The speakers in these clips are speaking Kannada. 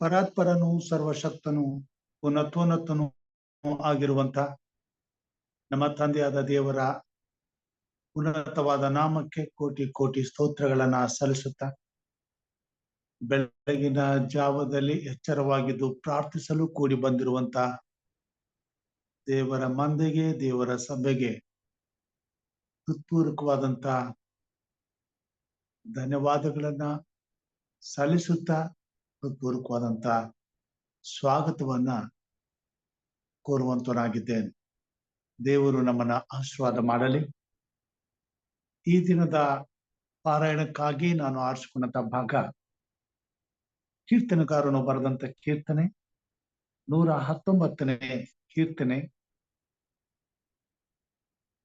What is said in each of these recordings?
ಪರಾತ್ಪರನು ಸರ್ವಶಕ್ತನು ಉನ್ನತೋನ್ನತನು ಆಗಿರುವಂತ ನಮ್ಮ ತಂದೆಯಾದ ದೇವರ ಉನ್ನತವಾದ ನಾಮಕ್ಕೆ ಕೋಟಿ ಕೋಟಿ ಸ್ತೋತ್ರಗಳನ್ನ ಸಲ್ಲಿಸುತ್ತಾ ಬೆಳಗಿನ ಜಾವದಲ್ಲಿ ಎಚ್ಚರವಾಗಿದ್ದು ಪ್ರಾರ್ಥಿಸಲು ಕೂಡಿ ಬಂದಿರುವಂತ ದೇವರ ಮಂದೆಗೆ, ದೇವರ ಸಭೆಗೆ ಹೃತ್ಪೂರ್ವಕವಾದಂತ ಧನ್ಯವಾದಗಳನ್ನ ಸಲ್ಲಿಸುತ್ತಾ ಹೃತ್ಪೂರ್ವಕವಾದಂತ ಸ್ವಾಗತವನ್ನ ಕೋರುವಂತನಾಗಿದ್ದೇನೆ. ದೇವರು ನಮ್ಮನ್ನ ಆಶೀರ್ವಾದ ಮಾಡಲಿ. ಈ ದಿನದ ಪಾರಾಯಣಕ್ಕಾಗಿ ನಾನು ಆರಿಸಿಕೊಂಡಂತ ಭಾಗ ಕೀರ್ತನೆಗಾರನು ಬರೆದಂತ ಕೀರ್ತನೆ 119ನೇ ಕೀರ್ತನೆ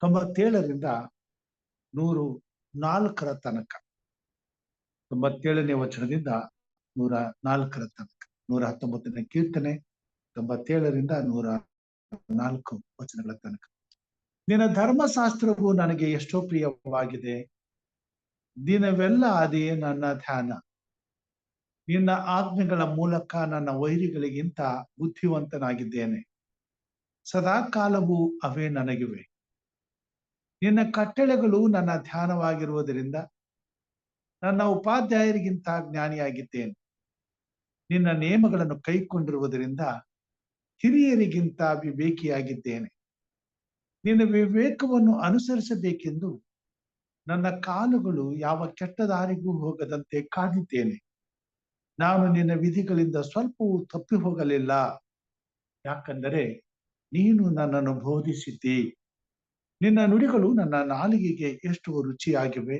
97ರಿಂದ 104 ತನಕ, 97ನೇ ವಚನದಿಂದ 104 ತನಕ. 119ನೇ ಕೀರ್ತನೆ 97ರಿಂದ 104 ವಚನಗಳ ತನಕ. ನಿನ್ನ ಧರ್ಮಶಾಸ್ತ್ರವು ನನಗೆ ಎಷ್ಟೋ ಪ್ರಿಯವಾಗಿದೆ, ದಿನವೆಲ್ಲ ಅದೇ ನನ್ನ ಧ್ಯಾನ. ನಿನ್ನ ಆಜ್ಞೆಗಳ ಮೂಲಕ ನನ್ನ ವೈರಿಗಳಿಗಿಂತ ಬುದ್ಧಿವಂತನಾಗಿದ್ದೇನೆ, ಸದಾ ಕಾಲವೂ ಅವೇ ನನಗಿವೆ. ನಿನ್ನ ಕಟ್ಟಳೆಗಳು ನನ್ನ ಧ್ಯಾನವಾಗಿರುವುದರಿಂದ ನನ್ನ ಉಪಾಧ್ಯಾಯರಿಗಿಂತ ಜ್ಞಾನಿಯಾಗಿದ್ದೇನೆ. ನಿನ್ನ ನೇಮಗಳನ್ನು ಕೈಕೊಂಡಿರುವುದರಿಂದ ಹಿರಿಯರಿಗಿಂತ ವಿವೇಕಿಯಾಗಿದ್ದೇನೆ. ನಿನ್ನ ವಿವೇಕವನ್ನು ಅನುಸರಿಸಬೇಕೆಂದು ನನ್ನ ಕಾಲುಗಳು ಯಾವ ಕೆಟ್ಟ ದಾರಿಗೂ ಹೋಗದಂತೆ ಕಾದಿದ್ದೇನೆ. ನಾನು ನಿನ್ನ ವಿಧಿಗಳಿಂದ ಸ್ವಲ್ಪವೂ ತಪ್ಪಿ ಹೋಗಲಿಲ್ಲ, ಯಾಕಂದರೆ ನೀನು ನನ್ನನ್ನು ಬೋಧಿಸಿದ್ದಿ. ನಿನ್ನ ನುಡಿಗಳು ನನ್ನ ನಾಲಿಗೆಗೆ ಎಷ್ಟು ರುಚಿಯಾಗಿವೆ,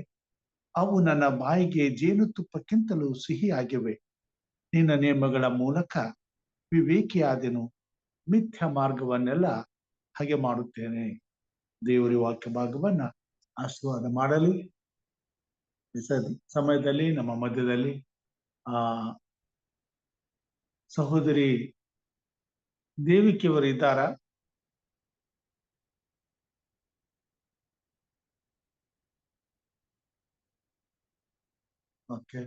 ಅವು ನನ್ನ ಬಾಯಿಗೆ ಜೇನುತುಪ್ಪಕ್ಕಿಂತಲೂ ಸಿಹಿಯಾಗಿವೆ. ನಿನ್ನ ನೇಮಗಳ ಮೂಲಕ ವಿವೇಕಿಯಾದೆನು, ಮಿಥ್ಯ ಮಾರ್ಗವನ್ನೆಲ್ಲ ಹಾಗೆ ಮಾಡುತ್ತೇನೆ. ದೇವರ ವಾಕ್ಯ ಭಾಗವನ್ನ ಆಶೀರ್ವಾದ ಮಾಡಲಿ. ಸಮಯದಲ್ಲಿ ನಮ್ಮ ಮಧ್ಯದಲ್ಲಿ ಸಹೋದರಿ ದೇವಿಕೆಯವರು ಇದ್ದಾರ? ಓಕೆ.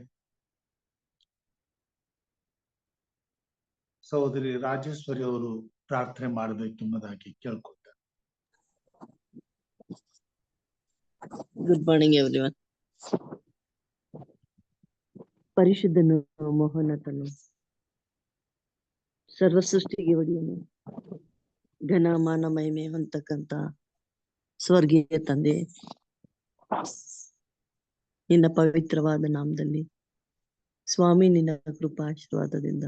ಸಹೋದರಿ ರಾಜೇಶ್ವರಿ ಅವರು ಪ್ರಾರ್ಥನೆ ಮಾಡಬೇಕೆಂಬುದಾಗಿ ಕೇಳ್ಕೊತಾರೆ. Good morning everyone. ಪರಿಶುದ್ಧನು, ಮಹೋನ್ನತನು, ಸರ್ವ ಸೃಷ್ಟಿಗೆ ಒಡೆಯನು, ಘನ ಮಾನ ಮಹಿಮೆ ಹೊಂದತಕ್ಕಂತ ಸ್ವರ್ಗೀಯ ತಂದೆ, ನಿನ್ನ ಪವಿತ್ರವಾದ ನಾಮದಲ್ಲಿ ಸ್ವಾಮಿ, ನಿನ್ನ ಕೃಪಾಶೀರ್ವಾದದಿಂದ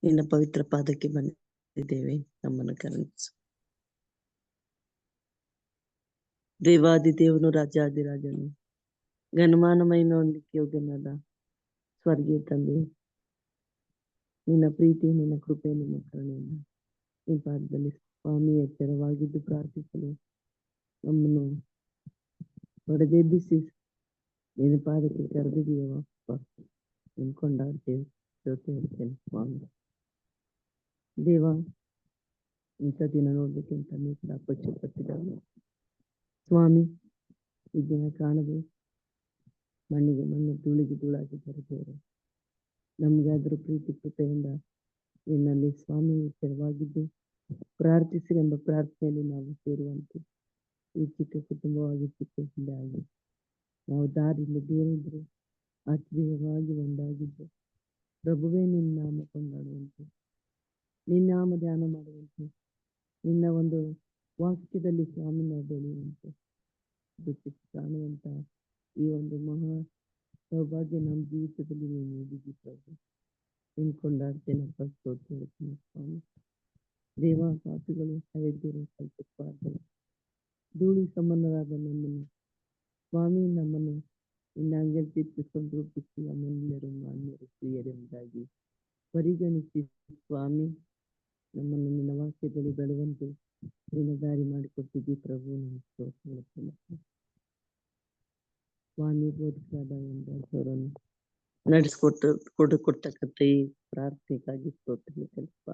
ನಿನ್ನ ಪವಿತ್ರ ಪಾದಕ್ಕೆ ಬಂದಿದ್ದೇವೆ. ನಮ್ಮನ್ನು ಕರುಣಿಸು. ದೇವಾದಿ ದೇವನು, ರಾಜಾದಿರಾಜನು, ಘನಮಾನ ಮಹಿಮೆ ಹೊಂದಲಿಕ್ಕೆ ಯೋಗ್ಯನಾದ ಸ್ವರ್ಗೀಯ ತಂದೆ, ನಿನ್ನ ಪ್ರೀತಿ, ನಿನ್ನ ಕೃಪೆ, ನಿನ್ನ ಕರುಣೆಯಿಂದ ನಿನ್ನ ಪಾದದಲ್ಲಿ ಸ್ವಾಮಿ ಎಚ್ಚರವಾಗಿದ್ದು ಪ್ರಾರ್ಥಿಸಲು ನಮ್ಮನ್ನು ಹೊಡೆದೆಬ್ಬಿಸಿ ನಿನ್ನ ಪಾದಕ್ಕೆ ಕರೆದಿದೆಯಪ್ಪ. ನಿನ್ಕೊಂಡಾಡ್ತೇವೆ, ಜೊತೆ ಇರ್ತೇನೆ ಸ್ವಾಮಿ. ದೇವ, ಇಂಥ ದಿನ ನೋಡ್ಬೇಕಂತ ನೀನು ಪಟ್ಟಿದ್ದಾವೆ ಸ್ವಾಮಿ. ಈ ದಿನ ಕಾಣದೆ ಮಣ್ಣಿಗೆ ಮಣ್ಣು, ಧೂಳಿಗೆ ಧೂಳಾಗಿದ್ದಾರೆ ದೇವರು. ನಮಗಾದ್ರೂ ಪ್ರೀತಿ ಕೃಪೆಯಿಂದ ನಿನ್ನಲ್ಲಿ ಸ್ವಾಮಿ ಎಚ್ಚರವಾಗಿದ್ದು ಪ್ರಾರ್ಥಿಸಿರಿ ಎಂಬ ಪ್ರಾರ್ಥನೆಯಲ್ಲಿ ನಾವು ಸೇರುವಂತೆ ಈ ಚಿಕ್ಕ ಕುಟುಂಬವಾಗಿ, ಚಿಕ್ಕ ಹಿಂದೆ ಆಗಿ ನಾವು ದಾರಿಯಿಂದ ದೂರ ಇದ್ರು ಆತ್ಮೀಯವಾಗಿ ಒಂದಾಗಿದ್ದು ಪ್ರಭುವೇ ನಿನ್ನ ನಾಮ ಕೊಂಡಾಡುವಂತೆ, ನಿನ್ನ ನಾಮ ಧ್ಯಾನ ಮಾಡುವಂತೆ, ನಿನ್ನ ಒಂದು ವಾಕ್ಯದಲ್ಲಿ ಸ್ವಾಮಿ ನಾವು ಬೆಳೆಯುವಂತೆ ಕಾಣುವಂತ ಈ ಒಂದು ಮಹಾ ಸೌಭಾಗ್ಯ ನಮ್ಮ ಜೀವಿತದಲ್ಲಿ ನೀವು ನೀಡಿದ್ದೀವಿ ಪ್ರಭು. ನಿನ್ಕೊಂಡಾಡ್ತೇನಪ್ಪ, ಸ್ತೋತ್ರ ಹೇಳ್ತೀನಿ ಸ್ವಾಮಿ. ದೇವ, ಪಾಪಿಗಳು, ಅಯೋಗ್ಯರು, ಕಲ್ಪಿಸಬಾರ್ದು ಧೂಳಿ ಸಂಬಂಧವಾದ ನಮ್ಮನ್ನು ಸ್ವಾಮಿ, ನಮ್ಮನ್ನು ನಿನ್ನ ಅಂಗಲ್ ಚಿತ್ರಿಸಿಕೊಂಡು ರೂಪಿಸಿ ಅಮೂಲ್ಯರು, ಮಾನ್ಯರು, ಪ್ರಿಯರೆಂಬುದಾಗಿ ಪರಿಗಣಿಸಿ ಸ್ವಾಮಿ, ನಮ್ಮನ್ನು ನಿನ್ನ ವಾಕ್ಯದಲ್ಲಿ ಬೆಳೆಯುವಂತೆ ನಿನ್ನ ದಾರಿ ಮಾಡಿಕೊಟ್ಟಿದ್ದೀವಿ ಪ್ರಭು. ನನ್ನ ಸ್ತೋತ್ರ ಸ್ವಾಮಿ. ಬೋಧಕರಾದ ಅವರನ್ನು ಕೊಡ್ತಕ್ಕಂಥ ಈ ಪ್ರಾರ್ಥನೆಗಾಗಿ ಸ್ತೋತ್ರ ಹೇಳ್ತೇನಪ್ಪ.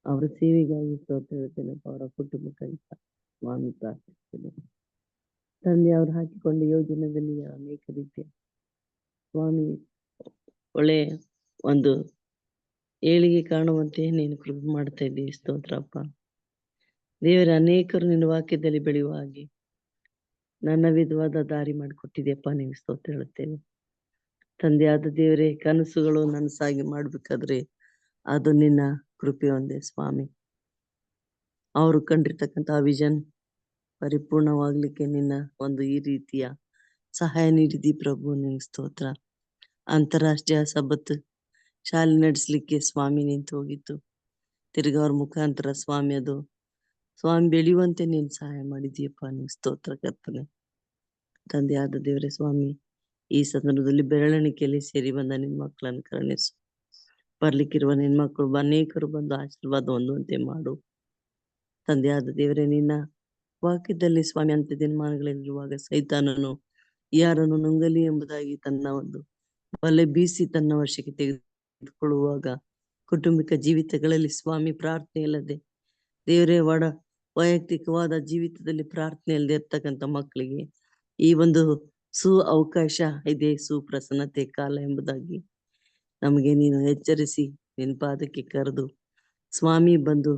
ಅವರ ಸೇವೆಗಾಗಿ ಸ್ತೋತ್ರ ಹೇಳ್ತೇನಪ್ಪ. ಅವರ ಕುಟುಂಬಕ್ಕಾಗಿ ಸ್ವಾಮಿ ಪ್ರಾರ್ಥಿಸ್ತೇನೆ ತಂದೆ. ಅವ್ರು ಹಾಕಿಕೊಂಡ ಯೋಜನೆಯಲ್ಲಿ ಅನೇಕ ರೀತಿಯ ಸ್ವಾಮಿ ಒಳ್ಳೆಯ ಒಂದು ಏಳಿಗೆ ಕಾಣುವಂತೆ ನೀನು ಕೃಪೆ ಮಾಡ್ತಾ ಇದ್ದೀವಿ. ಸ್ತೋತ್ರಪ್ಪ ದೇವರ, ಅನೇಕರು ನಿನ್ನ ವಾಕ್ಯದಲ್ಲಿ ಬೆಳೆಯುವ ಹಾಗೆ ನನ್ನ ವಿಧವಾದ ದಾರಿ ಮಾಡಿಕೊಟ್ಟಿದೆಯಪ್ಪ, ನೀವು ಸ್ತೋತ್ರ ಹೇಳುತ್ತೇವೆ. ತಂದೆಯಾದ ದೇವರೇ, ಕನಸುಗಳು ನನಸಾಗಿ ಮಾಡ್ಬೇಕಾದ್ರೆ ಅದು ನಿನ್ನ ಕೃಪೆ ಒಂದೇ ಸ್ವಾಮಿ. ಅವರು ಕಂಡಿರ್ತಕ್ಕಂಥ ವಿಷನ್ ಪರಿಪೂರ್ಣವಾಗ್ಲಿಕ್ಕೆ ನಿನ್ನ ಒಂದು ಈ ರೀತಿಯ ಸಹಾಯ ನೀಡಿದಿ ಪ್ರಭು, ನಿನ್ ಸ್ತೋತ್ರ. ಅಂತಾರಾಷ್ಟ್ರೀಯ ಸಬ್ಬತ್ ಶಾಲೆ ನಡೆಸಲಿಕ್ಕೆ ಸ್ವಾಮಿ ನಿಂತು ಹೋಗಿತ್ತು. ತಿರ್ಗಿ ಅವ್ರ ಮುಖಾಂತರ ಸ್ವಾಮಿ ಅದು ಸ್ವಾಮಿ ಬೆಳೆಯುವಂತೆ ನೀನು ಸಹಾಯ ಮಾಡಿದೀಯಪ್ಪ, ನಿನ್ ಸ್ತೋತ್ರ ಕರ್ತನೆ. ತಂದೆಯಾದ ದೇವರೇ ಸ್ವಾಮಿ, ಈ ಸಂದರ್ಭದಲ್ಲಿ ಬೆರಳೆಣಿಕೆಯಲ್ಲಿ ಸೇರಿ ಬಂದ ನಿನ್ ಮಕ್ಕಳನ್ನು ಕರುಣಿಸು. ಬರ್ಲಿಕ್ಕಿರುವ ನಿನ್ ಮಕ್ಕಳು ಅನೇಕರು ಬಂದು ಆಶೀರ್ವಾದ ಹೊಂದುವಂತೆ ಮಾಡು. ತಂದೆಯಾದ ದೇವರೇ, ನಿನ್ನ ವಾಕ್ಯದಲ್ಲಿ ಸ್ವಾಮಿ ಅಂತ್ಯ ದಿನಮಾನಗಳಲ್ಲಿರುವಾಗ ಸೈತಾನನು ಯಾರನ್ನು ನುಂಗಲಿ ಎಂಬುದಾಗಿ ತನ್ನ ಒಂದು ಬಲೆ ಬೀಸಿ ತನ್ನ ವಶಕ್ಕೆ ತೆಗೆದುಕೊಳ್ಳುವಾಗ ಕೌಟುಂಬಿಕ ಜೀವಿತಗಳಲ್ಲಿ ಸ್ವಾಮಿ ಪ್ರಾರ್ಥನೆ ಇಲ್ಲದೆ ದೇವರೇ ವೈಯಕ್ತಿಕವಾದ ಜೀವಿತದಲ್ಲಿ ಪ್ರಾರ್ಥನೆ ಇಲ್ಲದೆ ಇರ್ತಕ್ಕಂಥ ಮಕ್ಕಳಿಗೆ ಈ ಒಂದು ಅವಕಾಶ ಇದೆ, ಸುಪ್ರಸನ್ನತೆ ಕಾಲ ಎಂಬುದಾಗಿ ನಮಗೆ ನೀನು ಎಚ್ಚರಿಸಿ ನಿನ್ನ ಪಾದಕ್ಕೆ ಕರೆದು ಸ್ವಾಮಿ ಬಂದು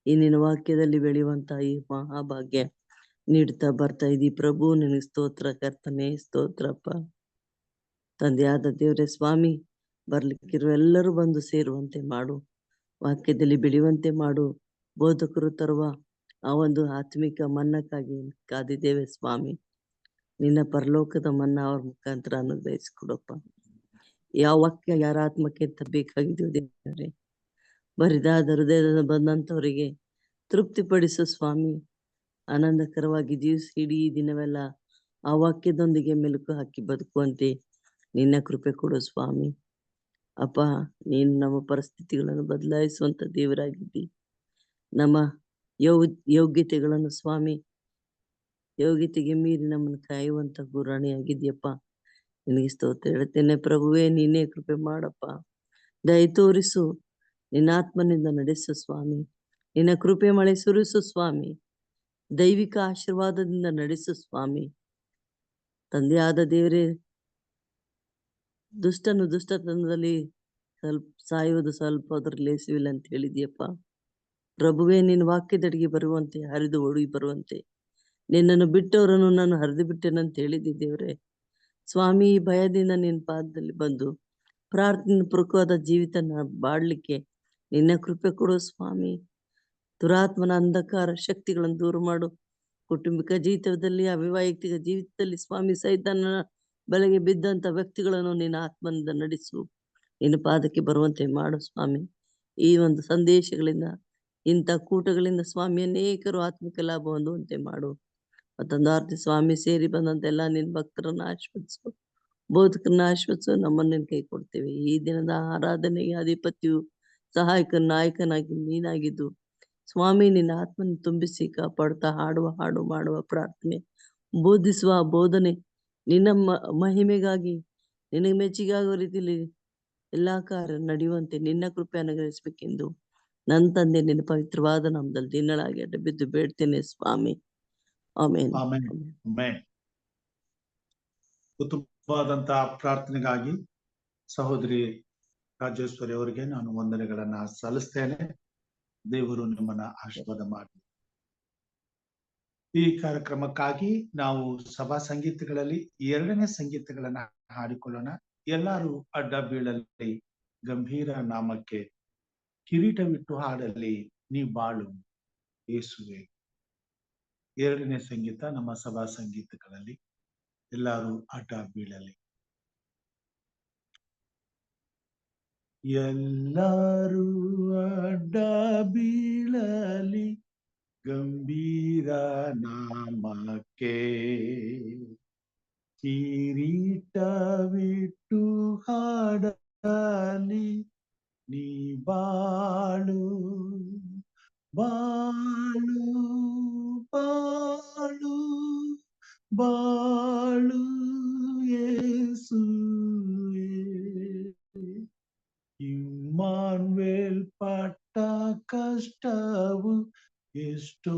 ಈ ನಿನ್ನ ವಾಕ್ಯದಲ್ಲಿ ಬೆಳೆಯುವಂತ ಈ ಮಹಾಭಾಗ್ಯ ನೀಡ್ತಾ ಬರ್ತಾ ಇದ್ದೀ ಪ್ರಭು. ನಿನಗೆ ಸ್ತೋತ್ರ ಕರ್ತನೆ, ಸ್ತೋತ್ರಪ್ಪ. ತಂದೆಯಾದ ದೇವರೇ ಸ್ವಾಮಿ, ಬರ್ಲಿಕ್ಕಿರುವ ಎಲ್ಲರೂ ಬಂದು ಸೇರುವಂತೆ ಮಾಡು, ವಾಕ್ಯದಲ್ಲಿ ಬೆಳೆಯುವಂತೆ ಮಾಡು. ಬೋಧಕರು ತರುವ ಆ ಒಂದು ಆತ್ಮಿಕ ಮನ್ನಕ್ಕಾಗಿ ಕಾದಿದ್ದೇವೆ ಸ್ವಾಮಿ. ನಿನ್ನ ಪರಲೋಕದ ಮನ್ನ ಅವ್ರ ಮುಖಾಂತರ ಅನುಗ್ರಹಿಸಿಕೊಡಪ್ಪ. ಯಾವ ವಾಕ್ಯ ಯಾರ ಆತ್ಮಕ್ಕೆ ಅಂತ ಬೇಕಾಗಿದೆಯೋ ದೇವರೇ, ಬರಿದಾದ ಹೃದಯದ ಬಂದಂಥವರಿಗೆ ತೃಪ್ತಿಪಡಿಸು ಸ್ವಾಮಿ. ಆನಂದಕರವಾಗಿ ಜೀವಿಸಿ ಇಡೀ ದಿನವೆಲ್ಲ ಆ ವಾಕ್ಯದೊಂದಿಗೆ ಮೆಲುಕು ಹಾಕಿ ಬದುಕುವಂತೆ ನಿನ್ನ ಕೃಪೆ ಕೊಡು ಸ್ವಾಮಿ. ಅಪ್ಪ, ನೀನು ನಮ್ಮ ಪರಿಸ್ಥಿತಿಗಳನ್ನು ಬದಲಾಯಿಸುವಂತ ದೇವರಾಗಿದ್ದಿ. ನಮ್ಮ ಯೋಗ್ಯತೆಗಳನ್ನು ಸ್ವಾಮಿ, ಯೋಗ್ಯತೆಗೆ ಮೀರಿ ನಮ್ಮನ್ನು ಕಾಯುವಂತ ಗುರಾಣಿಯಾಗಿದ್ಯಪ್ಪ. ನಿನಗೆ ಸ್ತೋತ್ರ ಹೇಳ್ತೇನೆ ಪ್ರಭುವೇ. ನೀನೇ ಕೃಪೆ ಮಾಡಪ್ಪ, ದಯ ತೋರಿಸು, ನಿನ್ನ ಆತ್ಮನಿಂದ ನಡೆಸು ಸ್ವಾಮಿ. ನಿನ್ನ ಕೃಪೆ ಮಳೆ ಸುರಿಸು ಸ್ವಾಮಿ. ದೈವಿಕ ಆಶೀರ್ವಾದದಿಂದ ನಡೆಸು ಸ್ವಾಮಿ. ತಂದೆಯಾದ ದೇವರೇ, ದುಷ್ಟನು ದುಷ್ಟತನದಲ್ಲಿ ಸಾಯುವುದು ಸ್ವಲ್ಪ ಅದರಲ್ಲಿ ಲೇಸಿವಿಲ್ಲ ಅಂತ ಹೇಳಿದ್ಯಪ್ಪ ಪ್ರಭುವೇ. ನಿನ್ನ ವಾಕ್ಯದಡಿಗೆ ಬರುವಂತೆ, ಹರಿದು ಒಡಗಿ ಬರುವಂತೆ ನಿನ್ನನ್ನು ಬಿಟ್ಟವರನ್ನು ನಾನು ಹರಿದು ಬಿಟ್ಟೆನಂತ ಹೇಳಿದ್ದೆ ದೇವರೇ ಸ್ವಾಮಿ. ಈ ಭಯದಿಂದ ನಿನ್ನ ಪಾದದಲ್ಲಿ ಬಂದು ಪ್ರಾರ್ಥನೆ ಪೂರ್ವಕವಾದ ಜೀವಿತ ಬಾಳ್ಲಿಕ್ಕೆ ನಿನ್ನ ಕೃಪೆ ಕೊಡು ಸ್ವಾಮಿ. ದುರಾತ್ಮನ ಅಂಧಕಾರ ಶಕ್ತಿಗಳನ್ನು ದೂರ ಮಾಡು. ಕೌಟುಂಬಿಕ ಜೀವಿತದಲ್ಲಿ, ಅವಿವಾಹಿಕ ಜೀವಿತದಲ್ಲಿ ಸ್ವಾಮಿ, ಸೈತಾನನ ಬಲೆಗೆ ಬಿದ್ದಂತ ವ್ಯಕ್ತಿಗಳನ್ನು ನಿನ್ನ ಆತ್ಮನಿಂದ ನಡೆಸು, ನಿನ್ನ ಪಾದಕ್ಕೆ ಬರುವಂತೆ ಮಾಡು ಸ್ವಾಮಿ. ಈ ಒಂದು ಸಂದೇಶಗಳಿಂದ, ಇಂಥ ಕೂಟಗಳಿಂದ ಸ್ವಾಮಿ, ಅನೇಕರು ಆತ್ಮಿಕ ಲಾಭ ಹೊಂದುವಂತೆ ಮಾಡು. ಮತ್ತೊಂದು ಆರ್ತಿ ಸ್ವಾಮಿ, ಸೇರಿ ಬಂದಂತೆಲ್ಲ ನಿನ್ನ ಭಕ್ತರನ್ನ ಆಶ್ವದಿಸು, ಬೋಧಕರನ್ನ ಆಶ್ವದಿಸು. ನಮ್ಮನ್ನು ಕೈ ಕೊಡ್ತೇವೆ. ಈ ದಿನದ ಆರಾಧನೆಗೆ ಅಧಿಪತಿಯು ಸಹಾಯಕ ನಾಯಕನಾಗಿ ನೀನಾಗಿದ್ದು ಸ್ವಾಮಿ, ನಿನ್ನ ಆತ್ಮನ ತುಂಬಿಸಿ ಕಾಪಾಡುತ್ತಾ ಹಾಡುವ ಹಾಡು, ಮಾಡುವ ಪ್ರಾರ್ಥನೆ, ಬೋಧಿಸುವ ಬೋಧನೆ ನಿನ್ನ ಮಹಿಮೆಗಾಗಿ, ನಿನಗೆ ಮೆಚ್ಚುಗೆಯಾಗುವ ರೀತಿಯಲ್ಲಿ ಎಲ್ಲಾ ಕಾರ್ಯ ನಡೆಯುವಂತೆ ನಿನ್ನ ಕೃಪೆ ಅನುಗ್ರಹಿಸಬೇಕೆಂದು ನನ್ನ ತಂದೆ ನಿನ್ನ ಪವಿತ್ರವಾದ ನಾಮದಲ್ಲಿ ದಿನಳಾಗಿ ಅಡ್ಡ ಬಿದ್ದು ಬೇಡ್ತೇನೆ ಸ್ವಾಮಿ. ಆಮೇನ್. ಆಮೇನ್. ಉತ್ತಮವಾದಂತಹ ಪ್ರಾರ್ಥನೆಗಾಗಿ ಸಹೋದರಿ ರಾಜೇಶ್ವರಿ ಅವರಿಗೆ ನಾನು ವಂದನೆಗಳನ್ನ ಸಲ್ಲಿಸ್ತೇನೆ. ದೇವರು ನಿಮ್ಮನ್ನ ಆಶೀರ್ವಾದ ಮಾಡಿ. ಈ ಕಾರ್ಯಕ್ರಮಕ್ಕಾಗಿ ನಾವು ಸಭಾ ಸಂಗೀತಗಳಲ್ಲಿ 2ನೇ ಸಂಗೀತಗಳನ್ನ ಹಾಡಿಕೊಳ್ಳೋಣ. ಎಲ್ಲರೂ ಅಡ್ಡ ಬೀಳಲಿ ಗಂಭೀರ ನಾಮಕ್ಕೆ, ಕಿರೀಟವಿಟ್ಟು ಹಾಡಲಿ ನೀ ಬಾಳು ಯೇಸುವೆ. 2ನೇ ಸಂಗೀತ ನಮ್ಮ ಸಭಾ ಸಂಗೀತಗಳಲ್ಲಿ. ಎಲ್ಲರೂ ಅಡ್ಡ ಬೀಳಲಿ. ಎಲ್ಲರೂ ಅಡ್ಡ ಬೀಳಲಿ ಗಂಭೀರ ನಾಮಕ್ಕೆ, ಕಿರೀಟವಿಟ್ಟು ಹಾಡಲಿ ನೀ ಬಾಳು ಬಾಳು ಬಾಳು ಬಾಳು ಯೇಸುವೇ. ಇಮ್ಮಾನುವೇಲ್ ಪಟ್ಟ ಕಷ್ಟವು ಎಷ್ಟೋ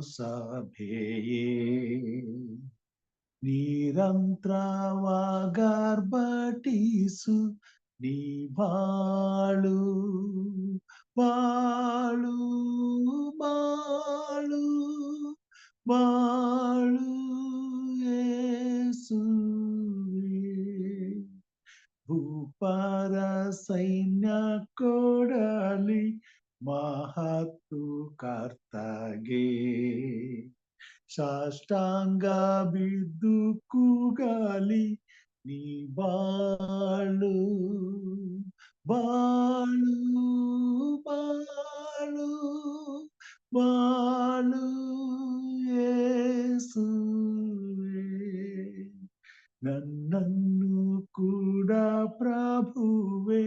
ಸಭೆಯೇ, ನಿರಂತರವಾಗಾರ್ಭಟಿಸು ನೀ ಬಾಳು ಬಾಳು ಬಾಳು ಬಾಳು ಯೇಸುವೇ. ಭೂಪರ ಸೈನ್ಯ ಕೊಡಲಿ ಮಹತ್ತು ಕರ್ತಗೆ, ಸಾಷ್ಟಾಂಗ ಬಿದ್ದು ಕೂಗಲಿ ನೀ ಬಾಳು ಬಾಳು ಬಾಳು ಬಾಳು ಯೇಸುವೇ. ನನ್ನನ್ನು ಕೂಡ ಪ್ರಭುವೆ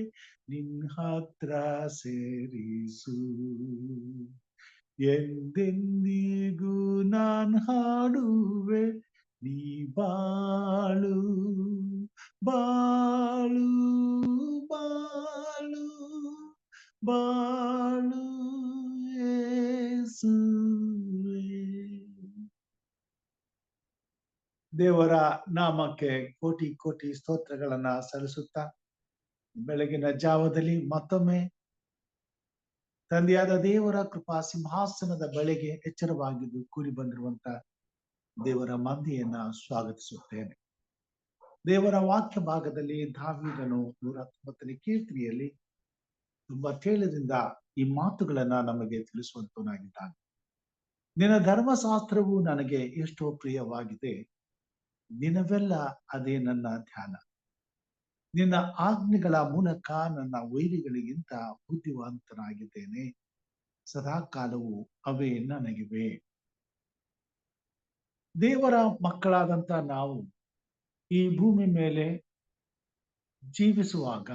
ನಿನ್ನ ಹತ್ರ ಸೇರಿಸು, ಎಂದೆಂದಿಗೂ ನಾನ್ ಹಾಡುವೆ ನೀ ಬಾಳು ಬಾಳು ಬಾಳು ಬಾಳು ಯೇಸುವೇ. ದೇವರ ನಾಮಕ್ಕೆ ಕೋಟಿ ಕೋಟಿ ಸ್ತೋತ್ರಗಳನ್ನ ಸಲ್ಲಿಸುತ್ತಾ, ಬೆಳಗಿನ ಜಾವದಲ್ಲಿ ಮತ್ತೊಮ್ಮೆ ತಂದೆಯಾದ ದೇವರ ಕೃಪಾ ಸಿಂಹಾಸನದ ಬಳಿಗೆ ಎಚ್ಚರವಾಗಿದ್ದು ಕೂಡಿ ಬಂದಿರುವಂತ ದೇವರ ಮಂದಿಯನ್ನ ಸ್ವಾಗತಿಸುತ್ತೇನೆ. ದೇವರ ವಾಕ್ಯ ಭಾಗದಲ್ಲಿ ದಾವೀದನು 119ನೇ ಕೀರ್ತನೆಯಲ್ಲಿ ತುಂಬಾ ತೇಳದಿಂದ ಈ ಮಾತುಗಳನ್ನ ನಮಗೆ ತಿಳಿಸುವಂತನಾಗಿದ್ದಾನೆ. ನಿನ್ನ ಧರ್ಮಶಾಸ್ತ್ರವು ನನಗೆ ಎಷ್ಟೋ ಪ್ರಿಯವಾಗಿದೆ, ದಿನವೆಲ್ಲ ಅದೇ ನನ್ನ ಧ್ಯಾನ. ನಿನ್ನ ಆಜ್ಞೆಗಳ ಮೂಲಕ ನನ್ನ ವೈರಿಗಳಿಗಿಂತ ಬುದ್ಧಿವಂತನಾಗಿದ್ದೇನೆ, ಸದಾ ಕಾಲವು ಅವೇ ನನಗಿವೆ. ದೇವರ ಮಕ್ಕಳಾದಂತ ನಾವು ಈ ಭೂಮಿ ಮೇಲೆ ಜೀವಿಸುವಾಗ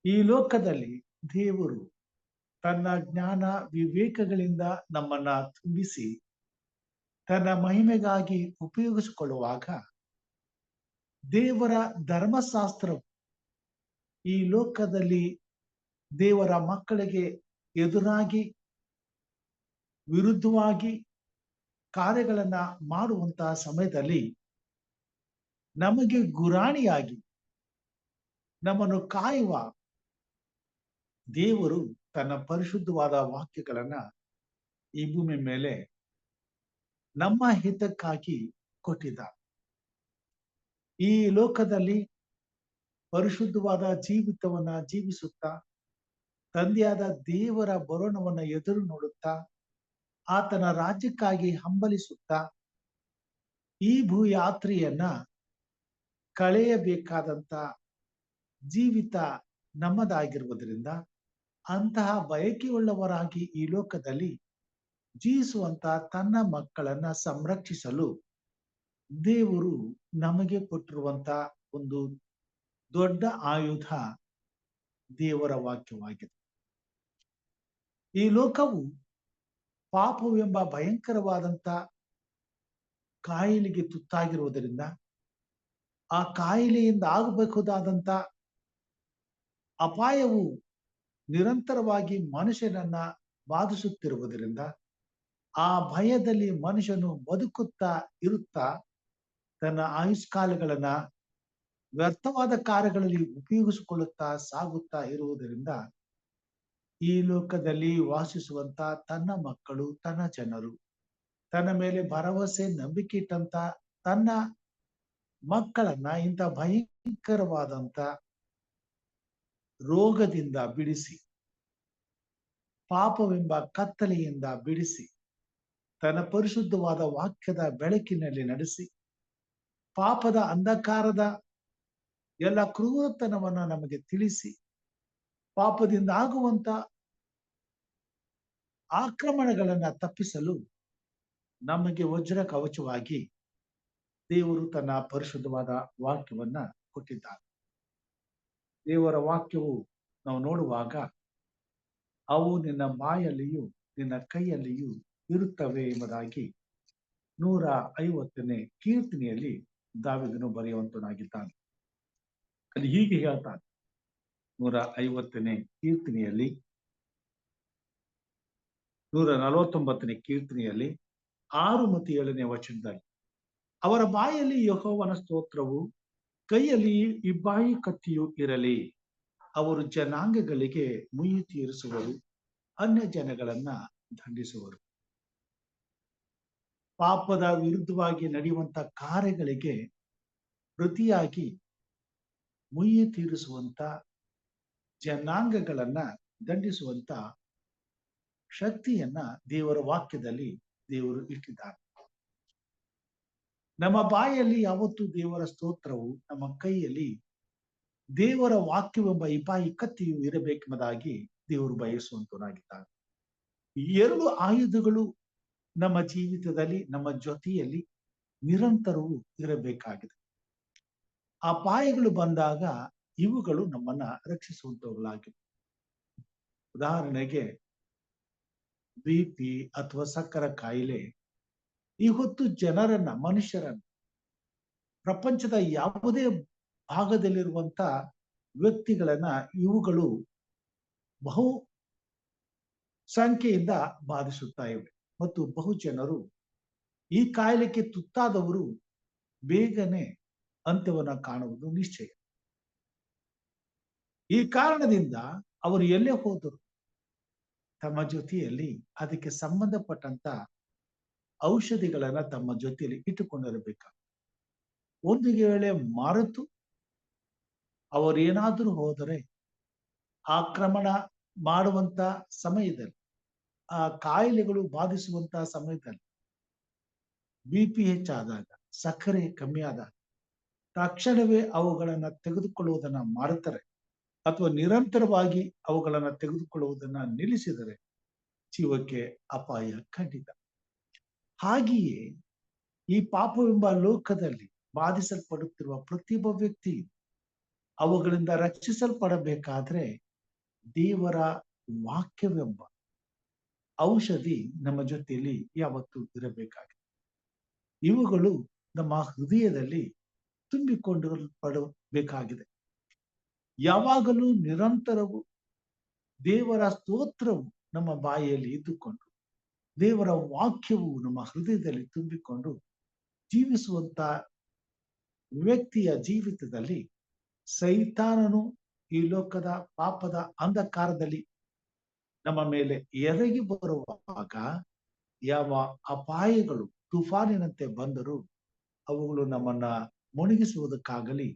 ಈ ಲೋಕದಲ್ಲಿ ದೇವರು ತನ್ನ ಜ್ಞಾನ ವಿವೇಕಗಳಿಂದ ನಮ್ಮನ್ನ ತುಂಬಿಸಿ ತನ್ನ ಮಹಿಮೆಗಾಗಿ ಉಪಯೋಗಿಸಿಕೊಳ್ಳುವಾಗ ದೇವರ ಧರ್ಮಶಾಸ್ತ್ರವು ಈ ಲೋಕದಲ್ಲಿ ದೇವರ ಮಕ್ಕಳಿಗೆ ಎದುರಾಗಿ ವಿರುದ್ಧವಾಗಿ ಕಾರ್ಯಗಳನ್ನ ಮಾಡುವಂತಹ ಸಮಯದಲ್ಲಿ ನಮಗೆ ಗುರಾಣಿಯಾಗಿ ನಮ್ಮನ್ನು ಕಾಯುವ ದೇವರು ತನ್ನ ಪರಿಶುದ್ಧವಾದ ವಾಕ್ಯಗಳನ್ನ ಈ ಭೂಮಿ ಮೇಲೆ ನಮ್ಮ ಹಿತಕ್ಕಾಗಿ ಕೊಟ್ಟಿದ್ದಾರೆ. ಈ ಲೋಕದಲ್ಲಿ ಪರಿಶುದ್ಧವಾದ ಜೀವಿತವನ್ನ ಜೀವಿಸುತ್ತಾ ತಂದೆಯಾದ ದೇವರ ಬರೋಣವನ್ನ ಎದುರು ನೋಡುತ್ತಾ ಆತನ ರಾಜ್ಯಕ್ಕಾಗಿ ಹಂಬಲಿಸುತ್ತಾ ಈ ಭೂಯಾತ್ರೆಯನ್ನ ಕಳೆಯಬೇಕಾದಂತ ಜೀವಿತ ನಮ್ಮದಾಗಿರುವುದರಿಂದ ಅಂತಹ ಬಯಕೆಯುಳ್ಳವರಾಗಿ ಈ ಲೋಕದಲ್ಲಿ ಜೀವಿಸುವಂತ ತನ್ನ ಮಕ್ಕಳನ್ನ ಸಂರಕ್ಷಿಸಲು ದೇವರು ನಮಗೆ ಕೊಟ್ಟಿರುವಂತ ಒಂದು ದೊಡ್ಡ ಆಯುಧ ದೇವರ ವಾಕ್ಯವಾಗಿದೆ. ಈ ಲೋಕವು ಪಾಪವೆಂಬ ಭಯಂಕರವಾದಂತ ಕಾಯಿಲೆಗೆ ತುತ್ತಾಗಿರುವುದರಿಂದ ಆ ಕಾಯಿಲೆಯಿಂದ ಆಗಬಹುದಾದಂತ ಅಪಾಯವು ನಿರಂತರವಾಗಿ ಮನುಷ್ಯನನ್ನ ಬಾಧಿಸುತ್ತಿರುವುದರಿಂದ ಆ ಭಯದಲ್ಲಿ ಮನುಷ್ಯನು ಬದುಕುತ್ತಾ ಇರುತ್ತಾ ತನ್ನ ಆಯುಷ್ಕಾಲಗಳನ್ನ ವ್ಯರ್ಥವಾದ ಕಾರ್ಯಗಳಲ್ಲಿ ಉಪಯೋಗಿಸಿಕೊಳ್ಳುತ್ತಾ ಸಾಗುತ್ತಾ ಇರುವುದರಿಂದ ಈ ಲೋಕದಲ್ಲಿ ವಾಸಿಸುವಂತ ತನ್ನ ಮಕ್ಕಳು, ತನ್ನ ಜನರು, ತನ್ನ ಮೇಲೆ ಭರವಸೆ ನಂಬಿಕೆ ಇಟ್ಟಂತ ತನ್ನ ಮಕ್ಕಳನ್ನ ಇಂಥ ಭಯಂಕರವಾದಂತ ರೋಗದಿಂದ ಬಿಡಿಸಿ, ಪಾಪವೆಂಬ ಕತ್ತಲೆಯಿಂದ ಬಿಡಿಸಿ, ತನ್ನ ಪರಿಶುದ್ಧವಾದ ವಾಕ್ಯದ ಬೆಳಕಿನಲ್ಲಿ ನಡೆಸಿ, ಪಾಪದ ಅಂಧಕಾರದ ಎಲ್ಲ ಕ್ರೂರತನವನ್ನ ನಮಗೆ ತಿಳಿಸಿ, ಪಾಪದಿಂದ ಆಗುವಂತ ಆಕ್ರಮಣಗಳನ್ನ ತಪ್ಪಿಸಲು ನಮಗೆ ವಜ್ರ ಕವಚವಾಗಿ ದೇವರು ತನ್ನ ಪರಿಶುದ್ಧವಾದ ವಾಕ್ಯವನ್ನ ಕೊಟ್ಟಿದ್ದಾರೆ. ದೇವರ ವಾಕ್ಯವು ನಾವು ನೋಡುವಾಗ ಅವು ನಿನ್ನ ಬಾಯಲ್ಲಿಯೂ ನಿನ್ನ ಕೈಯಲ್ಲಿಯೂ ಇರುತ್ತವೆ ಎಂಬುದಾಗಿ 150ನೇ ಕೀರ್ತನೆಯಲ್ಲಿ ದಾವೀದನು ಬರೆಯುವಂತನಾಗಿದ್ದಾನೆ. ಅಲ್ಲಿ ಹೀಗೆ ಹೇಳ್ತಾನೆ, 150ನೇ ಕೀರ್ತನೆಯಲ್ಲಿ 149ನೇ ಕೀರ್ತನೆಯಲ್ಲಿ 6 ಮತ್ತು 7ನೇ ವಚನದಲ್ಲಿ ಅವರ ಬಾಯಲ್ಲಿ ಯೆಹೋವನ ಸ್ತೋತ್ರವು ಕೈಯಲ್ಲಿ ಇಬ್ಬಾಯಿ ಕತ್ತಿಯು ಇರಲಿ. ಅವರು ಜನಾಂಗಗಳಿಗೆ ಮುಯ್ಯಿ ತೀರಿಸುವರು, ಅನ್ಯ ಜನಗಳನ್ನ ದಂಡಿಸುವರು. ಪಾಪದ ವಿರುದ್ಧವಾಗಿ ನಡೆಯುವಂತ ಕಾರ್ಯಗಳಿಗೆ ಪ್ರತಿಯಾಗಿ ಮುಯ್ಯಿ ತೀರಿಸುವಂತ, ಜನಾಂಗಗಳನ್ನ ದಂಡಿಸುವಂತ ಶಕ್ತಿಯನ್ನ ದೇವರ ವಾಕ್ಯದಲ್ಲಿ ದೇವರು ಇಟ್ಟಿದ್ದಾರೆ. ನಮ್ಮ ಬಾಯಲ್ಲಿ ಯಾವತ್ತು ದೇವರ ಸ್ತೋತ್ರವು, ನಮ್ಮ ಕೈಯಲ್ಲಿ ದೇವರ ವಾಕ್ಯವೆಂಬ ಇಪಾಯಿ ಕತ್ತಿಯು ಇರಬೇಕೆಂಬುದಾಗಿ ದೇವರು ಬಯಸುವಂತನಾಗಿದ್ದಾರೆ. ಎರಡು ಆಯುಧಗಳು ನಮ್ಮ ಜೀವಿತದಲ್ಲಿ, ನಮ್ಮ ಜೊತೆಯಲ್ಲಿ ನಿರಂತರವೂ ಇರಬೇಕಾಗಿದೆ. ಅಪಾಯಗಳು ಬಂದಾಗ ಇವುಗಳು ನಮ್ಮನ್ನ ರಕ್ಷಿಸುವಂತವುಗಳಾಗಿವೆ. ಉದಾಹರಣೆಗೆ BP ಅಥವಾ ಸಕ್ಕರೆ ಕಾಯಿಲೆ ಇವತ್ತು ಜನರನ್ನ, ಮನುಷ್ಯರನ್ನ, ಪ್ರಪಂಚದ ಯಾವುದೇ ಭಾಗದಲ್ಲಿರುವಂತ ವ್ಯಕ್ತಿಗಳನ್ನ ಇವುಗಳು ಬಹು ಸಂಖ್ಯೆಯಿಂದ ಬಾಧಿಸುತ್ತಾ ಇವೆ. ಮತ್ತು ಬಹು ಜನರು ಈ ಕಾಯಿಲೆಗೆ ತುತ್ತಾದವರು ಬೇಗನೆ ಅಂತ್ಯವನ್ನ ಕಾಣುವುದು ನಿಶ್ಚಯ. ಈ ಕಾರಣದಿಂದ ಅವರು ಎಲ್ಲೇ ಹೋದರು ತಮ್ಮ ಜೊತೆಯಲ್ಲಿ ಅದಕ್ಕೆ ಸಂಬಂಧಪಟ್ಟಂತ ಔಷಧಿಗಳನ್ನ ತಮ್ಮ ಜೊತೆಯಲ್ಲಿ ಇಟ್ಟುಕೊಂಡಿರಬೇಕಾಗ್ತದೆ. ಒಂದು ವೇಳೆ ಮರೆತು ಅವರೇನಾದರೂ ಹೋದರೆ ಆಕ್ರಮಣ ಮಾಡುವಂತ ಸಮಯದಲ್ಲಿ, ಆ ಕಾಯಿಲೆಗಳು ಬಾಧಿಸುವಂತ ಸಮಯದಲ್ಲಿ, BP ಹೆಚ್ಚಾದಾಗ, ಸಕ್ಕರೆ ಕಮ್ಮಿ ಆದಾಗ ತಕ್ಷಣವೇ ಅವುಗಳನ್ನ ತೆಗೆದುಕೊಳ್ಳುವುದನ್ನ ಮರೆತರೆ ಅಥವಾ ನಿರಂತರವಾಗಿ ಅವುಗಳನ್ನ ತೆಗೆದುಕೊಳ್ಳುವುದನ್ನ ನಿಲ್ಲಿಸಿದರೆ ಜೀವಕ್ಕೆ ಅಪಾಯ ಖಂಡಿತ. ಹಾಗೆಯೇ ಈ ಪಾಪವೆಂಬ ಲೋಕದಲ್ಲಿ ಬಾಧಿಸಲ್ಪಡುತ್ತಿರುವ ಪ್ರತಿಯೊಬ್ಬ ವ್ಯಕ್ತಿ ಅವುಗಳಿಂದ ರಕ್ಷಿಸಲ್ಪಡಬೇಕಾದ್ರೆ ದೇವರ ವಾಕ್ಯವೆಂಬ ಔಷಧಿ ನಮ್ಮ ಜೊತೆಯಲ್ಲಿ ಯಾವತ್ತೂ ಇರಬೇಕಾಗಿದೆ. ಇವುಗಳು ನಮ್ಮ ಹೃದಯದಲ್ಲಿ ತುಂಬಿಕೊಳ್ಳಲ್ಪಡಬೇಕಾಗಿದೆ. ಯಾವಾಗಲೂ ನಿರಂತರವೂ ದೇವರ ಸ್ತೋತ್ರವು ನಮ್ಮ ಬಾಯಿಯಲ್ಲಿ ಇದ್ದುಕೊಂಡು, ದೇವರ ವಾಕ್ಯವು ನಮ್ಮ ಹೃದಯದಲ್ಲಿ ತುಂಬಿಕೊಂಡು ಜೀವಿಸುವಂತ ವ್ಯಕ್ತಿಯ ಜೀವಿತದಲ್ಲಿ ಸೈತಾನನು ಈ ಲೋಕದ ಪಾಪದ ಅಂಧಕಾರದಲ್ಲಿ ನಮ್ಮ ಮೇಲೆ ಎರಗಿ ಬರುವಾಗ ಯಾವ ಅಪಾಯಗಳು ತುಫಾನಿನಂತೆ ಬಂದರೂ ಅವುಗಳು ನಮ್ಮನ್ನ ಮುಳುಗಿಸುವುದಕ್ಕಾಗಲಿ,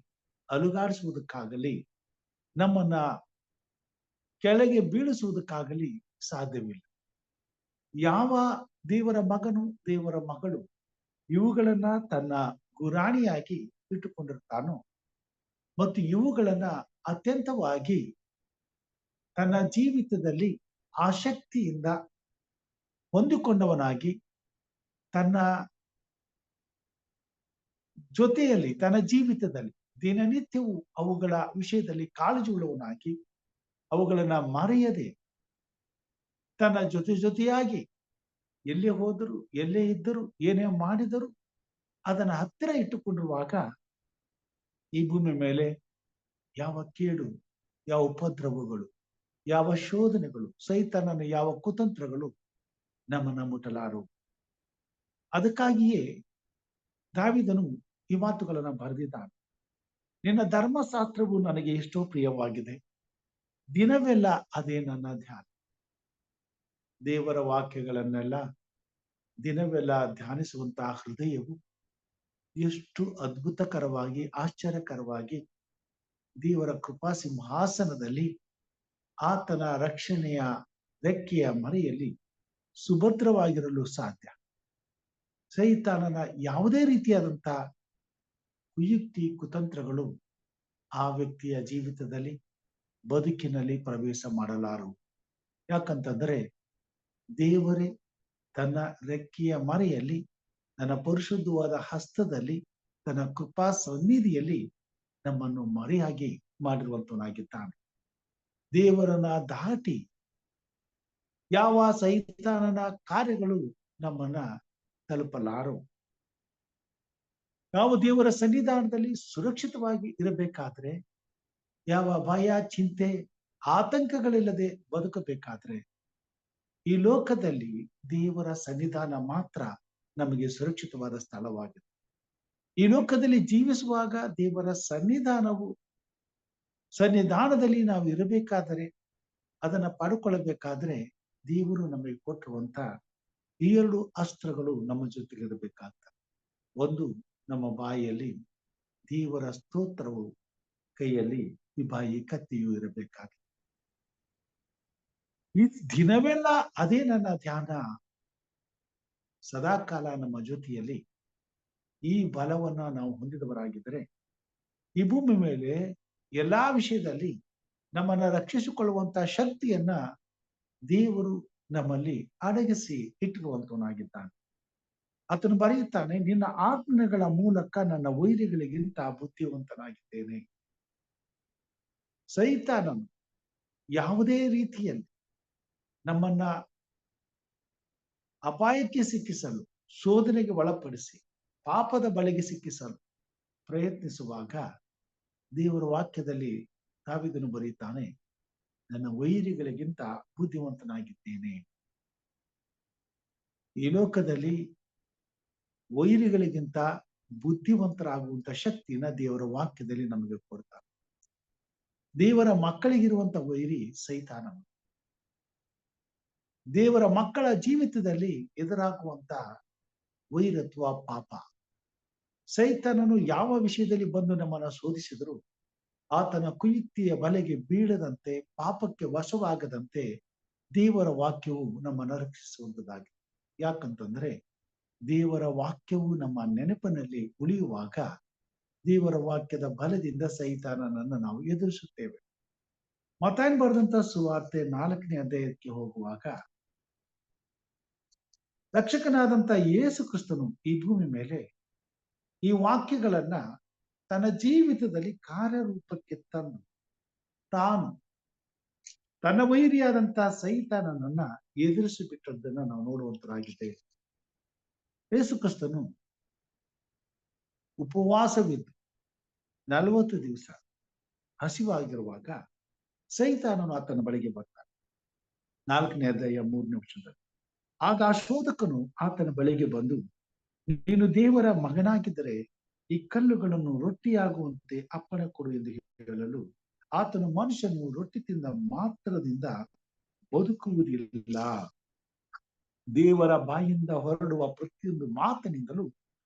ಅಲುಗಾಡಿಸುವುದಕ್ಕಾಗಲಿ, ನಮ್ಮನ್ನ ಕೆಳಗೆ ಬೀಳಿಸುವುದಕ್ಕಾಗಲಿ ಸಾಧ್ಯವಿಲ್ಲ. ಯಾವ ದೇವರ ಮಗನು, ದೇವರ ಮಗಳು ಇವುಗಳನ್ನ ತನ್ನ ಗುರಾಣಿಯಾಗಿ ಇಟ್ಟುಕೊಂಡಿರ್ತಾನೋ ಮತ್ತು ಇವುಗಳನ್ನ ಅತ್ಯಂತವಾಗಿ ತನ್ನ ಜೀವಿತದಲ್ಲಿ ಆಸಕ್ತಿಯಿಂದ ಹೊಂದಿಕೊಂಡವನಾಗಿ, ತನ್ನ ಜೊತೆಯಲ್ಲಿ, ತನ್ನ ಜೀವಿತದಲ್ಲಿ ದಿನನಿತ್ಯವೂ ಅವುಗಳ ವಿಷಯದಲ್ಲಿ ಕಾಳಜಿ ಉಳ್ಳವನಾಗಿ, ಅವುಗಳನ್ನ ಮರೆಯದೆ ತನ್ನ ಜೊತೆಯಾಗಿ ಎಲ್ಲೇ ಹೋದರು, ಎಲ್ಲೇ ಇದ್ದರು, ಏನೇ ಮಾಡಿದರು ಅದನ್ನ ಹತ್ತಿರ ಇಟ್ಟುಕೊಂಡಿರುವಾಗ ಈ ಭೂಮಿ ಮೇಲೆ ಯಾವ ಕೇಡು, ಯಾವ ಉಪದ್ರವಗಳು, ಯಾವ ಶೋಧನೆಗಳು, ಸೈತಾನನ ಯಾವ ಕುತಂತ್ರಗಳು ನಮ್ಮನ್ನ ಮುಟ್ಟಲಾರವು. ಅದಕ್ಕಾಗಿಯೇ ದಾವೀದನು ಈ ಮಾತುಗಳನ್ನ ಬರೆದಿದ್ದಾನೆ. ನಿನ್ನ ಧರ್ಮಶಾಸ್ತ್ರವು ನನಗೆ ಎಷ್ಟೋ ಪ್ರಿಯವಾಗಿದೆ, ದಿನವೆಲ್ಲ ಅದೇ ನನ್ನ ಧ್ಯಾನ. ದೇವರ ವಾಕ್ಯಗಳನ್ನೆಲ್ಲ ದಿನವೆಲ್ಲ ಧ್ಯಾನಿಸುವಂತಹ ಹೃದಯವು ಎಷ್ಟು ಅದ್ಭುತಕರವಾಗಿ, ಆಶ್ಚರ್ಯಕರವಾಗಿ ದೇವರ ಕೃಪಾ ಸಿಂಹಾಸನದಲ್ಲಿ ಆತನ ರಕ್ಷಣೆಯ ರೆಕ್ಕೆಯ ಮರೆಯಲ್ಲಿ ಸುಭದ್ರವಾಗಿರಲು ಸಾಧ್ಯ. ಸೈತಾನನ ಯಾವುದೇ ರೀತಿಯಾದಂಥ ಕುಯುಕ್ತಿ, ಕುತಂತ್ರಗಳು ಆ ವ್ಯಕ್ತಿಯ ಜೀವಿತದಲ್ಲಿ, ಬದುಕಿನಲ್ಲಿ ಪ್ರವೇಶ ಮಾಡಲಾರವು. ಯಾಕಂತಂದ್ರೆ ದೇವರೇ ತನ್ನ ರೆಕ್ಕೆಯ ಮರೆಯಲ್ಲಿ, ತನ್ನ ಪರಿಶುದ್ಧವಾದ ಹಸ್ತದಲ್ಲಿ, ತನ್ನ ಕೃಪಾ ಸನ್ನಿಧಿಯಲ್ಲಿ ನಮ್ಮನ್ನು ಮರೆಯಾಗಿ ಮಾಡಿರುವಂತನಾಗಿದ್ದಾನೆ. ದೇವರನ್ನ ದಾಟಿ ಯಾವ ಸೈತಾನನ ಕಾರ್ಯಗಳು ನಮ್ಮನ್ನ ತಲುಪಲಾರವು. ನಾವು ದೇವರ ಸನ್ನಿಧಾನದಲ್ಲಿ ಸುರಕ್ಷಿತವಾಗಿ ಇರಬೇಕಾದ್ರೆ, ಯಾವ ಭಯ, ಚಿಂತೆ, ಆತಂಕಗಳಿಲ್ಲದೆ ಬದುಕಬೇಕಾದ್ರೆ ಈ ಲೋಕದಲ್ಲಿ ದೇವರ ಸನ್ನಿಧಾನ ಮಾತ್ರ ನಮಗೆ ಸುರಕ್ಷಿತವಾದ ಸ್ಥಳವಾಗಿದೆ. ಈ ಲೋಕದಲ್ಲಿ ಜೀವಿಸುವಾಗ ದೇವರ ಸನ್ನಿಧಾನದಲ್ಲಿ ನಾವು ಇರಬೇಕಾದರೆ, ಅದನ್ನ ಪಡ್ಕೊಳ್ಬೇಕಾದ್ರೆ ದೇವರು ನಮಗೆ ಕೊಟ್ಟಿರುವಂತ ಈ 2 ಅಸ್ತ್ರಗಳು ನಮ್ಮ ಜೊತೆಗೆ ಇರಬೇಕಾಗ್ತದೆ. ಒಂದು, ನಮ್ಮ ಬಾಯಿಯಲ್ಲಿ ದೇವರ ಸ್ತೋತ್ರವು, ಕೈಯಲ್ಲಿ ಈ ಬಾಯಿ ಕತ್ತಿಯು ಇರಬೇಕಾಗಿದೆ. ಈ ದಿನವೆಲ್ಲ ಅದೇ ನನ್ನ ಧ್ಯಾನ. ಸದಾಕಾಲ ನಮ್ಮ ಜೊತೆಯಲ್ಲಿ ಈ ಬಲವನ್ನ ನಾವು ಹೊಂದಿದವರಾಗಿದ್ದರೆ, ಈ ಭೂಮಿ ಮೇಲೆ ಎಲ್ಲಾ ವಿಷಯದಲ್ಲಿ ನಮ್ಮನ್ನ ರಕ್ಷಿಸಿಕೊಳ್ಳುವಂತ ಶಕ್ತಿಯನ್ನ ದೇವರು ನಮ್ಮಲ್ಲಿ ಅಡಗಿಸಿ ಇಟ್ಟಿರುವಂತವನಾಗಿದ್ದಾನೆ. ಆತನು ಬರೆಯುತ್ತಾನೆ, ನಿನ್ನ ಆಜ್ಞೆಗಳ ಮೂಲಕ ನನ್ನ ವೈರಿಗಳಿಗಿಂತ ಬುದ್ಧಿವಂತನಾಗಿದ್ದೇನೆ. ಸೈತಾನನು ಯಾವುದೇ ರೀತಿಯಲ್ಲಿ ನಮ್ಮನ್ನ ಅಪಾಯಕ್ಕೆ ಸಿಕ್ಕಿಸಲು, ಶೋಧನೆಗೆ ಒಳಪಡಿಸಿ, ಪಾಪದ ಬಲೆಗೆ ಸಿಕ್ಕಿಸಲು ಪ್ರಯತ್ನಿಸುವಾಗ ದೇವರ ವಾಕ್ಯದಲ್ಲಿ ದಾವೀದನು ಬರೆಯುತ್ತಾನೆ, ನನ್ನ ವೈರಿಗಳಿಗಿಂತ ಬುದ್ಧಿವಂತನಾಗಿದ್ದೇನೆ. ಈ ಲೋಕದಲ್ಲಿ ವೈರಿಗಳಿಗಿಂತ ಬುದ್ಧಿವಂತರಾಗುವಂತ ಶಕ್ತಿನ ದೇವರ ವಾಕ್ಯದಲ್ಲಿ ನಮಗೆ ಕೊಡ್ತಾರೆ. ದೇವರ ಮಕ್ಕಳಿಗಿರುವಂತ ವೈರಿ ಸೈತಾನನು. ದೇವರ ಮಕ್ಕಳ ಜೀವಿತದಲ್ಲಿ ಎದುರಾಗುವಂತ ವೈರತ್ವ ಪಾಪ. ಸೈತಾನನು ಯಾವ ವಿಷಯದಲ್ಲಿ ಬಂದು ನಮ್ಮನ್ನು ಶೋಧಿಸಿದರೂ ಆತನ ಕುಯುಕ್ತಿಯ ಬಲೆಗೆ ಬೀಳದಂತೆ, ಪಾಪಕ್ಕೆ ವಶವಾಗದಂತೆ ದೇವರ ವಾಕ್ಯವು ನಮ್ಮನ್ನು ರಕ್ಷಿಸುವಂತದಾಗಿದೆ. ಯಾಕಂತಂದ್ರೆ ದೇವರ ವಾಕ್ಯವು ನಮ್ಮ ನೆನಪಿನಲ್ಲಿ ಉಳಿಯುವಾಗ ದೇವರ ವಾಕ್ಯದ ಬಲದಿಂದ ಸೈತಾನನನ್ನು ನಾವು ಎದುರಿಸುತ್ತೇವೆ. ಮತ್ತಾಯನು ಬರೆದಂತ ಸುವಾರ್ತೆ 4ನೇ ಅಧ್ಯಾಯಕ್ಕೆ ಹೋಗುವಾಗ, ರಕ್ಷಕನಾದಂತ ಯೇಸು ಕ್ರಿಸ್ತನು ಈ ಭೂಮಿ ಮೇಲೆ ಈ ವಾಕ್ಯಗಳನ್ನ ತನ್ನ ಜೀವಿತದಲ್ಲಿ ಕಾರ್ಯರೂಪಕ್ಕೆ ತಂದು ತಾನು ತನ್ನ ವೈರಿಯಾದಂತ ಸೈತಾನನನ್ನ ಎದುರಿಸಿ ಬಿಟ್ಟದ್ದನ್ನ ನಾವು ನೋಡುವಂತರಾಗಿದ್ದೇವೆ. ಯೇಸು ಕ್ರಿಸ್ತನು ಉಪವಾಸವಿದ್ದು 40 ದಿವಸ ಹಸಿವಾಗಿರುವಾಗ ಸೈತಾನನು ಆತನ ಬಳಿಗೆ ಬರ್ತಾನೆ. 4ನೇ ಅಧ್ಯಾಯ 3ನೇ ವಚನದಲ್ಲಿ. ಆಗ ಆ ಶೋಧಕನು ಆತನ ಬಳಿಗೆ ಬಂದು, ನೀನು ದೇವರ ಮಗನಾಗಿದ್ದರೆ ಈ ಕಲ್ಲುಗಳನ್ನು ರೊಟ್ಟಿಯಾಗುವಂತೆ ಅಪ್ಪಣೆ ಕೊಡು ಎಂದು ಹೇಳಲು, ಆತನು, ಮನುಷ್ಯನು ರೊಟ್ಟಿ ತಿಂದ ಮಾತ್ರದಿಂದ ಬದುಕುವುದಿಲ್ಲ, ದೇವರ ಬಾಯಿಂದ ಹೊರಡುವ ಪ್ರತಿಯೊಂದು ಮಾತಿನಿಂದಲೂ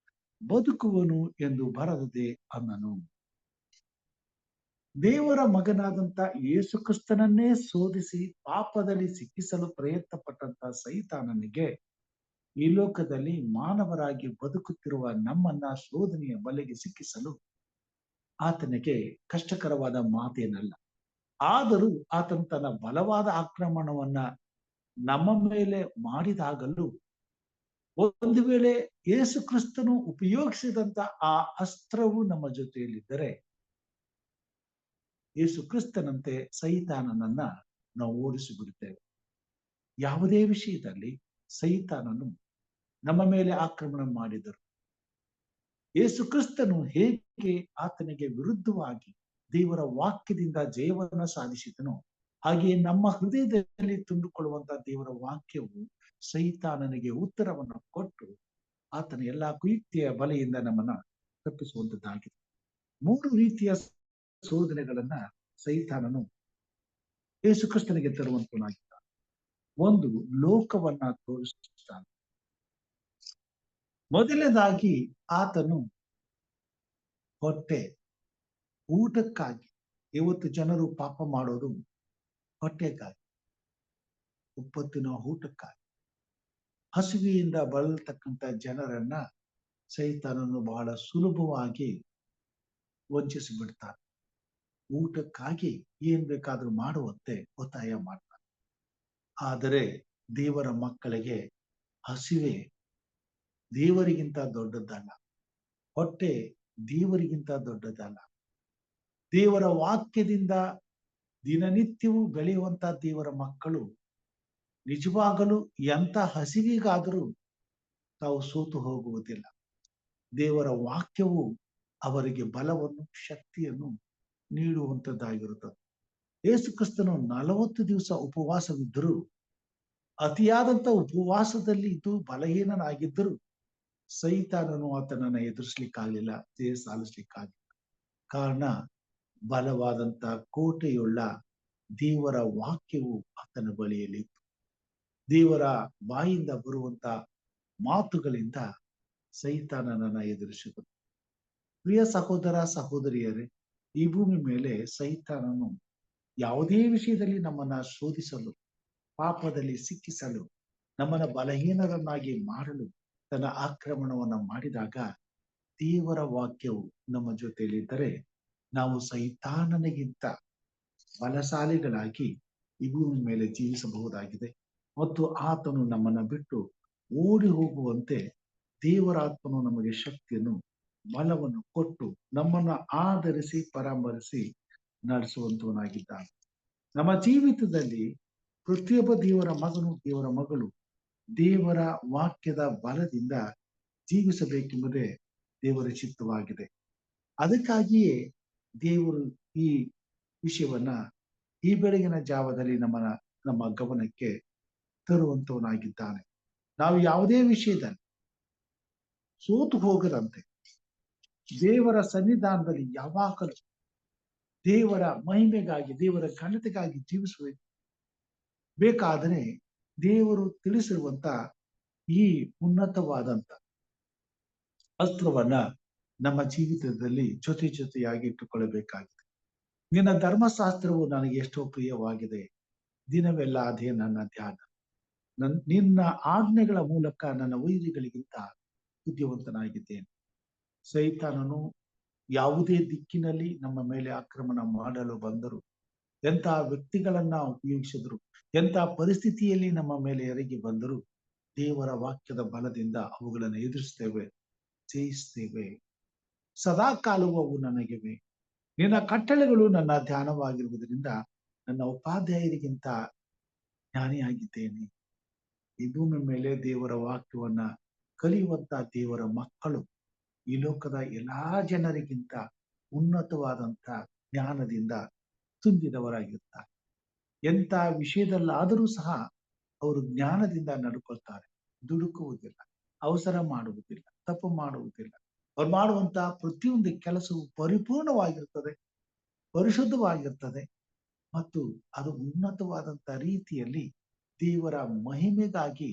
ಬದುಕುವನು ಎಂದು ಬರೆದಿದೆ ಅನ್ನನು. ದೇವರ ಮಗನಾದಂತ ಯೇಸು ಕ್ರಿಸ್ತನನ್ನೇ ಶೋಧಿಸಿ ಪಾಪದಲ್ಲಿ ಸಿಕ್ಕಿಸಲು ಪ್ರಯತ್ನ ಪಟ್ಟಂತ ಸೈತಾನನಿಗೆ ಈ ಲೋಕದಲ್ಲಿ ಮಾನವರಾಗಿ ಬದುಕುತ್ತಿರುವ ನಮ್ಮನ್ನ ಶೋಧನೆಯ ಬಲೆಗೆ ಸಿಕ್ಕಿಸಲು ಆತನಿಗೆ ಕಷ್ಟಕರವಾದ ಮಾತೇನಲ್ಲ. ಆದರೂ ಆತನು ತನ್ನ ಬಲವಾದ ಆಕ್ರಮಣವನ್ನ ನಮ್ಮ ಮೇಲೆ ಮಾಡಿದಾಗಲೂ, ಒಂದು ವೇಳೆ ಯೇಸು ಕ್ರಿಸ್ತನು ಉಪಯೋಗಿಸಿದಂತ ಆ ಅಸ್ತ್ರವು ನಮ್ಮ ಜೊತೆಯಲ್ಲಿದ್ದರೆ, ಯೇಸು ಕ್ರಿಸ್ತನಂತೆ ಸೈತಾನನನ್ನ ನಾವು ಓಡಿಸಿ ಬಿಡುತ್ತೇವೆ. ಯಾವುದೇ ವಿಷಯದಲ್ಲಿ ಸೈತಾನನು ನಮ್ಮ ಮೇಲೆ ಆಕ್ರಮಣ ಮಾಡಿದರು, ಯೇಸು ಕ್ರಿಸ್ತನು ಹೇಗೆ ಆತನಿಗೆ ವಿರುದ್ಧವಾಗಿ ದೇವರ ವಾಕ್ಯದಿಂದ ಜಯವನ್ನ ಸಾಧಿಸಿದನೋ, ಹಾಗೆಯೇ ನಮ್ಮ ಹೃದಯದಲ್ಲಿ ತುಂಬಿಕೊಳ್ಳುವಂತಹ ದೇವರ ವಾಕ್ಯವು ಸೈತಾನನಿಗೆ ಉತ್ತರವನ್ನು ಕೊಟ್ಟು ಆತನ ಎಲ್ಲಾ ಕುಯುಕ್ತಿಯ ಬಲೆಯಿಂದ ನಮ್ಮನ್ನ ತಪ್ಪಿಸುವಂತದ್ದಾಗಿದೆ. 3 ರೀತಿಯ ಶೋಧನೆಗಳನ್ನ ಸೈತಾನನು ಯೇಸು ಕ್ರಿಸ್ತನಿಗೆ ತರುವಂತನಾಗಿದ್ದಾನೆ. ಒಂದು, ಲೋಕವನ್ನ ತೋರಿಸುತ್ತಾನೆ. ಮೊದಲನೇದಾಗಿ ಆತನು ಹೊಟ್ಟೆ, ಊಟಕ್ಕಾಗಿ. ಇವತ್ತು ಜನರು ಪಾಪ ಮಾಡೋದು ಹೊಟ್ಟೆಗಾಗಿ, ಉಪ್ಪತ್ತಿನ ಊಟಕ್ಕಾಗಿ. ಹಸಿವೆಯಿಂದ ಬಳಲ್ತಕ್ಕಂಥ ಜನರನ್ನ ಸೈತಾನನು ಬಹಳ ಸುಲಭವಾಗಿ ವಂಚಿಸಿ ಬಿಡ್ತಾನೆ. ಊಟಕ್ಕಾಗಿ ಏನ್ ಬೇಕಾದ್ರೂ ಮಾಡುವಂತೆ ಒತ್ತಾಯ ಮಾಡ್ತಾನೆ. ಆದರೆ ದೇವರ ಮಕ್ಕಳಿಗೆ ಹಸಿವೆ ದೇವರಿಗಿಂತ ದೊಡ್ಡದಲ್ಲ, ಹೊಟ್ಟೆ ದೇವರಿಗಿಂತ ದೊಡ್ಡದಲ್ಲ. ದೇವರ ವಾಕ್ಯದಿಂದ ದಿನನಿತ್ಯವೂ ಬೆಳೆಯುವಂತ ದೇವರ ಮಕ್ಕಳು ನಿಜವಾಗಲೂ ಎಂಥ ಹಸಿವಿಗಾದರೂ ತಾವು ಸೋತು ಹೋಗುವುದಿಲ್ಲ. ದೇವರ ವಾಕ್ಯವು ಅವರಿಗೆ ಬಲವನ್ನು, ಶಕ್ತಿಯನ್ನು ನೀಡುವಂತದ್ದಾಗಿರುತ್ತದೆ. ಯೇಸು ಕ್ರಿಸ್ತನು 40 ದಿವಸ ಉಪವಾಸವಿದ್ದರೂ, ಅತಿಯಾದಂತ ಉಪವಾಸದಲ್ಲಿ ಇದ್ದು ಬಲಹೀನನಾಗಿದ್ದರೂ ಸೈತಾನನು ಆತನನ್ನ ಎದುರಿಸ್ಲಿಕ್ಕಾಗ್ಲಿಲ್ಲ, ಜಯ ಸಾಲಿಸ್ಲಿಕ್ಕಾಗ್ಲಿಲ್ಲ. ಕಾರಣ ಬಲವಾದಂತ ಕೋಟೆಯುಳ್ಳ ದೇವರ ವಾಕ್ಯವು ಆತನ ಬಳಿಯಲ್ಲಿ ದೇವರ ಬಾಯಿಂದ ಬರುವಂತ ಮಾತುಗಳಿಂದ ಸೈತಾನನನ್ನ ಎದುರಿಸಿದರು. ಪ್ರಿಯ ಸಹೋದರ ಸಹೋದರಿಯರೇ, ಈ ಭೂಮಿ ಮೇಲೆ ಸೈತಾನನು ಯಾವುದೇ ವಿಷಯದಲ್ಲಿ ನಮ್ಮನ್ನ ಶೋಧಿಸಲು, ಪಾಪದಲ್ಲಿ ಸಿಕ್ಕಿಸಲು, ನಮ್ಮನ್ನ ಬಲಹೀನರನ್ನಾಗಿ ಮಾಡಲು ತನ್ನ ಆಕ್ರಮಣವನ್ನ ಮಾಡಿದಾಗ ದೇವರ ವಾಕ್ಯವು ನಮ್ಮ ಜೊತೆಯಲ್ಲಿದ್ದರೆ ನಾವು ಸೈತಾನನಿಗಿಂತ ಬಲಶಾಲಿಗಳಾಗಿ ಈ ಭೂಮಿ ಮೇಲೆ ಜೀವಿಸಬಹುದಾಗಿದೆ. ಮತ್ತು ಆತನು ನಮ್ಮನ್ನ ಬಿಟ್ಟು ಓಡಿ ಹೋಗುವಂತೆ ದೇವರಾತ್ಮನು ನಮಗೆ ಶಕ್ತಿಯನ್ನು, ಬಲವನ್ನು ಕೊಟ್ಟು ನಮ್ಮನ್ನ ಆಧರಿಸಿ ಪರಾಮರಿಸಿ ನಡೆಸುವಂತವನಾಗಿದ್ದಾನೆ. ನಮ್ಮ ಜೀವಿತದಲ್ಲಿ ಪ್ರತಿಯೊಬ್ಬ ದೇವರ ಮಗನು, ದೇವರ ಮಗಳು ದೇವರ ವಾಕ್ಯದ ಬಲದಿಂದ ಜೀವಿಸಬೇಕೆಂಬುದೇ ದೇವರ ಚಿತ್ತವಾಗಿದೆ. ಅದಕ್ಕಾಗಿಯೇ ದೇವರು ಈ ವಿಷಯವನ್ನ ಈ ಬೆಳಗಿನ ಜಾವದಲ್ಲಿ ನಮ್ಮ ಗಮನಕ್ಕೆ ತರುವಂತವನಾಗಿದ್ದಾನೆ. ನಾವು ಯಾವುದೇ ವಿಷಯದಲ್ಲಿ ಸೋತು ಹೋಗದಂತೆ ದೇವರ ಸನ್ನಿಧಾನದಲ್ಲಿ ಯಾವಾಗಲೂ ದೇವರ ಮಹಿಮೆಗಾಗಿ, ದೇವರ ಘನತೆಗಾಗಿ ಜೀವಿಸಬೇಕು. ಬೇಕಾದರೆ ದೇವರು ತಿಳಿಸಿರುವಂತ ಈ ಉನ್ನತವಾದಂತ ಅಸ್ತ್ರವನ್ನ ನಮ್ಮ ಜೀವಿತದಲ್ಲಿ ಜೊತೆಯಾಗಿ ಇಟ್ಟುಕೊಳ್ಳಬೇಕಾಗಿದೆ. ನಿನ್ನ ಧರ್ಮಶಾಸ್ತ್ರವು ನನಗೆ ಎಷ್ಟೋ ಪ್ರಿಯವಾಗಿದೆ, ದಿನವೆಲ್ಲ ಅದೇ ನನ್ನ ಧ್ಯಾನ. ನಿನ್ನ ಆಜ್ಞೆಗಳ ಮೂಲಕ ನನ್ನ ವೈರಿಗಳಿಗಿಂತ ಬುದ್ಧಿವಂತನಾಗಿದ್ದೇನೆ. ಸೈತಾನನು ಯಾವುದೇ ದಿಕ್ಕಿನಲ್ಲಿ ನಮ್ಮ ಮೇಲೆ ಆಕ್ರಮಣ ಮಾಡಲು ಬಂದರು, ಎಂಥ ವ್ಯಕ್ತಿಗಳನ್ನ ಉಪಯೋಗಿಸಿದ್ರು, ಎಂಥ ಪರಿಸ್ಥಿತಿಯಲ್ಲಿ ನಮ್ಮ ಮೇಲೆ ಎರಗಿ ಬಂದರು, ದೇವರ ವಾಕ್ಯದ ಬಲದಿಂದ ಅವುಗಳನ್ನು ಎದುರಿಸ್ತೇವೆ, ಜಯಿಸ್ತೇವೆ. ಸದಾ ಕಾಲವು ಅವು ನನಗಿವೆ. ನಿನ್ನ ಕಟ್ಟಳೆಗಳು ನನ್ನ ಧ್ಯಾನವಾಗಿರುವುದರಿಂದ ನನ್ನ ಉಪಾಧ್ಯಾಯರಿಗಿಂತ ಜ್ಞಾನಿಯಾಗಿದ್ದೇನೆ. ಈ ಭೂಮಿ ಮೇಲೆ ದೇವರ ವಾಕ್ಯವನ್ನ ಕಲಿಯುವಂತ ದೇವರ ಮಕ್ಕಳು ಈ ಲೋಕದ ಎಲ್ಲಾ ಜನರಿಗಿಂತ ಉನ್ನತವಾದಂತ ಜ್ಞಾನದಿಂದ ತುಂಬಿದವರಾಗಿರ್ತಾರೆ. ಎಂಥ ವಿಷಯದಲ್ಲಾದರೂ ಸಹ ಅವರು ಜ್ಞಾನದಿಂದ ನಡ್ಕೊಳ್ತಾರೆ, ದುಡುಕುವುದಿಲ್ಲ, ಅವಸರ ಮಾಡುವುದಿಲ್ಲ, ತಪ್ಪು ಮಾಡುವುದಿಲ್ಲ. ಅವ್ರು ಮಾಡುವಂತ ಪ್ರತಿಯೊಂದು ಕೆಲಸವು ಪರಿಪೂರ್ಣವಾಗಿರ್ತದೆ, ಪರಿಶುದ್ಧವಾಗಿರ್ತದೆ ಮತ್ತು ಅದು ಉನ್ನತವಾದಂತ ರೀತಿಯಲ್ಲಿ ದೇವರ ಮಹಿಮೆಗಾಗಿ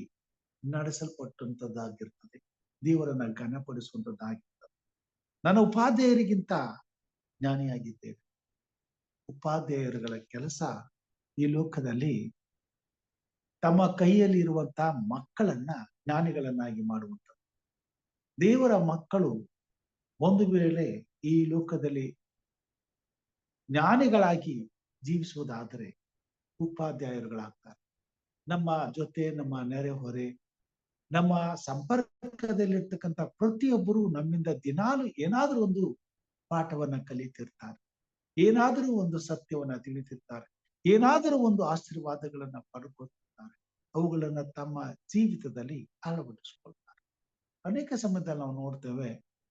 ನಡೆಸಲ್ಪಟ್ಟಂತದ್ದಾಗಿರ್ತದೆ, ದೇವರನ್ನ ಘನಪಡಿಸುವಂತದ್ದಾಗಿರ್ತದೆ. ನನ್ನ ಉಪಾಧ್ಯಾಯರಿಗಿಂತ ಜ್ಞಾನಿಯಾಗಿದ್ದೇನೆ. ಉಪಾಧ್ಯಾಯರುಗಳ ಕೆಲಸ ಈ ಲೋಕದಲ್ಲಿ ತಮ್ಮ ಕೈಯಲ್ಲಿ ಇರುವಂತಹ ಮಕ್ಕಳನ್ನ ಜ್ಞಾನಿಗಳನ್ನಾಗಿ ಮಾಡುವಂಥದ್ದು. ದೇವರ ಮಕ್ಕಳು ಒಂದು ವೇಳೆ ಈ ಲೋಕದಲ್ಲಿ ಜ್ಞಾನಿಗಳಾಗಿ ಜೀವಿಸುವುದಾದರೆ ಉಪಾಧ್ಯಾಯರುಗಳಾಗ್ತಾರೆ. ನಮ್ಮ ಜೊತೆ, ನಮ್ಮ ನೆರೆಹೊರೆ, ನಮ್ಮ ಸಂಪರ್ಕದಲ್ಲಿರ್ತಕ್ಕಂಥ ಪ್ರತಿಯೊಬ್ಬರು ನಮ್ಮಿಂದ ದಿನಾಲು ಏನಾದರೂ ಒಂದು ಪಾಠವನ್ನ ಕಲಿತಿರ್ತಾರೆ, ಏನಾದರೂ ಒಂದು ಸತ್ಯವನ್ನ ತಿಳಿತಿರ್ತಾರೆ, ಏನಾದರೂ ಒಂದು ಆಶೀರ್ವಾದಗಳನ್ನ ಪಡ್ಕೊಳ್ತಿರ್ತಾರೆ. ಅವುಗಳನ್ನ ತಮ್ಮ ಜೀವಿತದಲ್ಲಿ ಅಳವಡಿಸಿಕೊಳ್ತಾರೆ. ಅನೇಕ ಸಮಯದಲ್ಲಿ ನಾವು ನೋಡ್ತೇವೆ,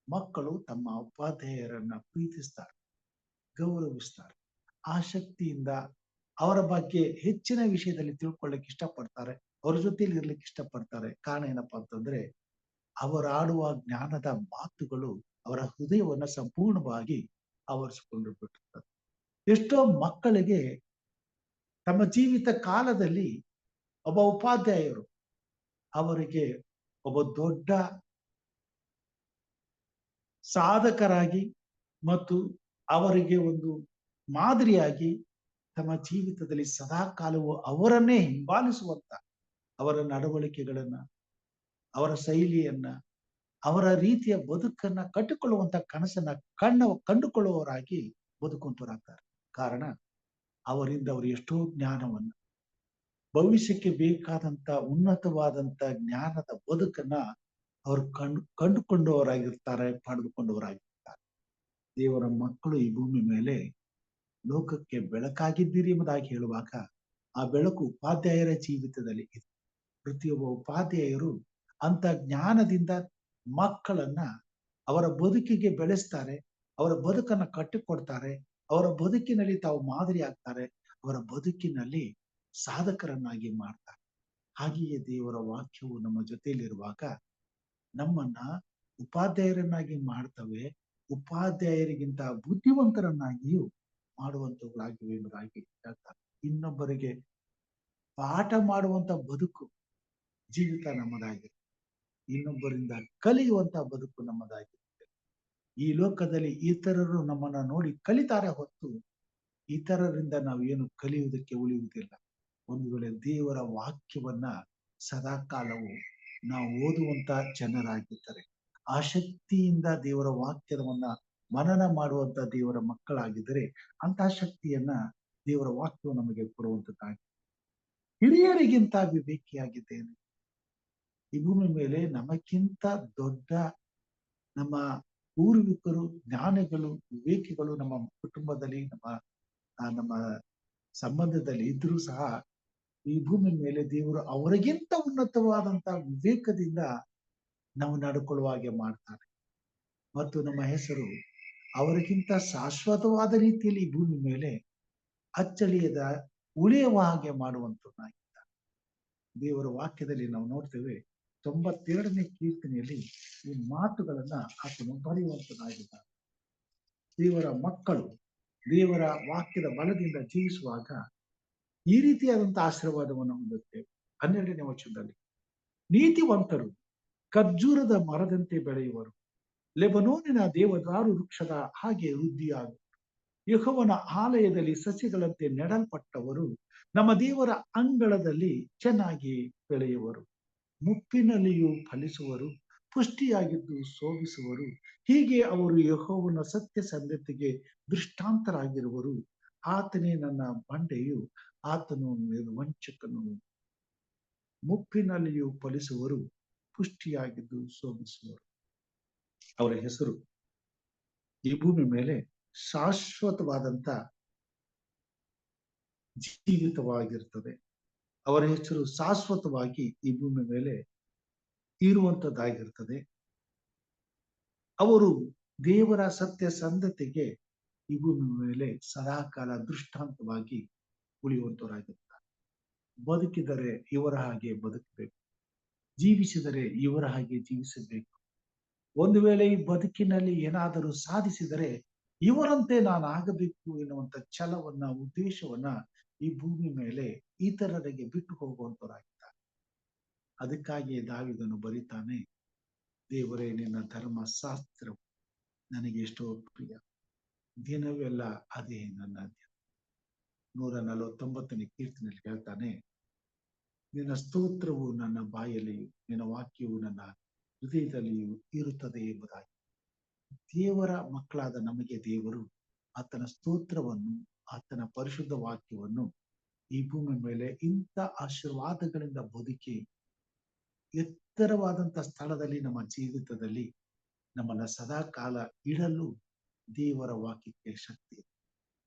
ಮಕ್ಕಳು ತಮ್ಮ ಉಪಾಧ್ಯಾಯರನ್ನ ಪ್ರೀತಿಸ್ತಾರೆ, ಗೌರವಿಸ್ತಾರೆ, ಆಸಕ್ತಿಯಿಂದ ಅವರ ಬಗ್ಗೆ ಹೆಚ್ಚಿನ ವಿಷಯದಲ್ಲಿ ತಿಳ್ಕೊಳ್ಳಿಕ್ಕೆ ಇಷ್ಟಪಡ್ತಾರೆ, ಅವ್ರ ಜೊತೆಲಿ ಇರ್ಲಿಕ್ಕೆ ಇಷ್ಟಪಡ್ತಾರೆ. ಕಾರಣ ಏನಪ್ಪಾ ಅಂತಂದ್ರೆ ಅವರಾಡುವ ಜ್ಞಾನದ ಮಾತುಗಳು ಅವರ ಹೃದಯವನ್ನ ಸಂಪೂರ್ಣವಾಗಿ ಆವರಿಸಿಕೊಂಡು ಬಿಟ್ಟಿರ್ತದೆ. ಎಷ್ಟೋ ಮಕ್ಕಳಿಗೆ ತಮ್ಮ ಜೀವಿತ ಕಾಲದಲ್ಲಿ ಒಬ್ಬ ಉಪಾಧ್ಯಾಯರು ಅವರಿಗೆ ಒಬ್ಬ ದೊಡ್ಡ ಸಾಧಕರಾಗಿ ಮತ್ತು ಅವರಿಗೆ ಒಂದು ಮಾದರಿಯಾಗಿ ತಮ್ಮ ಜೀವಿತದಲ್ಲಿ ಸದಾ ಕಾಲವು ಅವರನ್ನೇ ಹಿಂಬಾಲಿಸುವಂತ ಅವರ ನಡವಳಿಕೆಗಳನ್ನ, ಅವರ ಶೈಲಿಯನ್ನ, ಅವರ ರೀತಿಯ ಬದುಕನ್ನ ಕಟ್ಟಿಕೊಳ್ಳುವಂತ ಕನಸನ್ನ ಕಂಡುಕೊಳ್ಳುವವರಾಗಿ ಬದುಕುವಂತವರಾಗ್ತಾರೆ. ಕಾರಣ ಅವರಿಂದ ಅವರು ಎಷ್ಟೋ ಜ್ಞಾನವನ್ನ, ಭವಿಷ್ಯಕ್ಕೆ ಬೇಕಾದಂತ ಉನ್ನತವಾದಂತ ಜ್ಞಾನದ ಬದುಕನ್ನ ಅವರು ಕಂಡುಕೊಂಡವರಾಗಿರ್ತಾರೆ, ಪಡೆದುಕೊಂಡವರಾಗಿರ್ತಾರೆ. ದೇವರ ಮಕ್ಕಳು ಈ ಭೂಮಿ ಮೇಲೆ ಲೋಕಕ್ಕೆ ಬೆಳಕಾಗಿದ್ದೀರಿ ಎಂಬುದಾಗಿ ಹೇಳುವಾಗ ಆ ಬೆಳಕು ಉಪಾಧ್ಯಾಯರ ಜೀವಿತದಲ್ಲಿ ಇದೆ. ಪ್ರತಿಯೊಬ್ಬ ಉಪಾಧ್ಯಾಯರು ಅಂತ ಜ್ಞಾನದಿಂದ ಮಕ್ಕಳನ್ನ ಅವರ ಬದುಕಿಗೆ ಬೆಳೆಸ್ತಾರೆ, ಅವರ ಬದುಕನ್ನ ಕಟ್ಟಿಕೊಡ್ತಾರೆ, ಅವರ ಬದುಕಿನಲ್ಲಿ ತಾವು ಮಾದರಿ ಆಗ್ತಾರೆ, ಅವರ ಬದುಕಿನಲ್ಲಿ ಸಾಧಕರನ್ನಾಗಿ ಮಾಡ್ತಾರೆ. ಹಾಗೆಯೇ ದೇವರ ವಾಕ್ಯವು ನಮ್ಮ ಜೊತೆಯಲ್ಲಿರುವಾಗ ನಮ್ಮನ್ನ ಉಪಾಧ್ಯಾಯರನ್ನಾಗಿ ಮಾಡ್ತವೆ, ಉಪಾಧ್ಯಾಯರಿಗಿಂತ ಬುದ್ಧಿವಂತರನ್ನಾಗಿಯೂ ಮಾಡುವಂತವುಗಳಾಗಿವೆ ಎಂಬುದಾಗಿ ಹೇಳ್ತಾರೆ. ಇನ್ನೊಬ್ಬರಿಗೆ ಪಾಠ ಮಾಡುವಂತ ಬದುಕು ಜೀವಿತ ನಮ್ಮದಾಗಿದೆ. ಇನ್ನೊಬ್ಬರಿಂದ ಕಲಿಯುವಂತ ಬದುಕು ನಮ್ಮದಾಗಿರುತ್ತೆ. ಈ ಲೋಕದಲ್ಲಿ ಇತರರು ನಮ್ಮನ್ನ ನೋಡಿ ಕಲಿತಾರೆ ಹೊತ್ತು ಇತರರಿಂದ ನಾವು ಏನು ಕಲಿಯುವುದಕ್ಕೆ ಉಳಿಯುವುದಿಲ್ಲ. ಒಂದು ವೇಳೆ ದೇವರ ವಾಕ್ಯವನ್ನ ಸದಾ ಕಾಲವು ನಾವು ಓದುವಂತ ಜನರಾಗಿದ್ದರೆ, ಆಸಕ್ತಿಯಿಂದ ದೇವರ ವಾಕ್ಯವನ್ನ ಮನನ ಮಾಡುವಂತ ದೇವರ ಮಕ್ಕಳಾಗಿದ್ದರೆ, ಅಂತಹ ಶಕ್ತಿಯನ್ನ ದೇವರ ವಾಕ್ಯವು ನಮಗೆ ಕೊಡುವಂತದ್ದಾಗಿದೆ. ಹಿರಿಯರಿಗಿಂತ ವಿವೇಕಿಯಾಗಿದ್ದೇನೆ. ಈ ಭೂಮಿ ಮೇಲೆ ನಮಗಿಂತ ದೊಡ್ಡ ನಮ್ಮ ಪೂರ್ವಿಕರು, ಜ್ಞಾನಿಗಳು, ವಿವೇಕಿಗಳು ನಮ್ಮ ಕುಟುಂಬದಲ್ಲಿ, ನಮ್ಮ ಸಂಬಂಧದಲ್ಲಿ ಇದ್ರೂ ಸಹ ಈ ಭೂಮಿ ಮೇಲೆ ದೇವರು ಅವರಿಗಿಂತ ಉನ್ನತವಾದಂತಹ ವಿವೇಕದಿಂದ ನಾವು ನಡ್ಕೊಳ್ಳುವ ಹಾಗೆ ಮಾಡ್ತಾರೆ. ಮತ್ತು ನಮ್ಮ ಹೆಸರು ಅವರಿಗಿಂತ ಶಾಶ್ವತವಾದ ರೀತಿಯಲ್ಲಿ ಈ ಭೂಮಿ ಮೇಲೆ ಅಚ್ಚಳಿಯದ ಉಳಿಯುವ ಹಾಗೆ ಮಾಡುವಂತದ್ದಾಗಿದ್ದಾರೆ. ದೇವರ ವಾಕ್ಯದಲ್ಲಿ ನಾವು ನೋಡ್ತೇವೆ, 92ನೇ ಕೀರ್ತನೆಯಲ್ಲಿ ಈ ಮಾತುಗಳನ್ನ ಆತನು ಬರೆಯುವಂತದ್ದಾಗಿದ್ದಾರೆ. ದೇವರ ಮಕ್ಕಳು ದೇವರ ವಾಕ್ಯದ ಬಲದಿಂದ ಜೀವಿಸುವಾಗ ಈ ರೀತಿಯಾದಂತಹ ಆಶೀರ್ವಾದವನ್ನು ಹೊಂದುತ್ತೇವೆ. 12ನೇ ವಚನದಲ್ಲಿ, ನೀತಿವಂತರು ಖರ್ಜೂರದ ಮರದಂತೆ ಬೆಳೆಯುವರು, ಲೆಬನೋನಿನ ದೇವದಾರು ವೃಕ್ಷದ ಹಾಗೆ ವೃದ್ಧಿಯಾಗುವರು. ಯೆಹೋವನ ಆಲಯದಲ್ಲಿ ಸಸಿಗಳಂತೆ ನೆಡಲ್ಪಟ್ಟವರು ನಮ್ಮ ದೇವರ ಅಂಗಳದಲ್ಲಿ ಚೆನ್ನಾಗಿ ಬೆಳೆಯುವರು. ಮುಪ್ಪಿನಲ್ಲಿಯೂ ಫಲಿಸುವರು, ಪುಷ್ಟಿಯಾಗಿದ್ದು ಶೋಭಿಸುವರು. ಹೀಗೆ ಅವರು ಯೆಹೋವನ ಸತ್ಯ ಸಂಧತೆಗೆ ದೃಷ್ಟಾಂತರಾಗಿರುವರು. ಆತನೇ ನನ್ನ ಬಂಡೆಯು, ಆತನು ನಿರ್ವಂಚಕನು. ಮುಪ್ಪಿನಲ್ಲಿಯೂ ಫಲಿಸುವರು, ಪುಷ್ಟಿಯಾಗಿದ್ದು ಶೋಭಿಸುವರು. ಅವರ ಹೆಸರು ಈ ಭೂಮಿ ಮೇಲೆ ಶಾಶ್ವತವಾದಂತ ಜೀವಿತವಾಗಿರ್ತದೆ. ಅವರ ಹೆಸರು ಶಾಶ್ವತವಾಗಿ ಈ ಭೂಮಿ ಮೇಲೆ ಇರುವಂತದ್ದಾಗಿರ್ತದೆ. ಅವರು ದೇವರ ಸತ್ಯ ಸಂಧತೆಗೆ ಈ ಭೂಮಿ ಮೇಲೆ ಸದಾಕಾಲ ದೃಷ್ಟಾಂತವಾಗಿ ಉಳಿಯುವಂತವರಾಗಿರ್ತಾರೆ. ಬದುಕಿದರೆ ಇವರ ಹಾಗೆ ಬದುಕಬೇಕು, ಜೀವಿಸಿದರೆ ಇವರ ಹಾಗೆ ಜೀವಿಸಬೇಕು. ಒಂದು ವೇಳೆ ಈ ಬದುಕಿನಲ್ಲಿ ಏನಾದರೂ ಸಾಧಿಸಿದರೆ ಇವರಂತೆ ನಾನು ಆಗಬೇಕು ಎನ್ನುವಂತ ಛಲವನ್ನ, ಉದ್ದೇಶವನ್ನ ಈ ಭೂಮಿ ಮೇಲೆ ಇತರರಿಗೆ ಬಿಟ್ಟು ಹೋಗುವಂತವರಾಗಿದ್ದಾರೆ. ಅದಕ್ಕಾಗಿಯೇ ದಾವೀದನು ಬರೀತಾನೆ, ದೇವರೇ ನಿನ್ನ ಧರ್ಮಶಾಸ್ತ್ರ ನನಗೆ ಎಷ್ಟೋ ಪ್ರಿಯ, ದಿನವೆಲ್ಲ ಅದೇ ನನ್ನ ಧ್ಯಾನ. 149ನೇ ಕೀರ್ತನೆಯಲ್ಲಿ ಹೇಳ್ತಾನೆ, ನಿನ್ನ ಸ್ತೋತ್ರವು ನನ್ನ ಬಾಯಲ್ಲಿಯೂ ನಿನ್ನ ವಾಕ್ಯವು ನನ್ನ ಹೃದಯದಲ್ಲಿಯೂ ಇರುತ್ತದೆ ಎಂಬುದಾಗಿ. ದೇವರ ಮಕ್ಕಳಾದ ನಮಗೆ ದೇವರು ಆತನ ಸ್ತೋತ್ರವನ್ನು, ಆತನ ಪರಿಶುದ್ಧ ವಾಕ್ಯವನ್ನು ಈ ಭೂಮಿ ಮೇಲೆ ಇಂಥ ಆಶೀರ್ವಾದಗಳಿಂದ ಬದುಕಿ ಎತ್ತರವಾದಂತ ಸ್ಥಳದಲ್ಲಿ ನಮ್ಮ ಜೀವಿತದಲ್ಲಿ ನಮ್ಮನ್ನ ಸದಾ ಕಾಲ ಇಡಲು ದೇವರ ವಾಕ್ಯಕ್ಕೆ ಶಕ್ತಿ.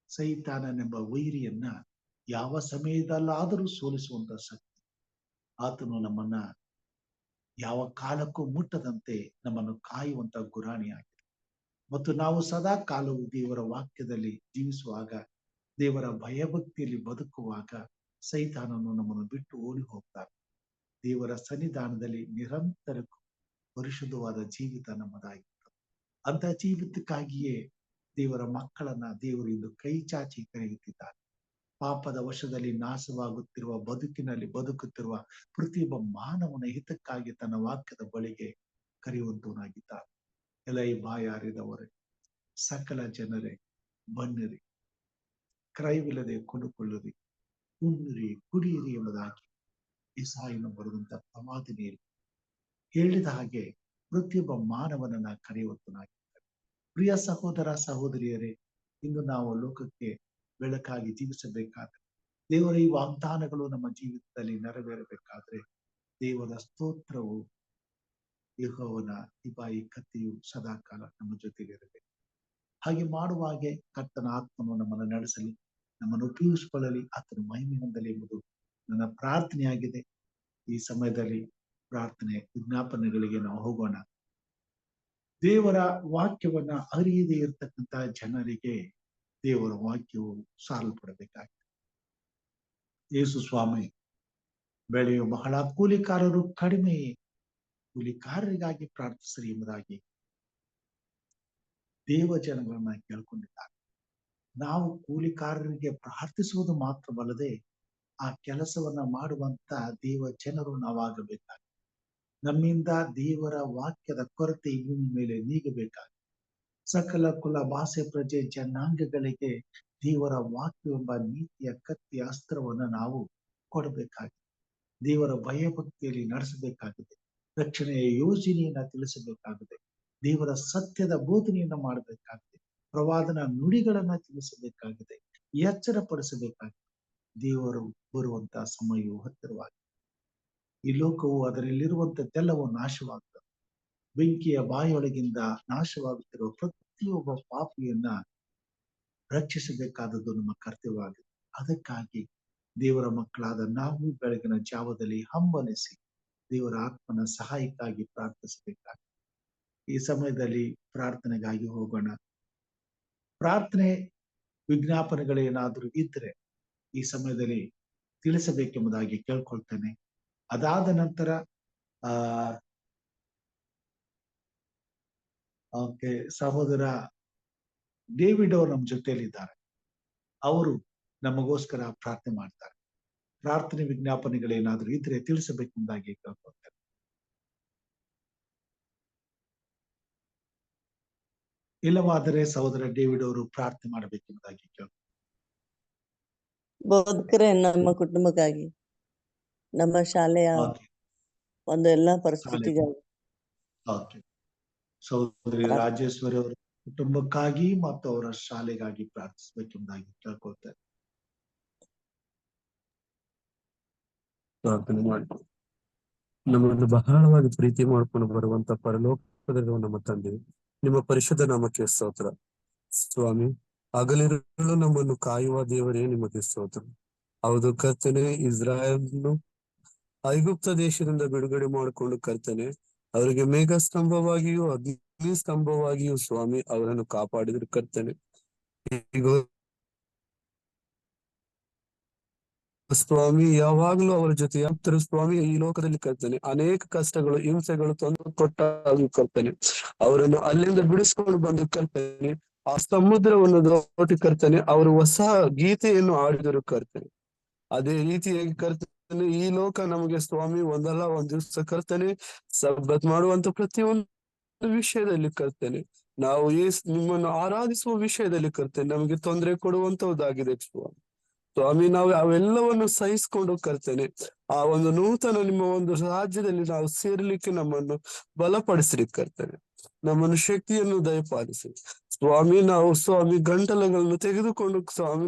ಸೈತಾನನೆಂಬ ವೈರಿಯನ್ನ ಯಾವ ಸಮಯದಲ್ಲಾದರೂ ಸೋಲಿಸುವಂತ ಶಕ್ತಿ. ಆತನು ನಮ್ಮನ್ನ ಯಾವ ಕಾಲಕ್ಕೂ ಮುಟ್ಟದಂತೆ ನಮ್ಮನ್ನು ಕಾಯುವಂತ ಗುರಾಣಿಯಾಗಿದೆ. ಮತ್ತು ನಾವು ಸದಾ ಕಾಲವು ದೇವರ ವಾಕ್ಯದಲ್ಲಿ ಜೀವಿಸುವಾಗ, ದೇವರ ಭಯಭಕ್ತಿಯಲ್ಲಿ ಬದುಕುವಾಗ ಸೈತಾನನು ನಮ್ಮನ್ನು ಬಿಟ್ಟು ಓಡಿ ಹೋಗ್ತಾನೆ. ದೇವರ ಸನ್ನಿಧಾನದಲ್ಲಿ ನಿರಂತರಕ್ಕೂ ಪರಿಶುದ್ಧವಾದ ಜೀವಿತ ನಮ್ಮದಾಗಿರ್ತದೆ. ಅಂತ ಜೀವಿತಕ್ಕಾಗಿಯೇ ದೇವರ ಮಕ್ಕಳನ್ನ ದೇವರು ಇಂದು ಕೈ ಚಾಚಿ ಕರೆಯುತ್ತಿದ್ದಾರೆ. ಪಾಪದ ವಶದಲ್ಲಿ ನಾಶವಾಗುತ್ತಿರುವ ಬದುಕಿನಲ್ಲಿ ಬದುಕುತ್ತಿರುವ ಪ್ರತಿಯೊಬ್ಬ ಮಾನವನ ಹಿತಕ್ಕಾಗಿ ತನ್ನ ವಾಕ್ಯದ ಬಳಿಗೆ ಕರೆಯುವಂತವನಾಗಿದ್ದಾರೆ. ಎಲೈ ಬಾಯಾರಿದವರೇ, ಸಕಲ ಜನರೇ ಬನ್ನಿರಿ, ಕ್ರಯವಿಲ್ಲದೆ ಕೊಂಡುಕೊಳ್ಳಿರಿ, ಉಣ್ಣಿರಿ ಕುಡಿಯಿರಿ ಎಂಬುದಾಗಿ ಇಸಾಯನು ಬರೆದಂತ ಪ್ರವಾದನೆಯಲ್ಲಿ ಹೇಳಿದ ಹಾಗೆ ಪ್ರತಿಯೊಬ್ಬ ಮಾನವನನ್ನ ಕರೆಯುವಂತನಾಗಿದ್ದಾರೆ. ಪ್ರಿಯ ಸಹೋದರ ಸಹೋದರಿಯರೇ, ಇಂದು ನಾವು ಲೋಕಕ್ಕೆ ಬೆಳಕಾಗಿ ಜೀವಿಸಬೇಕಾದ್ರೆ, ದೇವರ ಈ ವಾಗ್ದಾನಗಳು ನಮ್ಮ ಜೀವಿತದಲ್ಲಿ ನೆರವೇರಬೇಕಾದ್ರೆ ದೇವರ ಸ್ತೋತ್ರವು, ಯೆಹೋವನ ಇಬಾಯಿ ಕಥೆಯು ಸದಾಕಾಲ ನಮ್ಮ ಜೊತೆಗಿರಬೇಕು. ಹಾಗೆ ಮಾಡುವ ಹಾಗೆ ಕರ್ತನ ಆತ್ಮನು ನಮ್ಮನ್ನು ನಡೆಸಲಿ, ನಮ್ಮನ್ನು ಉಪಯೋಗಿಸಿಕೊಳ್ಳಲಿ, ಆತನ ಮಹಿಮೆ ಹೊಂದಲಿ ಎಂಬುದು ನನ್ನ ಪ್ರಾರ್ಥನೆಯಾಗಿದೆ. ಈ ಸಮಯದಲ್ಲಿ ಪ್ರಾರ್ಥನೆ ವಿಜ್ಞಾಪನೆಗಳಿಗೆ ನಾವು ಹೋಗೋಣ. ದೇವರ ವಾಕ್ಯವನ್ನ ಅರಿಯದೇ ಇರತಕ್ಕಂತ ಜನರಿಗೆ ದೇವರ ವಾಕ್ಯವು ಸಾರಲ್ಪಡಬೇಕಾಗಿದೆ. ಯೇಸು ಸ್ವಾಮಿ, ಬೆಳೆಯು ಬಹಳ, ಕೂಲಿಕಾರರು ಕಡಿಮೆ, ಕೂಲಿಕಾರರಿಗಾಗಿ ಪ್ರಾರ್ಥಿಸಿರಿ ಎಂಬುದಾಗಿ ದೇವ ಜನಗಳನ್ನ ಕೇಳ್ಕೊಂಡಿದ್ದಾರೆ. ನಾವು ಕೂಲಿಕಾರರಿಗೆ ಪ್ರಾರ್ಥಿಸುವುದು ಮಾತ್ರವಲ್ಲದೆ ಆ ಕೆಲಸವನ್ನ ಮಾಡುವಂತ ದೇವ ಜನರು ನಾವಾಗಬೇಕಾಗಿದೆ. ನಮ್ಮಿಂದ ದೇವರ ವಾಕ್ಯದ ಕೊರತೆ ಈ ಭೂಮಿ ಮೇಲೆ ನೀಗಬೇಕಾಗಿದೆ. ಸಕಲ ಕುಲ ಭಾಷೆ ಪ್ರಜೆ ಜನಾಂಗಗಳಿಗೆ ದೇವರ ವಾಕ್ಯವೆಂಬ ನೀತಿಯ ಕತ್ತಿ ಅಸ್ತ್ರವನ್ನ ನಾವು ಕೊಡಬೇಕಾಗಿದೆ. ದೇವರ ಭಯಭಕ್ತಿಯಲ್ಲಿ ನಡೆಸಬೇಕಾಗಿದೆ. ರಕ್ಷಣೆಯ ಯೋಜನೆಯನ್ನ ತಿಳಿಸಬೇಕಾಗಿದೆ. ದೇವರ ಸತ್ಯದ ಬೋಧನೆಯನ್ನ ಮಾಡಬೇಕಾಗಿದೆ. ಪ್ರವಾದನ ನುಡಿಗಳನ್ನ ತಿಳಿಸಬೇಕಾಗಿದೆ. ಎಚ್ಚರ ಪಡಿಸಬೇಕಾಗಿದೆ. ದೇವರು ಬರುವಂತಹ ಸಮಯವು ಹತ್ತಿರವಾಗಿದೆ. ಈ ಲೋಕವು ಅದರಲ್ಲಿರುವಂತದ್ದೆಲ್ಲವೂ ನಾಶವಾಗ್ತದೆ. ಬೆಂಕಿಯ ಬಾಯೊಳಗಿಂದ ನಾಶವಾಗುತ್ತಿರುವ ಪ್ರತಿಯೊಬ್ಬ ಪಾಪಿಯನ್ನ ರಕ್ಷಿಸಬೇಕಾದದ್ದು ನಮ್ಮ ಕರ್ತವ್ಯವಾಗಿದೆ. ಅದಕ್ಕಾಗಿ ದೇವರ ಮಕ್ಕಳಾದ ನಾವು ಬೆಳಗಿನ ಜಾವದಲ್ಲಿ ಹಂಬಲಿಸಿ ದೇವರ ಆತ್ಮನ ಸಹಾಯಕ್ಕಾಗಿ ಪ್ರಾರ್ಥಿಸಬೇಕಾಗಿದೆ. ಈ ಸಮಯದಲ್ಲಿ ಪ್ರಾರ್ಥನೆಗಾಗಿ ಹೋಗೋಣ. ಪ್ರಾರ್ಥನೆ ವಿಜ್ಞಾಪನೆಗಳೇನಾದರೂ ಇದ್ರೆ ಈ ಸಮಯದಲ್ಲಿ ತಿಳಿಸಬೇಕೆಂಬುದಾಗಿ ಕೇಳ್ಕೊಳ್ತೇನೆ. ಅದಾದ ನಂತರ ಸಹೋದರ ಡೇವಿಡ್ ಅವರು ನಮ್ಮ ಜೊತೆಯಲ್ಲಿದ್ದಾರೆ. ಅವರು ನಮಗೋಸ್ಕರ ಪ್ರಾರ್ಥನೆ ಮಾಡ್ತಾರೆ. ಪ್ರಾರ್ಥನೆ ವಿಜ್ಞಾಪನೆಗಳೇನಾದ್ರೂ ಇದ್ರೆ ತಿಳಿಸಬೇಕೆಂಬುದಾಗಿ ಕೇಳ್ಕೊಳ್ತೇನೆ. ಇಲ್ಲವಾದರೆ ಸಹೋದರ ಡೇವಿಡ್ ಅವರು ಪ್ರಾರ್ಥನೆ ಮಾಡಬೇಕೆಂಬುದಾಗಿ ಕೇಳ್ಕೊಳ್ತೇನೆ. ಬೋಧಕರೇ, ನಮ್ಮ ಕುಟುಂಬಕ್ಕಾಗಿ, ನಮ್ಮ ಶಾಲೆಯ ಒಂದು ಎಲ್ಲಾ ಪರಿಸ್ಥಿತಿಗಾಗಿ, ಸಹೋದರಿ ರಾಜೇಶ್ವರಿ ಅವರ ಕುಟುಂಬಕ್ಕಾಗಿ ಮತ್ತು ಅವರ ಶಾಲೆಗಾಗಿ ಪ್ರಾರ್ಥಿಸಬೇಕೆಂಬುದಾಗಿ ಕೇಳ್ಕೊಳ್ತಾರೆ. ಪ್ರಾರ್ಥನೆ ಮಾಡಿ. ನಮ್ಮನ್ನು ಬಹಳವಾಗಿ ಪ್ರೀತಿ ಮಾಡ್ಕೊಂಡು ಬರುವಂತ ಪರಲೋಕದಲ್ಲಿರುವ ನಮ್ಮ ತಂದೆ, ನಿಮ್ಮ ಪರಿಶುದ್ಧ ನಾಮಕ್ಕೆ ಸ್ತೋತ್ರ. ಸ್ವಾಮಿ, ಹಗಲಿರುಳು ನಮ್ಮನ್ನು ಕಾಯುವ ದೇವರೇ ನಿಮಗೆ ಸ್ತೋತ್ರ. ಹೌದು ಕರ್ತನೆ, ಇಸ್ರಾಯೇಲನ್ನು ಐಗುಪ್ತ ದೇಶದಿಂದ ಬಿಡುಗಡೆ ಮಾಡಿಕೊಂಡು ಕರ್ತನೆ, ಅವರಿಗೆ ಮೇಘ ಸ್ತಂಭವಾಗಿಯೂ ಅಗ್ನಿ ಸ್ತಂಭವಾಗಿಯೂ ಸ್ವಾಮಿ ಅವರನ್ನು ಕಾಪಾಡಿದ್ರು ಕರ್ತನೆ. ಈಗ ಸ್ವಾಮಿ ಯಾವಾಗ್ಲೂ ಅವರ ಜೊತೆ ಯಾಪ್ತರು ಸ್ವಾಮಿ ಈ ಲೋಕದಲ್ಲಿ ಕರ್ತನೆ. ಅನೇಕ ಕಷ್ಟಗಳು, ಹಿಂಸೆಗಳು ತೊಂದರೆ ಕೊಟ್ಟಾಗಿ ಕರ್ತನೆ. ಅವರನ್ನು ಅಲ್ಲಿಂದ ಬಿಡಿಸ್ಕೊಂಡು ಬಂದು ಕರ್ತನೆ, ಆ ಸಮುದ್ರವನ್ನು ದಾಟಿ ಕರ್ತನೆ, ಅವರು ಹೊಸ ಗೀತೆಯನ್ನು ಆಡಿದರು ಕರ್ತನೆ. ಅದೇ ರೀತಿಯಾಗಿ ಕರ್ತನೆ, ಈ ಲೋಕ ನಮಗೆ ಸ್ವಾಮಿ ಒಂದಲ್ಲ ಒಂದ್ ದಿವಸ ಕರ್ತನೆ ಸಬ್ಬತ್ ಮಾಡುವಂತ ಪ್ರತಿಯೊಂದು ವಿಷಯದಲ್ಲಿ ಕರ್ತನೆ, ನಾವು ನಿಮ್ಮನ್ನು ಆರಾಧಿಸುವ ವಿಷಯದಲ್ಲಿ ಕರ್ತನೆ ನಮಗೆ ತೊಂದರೆ ಕೊಡುವಂತದ್ದಾಗಿದೆ ಸ್ವಾಮಿ. ನಾವು ಅವೆಲ್ಲವನ್ನು ಸಹಿಸ್ಕೊಂಡು ಕರ್ತನೆ, ಆ ಒಂದು ನೂತನ ನಿಮ್ಮ ಒಂದು ರಾಜ್ಯದಲ್ಲಿ ನಾವು ಸೇರ್ಲಿಕ್ಕೆ ನಮ್ಮನ್ನು ಬಲಪಡಿಸ್ರಿ ಕರ್ತನೆ. ನಮ್ಮನ್ನು ಶಕ್ತಿಯನ್ನು ದಯಪಾಲಿಸಿ ಸ್ವಾಮಿ. ನಾವು ಸ್ವಾಮಿ ಗಂಟಲುಗಳನ್ನು ತೆಗೆದುಕೊಂಡು ಸ್ವಾಮಿ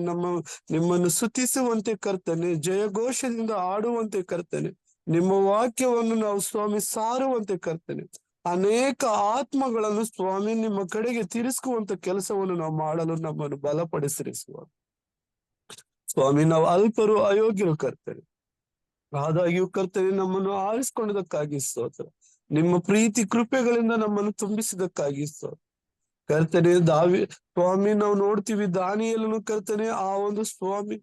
ನಿಮ್ಮನ್ನು ಸ್ತುತಿಸುವಂತೆ ಕರ್ತನೆ, ಜಯಘೋಷದಿಂದ ಆಡುವಂತೆ ಕರ್ತನೆ, ನಿಮ್ಮ ವಾಕ್ಯವನ್ನು ನಾವು ಸ್ವಾಮಿ ಸಾರುವಂತೆ ಕರ್ತನೆ, ಅನೇಕ ಆತ್ಮಗಳನ್ನು ಸ್ವಾಮಿ ನಿಮ್ಮ ಕಡೆಗೆ ತಿರುಗಿಸುವಂತ ಕೆಲಸವನ್ನು ನಾವು ಮಾಡಲು ನಮ್ಮನ್ನು ಬಲಪಡಿಸಿರಿ ಸ್ವಾಮಿ. ನಾವು ಅಲ್ಪರು, ಅಯೋಗ್ಯರು ಕರ್ತನೆ, ಆದಾಗ್ಯೂ ಕರ್ತನೆ ನಮ್ಮನ್ನು ಆರಿಸಿಕೊಂಡದಕ್ಕಾಗಿ ಸ್ತೋತ್ರ. ನಿಮ್ಮ ಪ್ರೀತಿ ಕೃಪೆಗಳಿಂದ ನಮ್ಮನ್ನು ತುಂಬಿಸಿದಕ್ಕಾಗಿ ಸ್ತೋತ್ರ ಕರ್ತನೆ. ಸ್ವಾಮಿ, ನಾವು ನೋಡ್ತೀವಿ ದಾನಿಯೇಲನು ಕರ್ತನೆ, ಆ ಒಂದು ಸ್ವಾಮಿ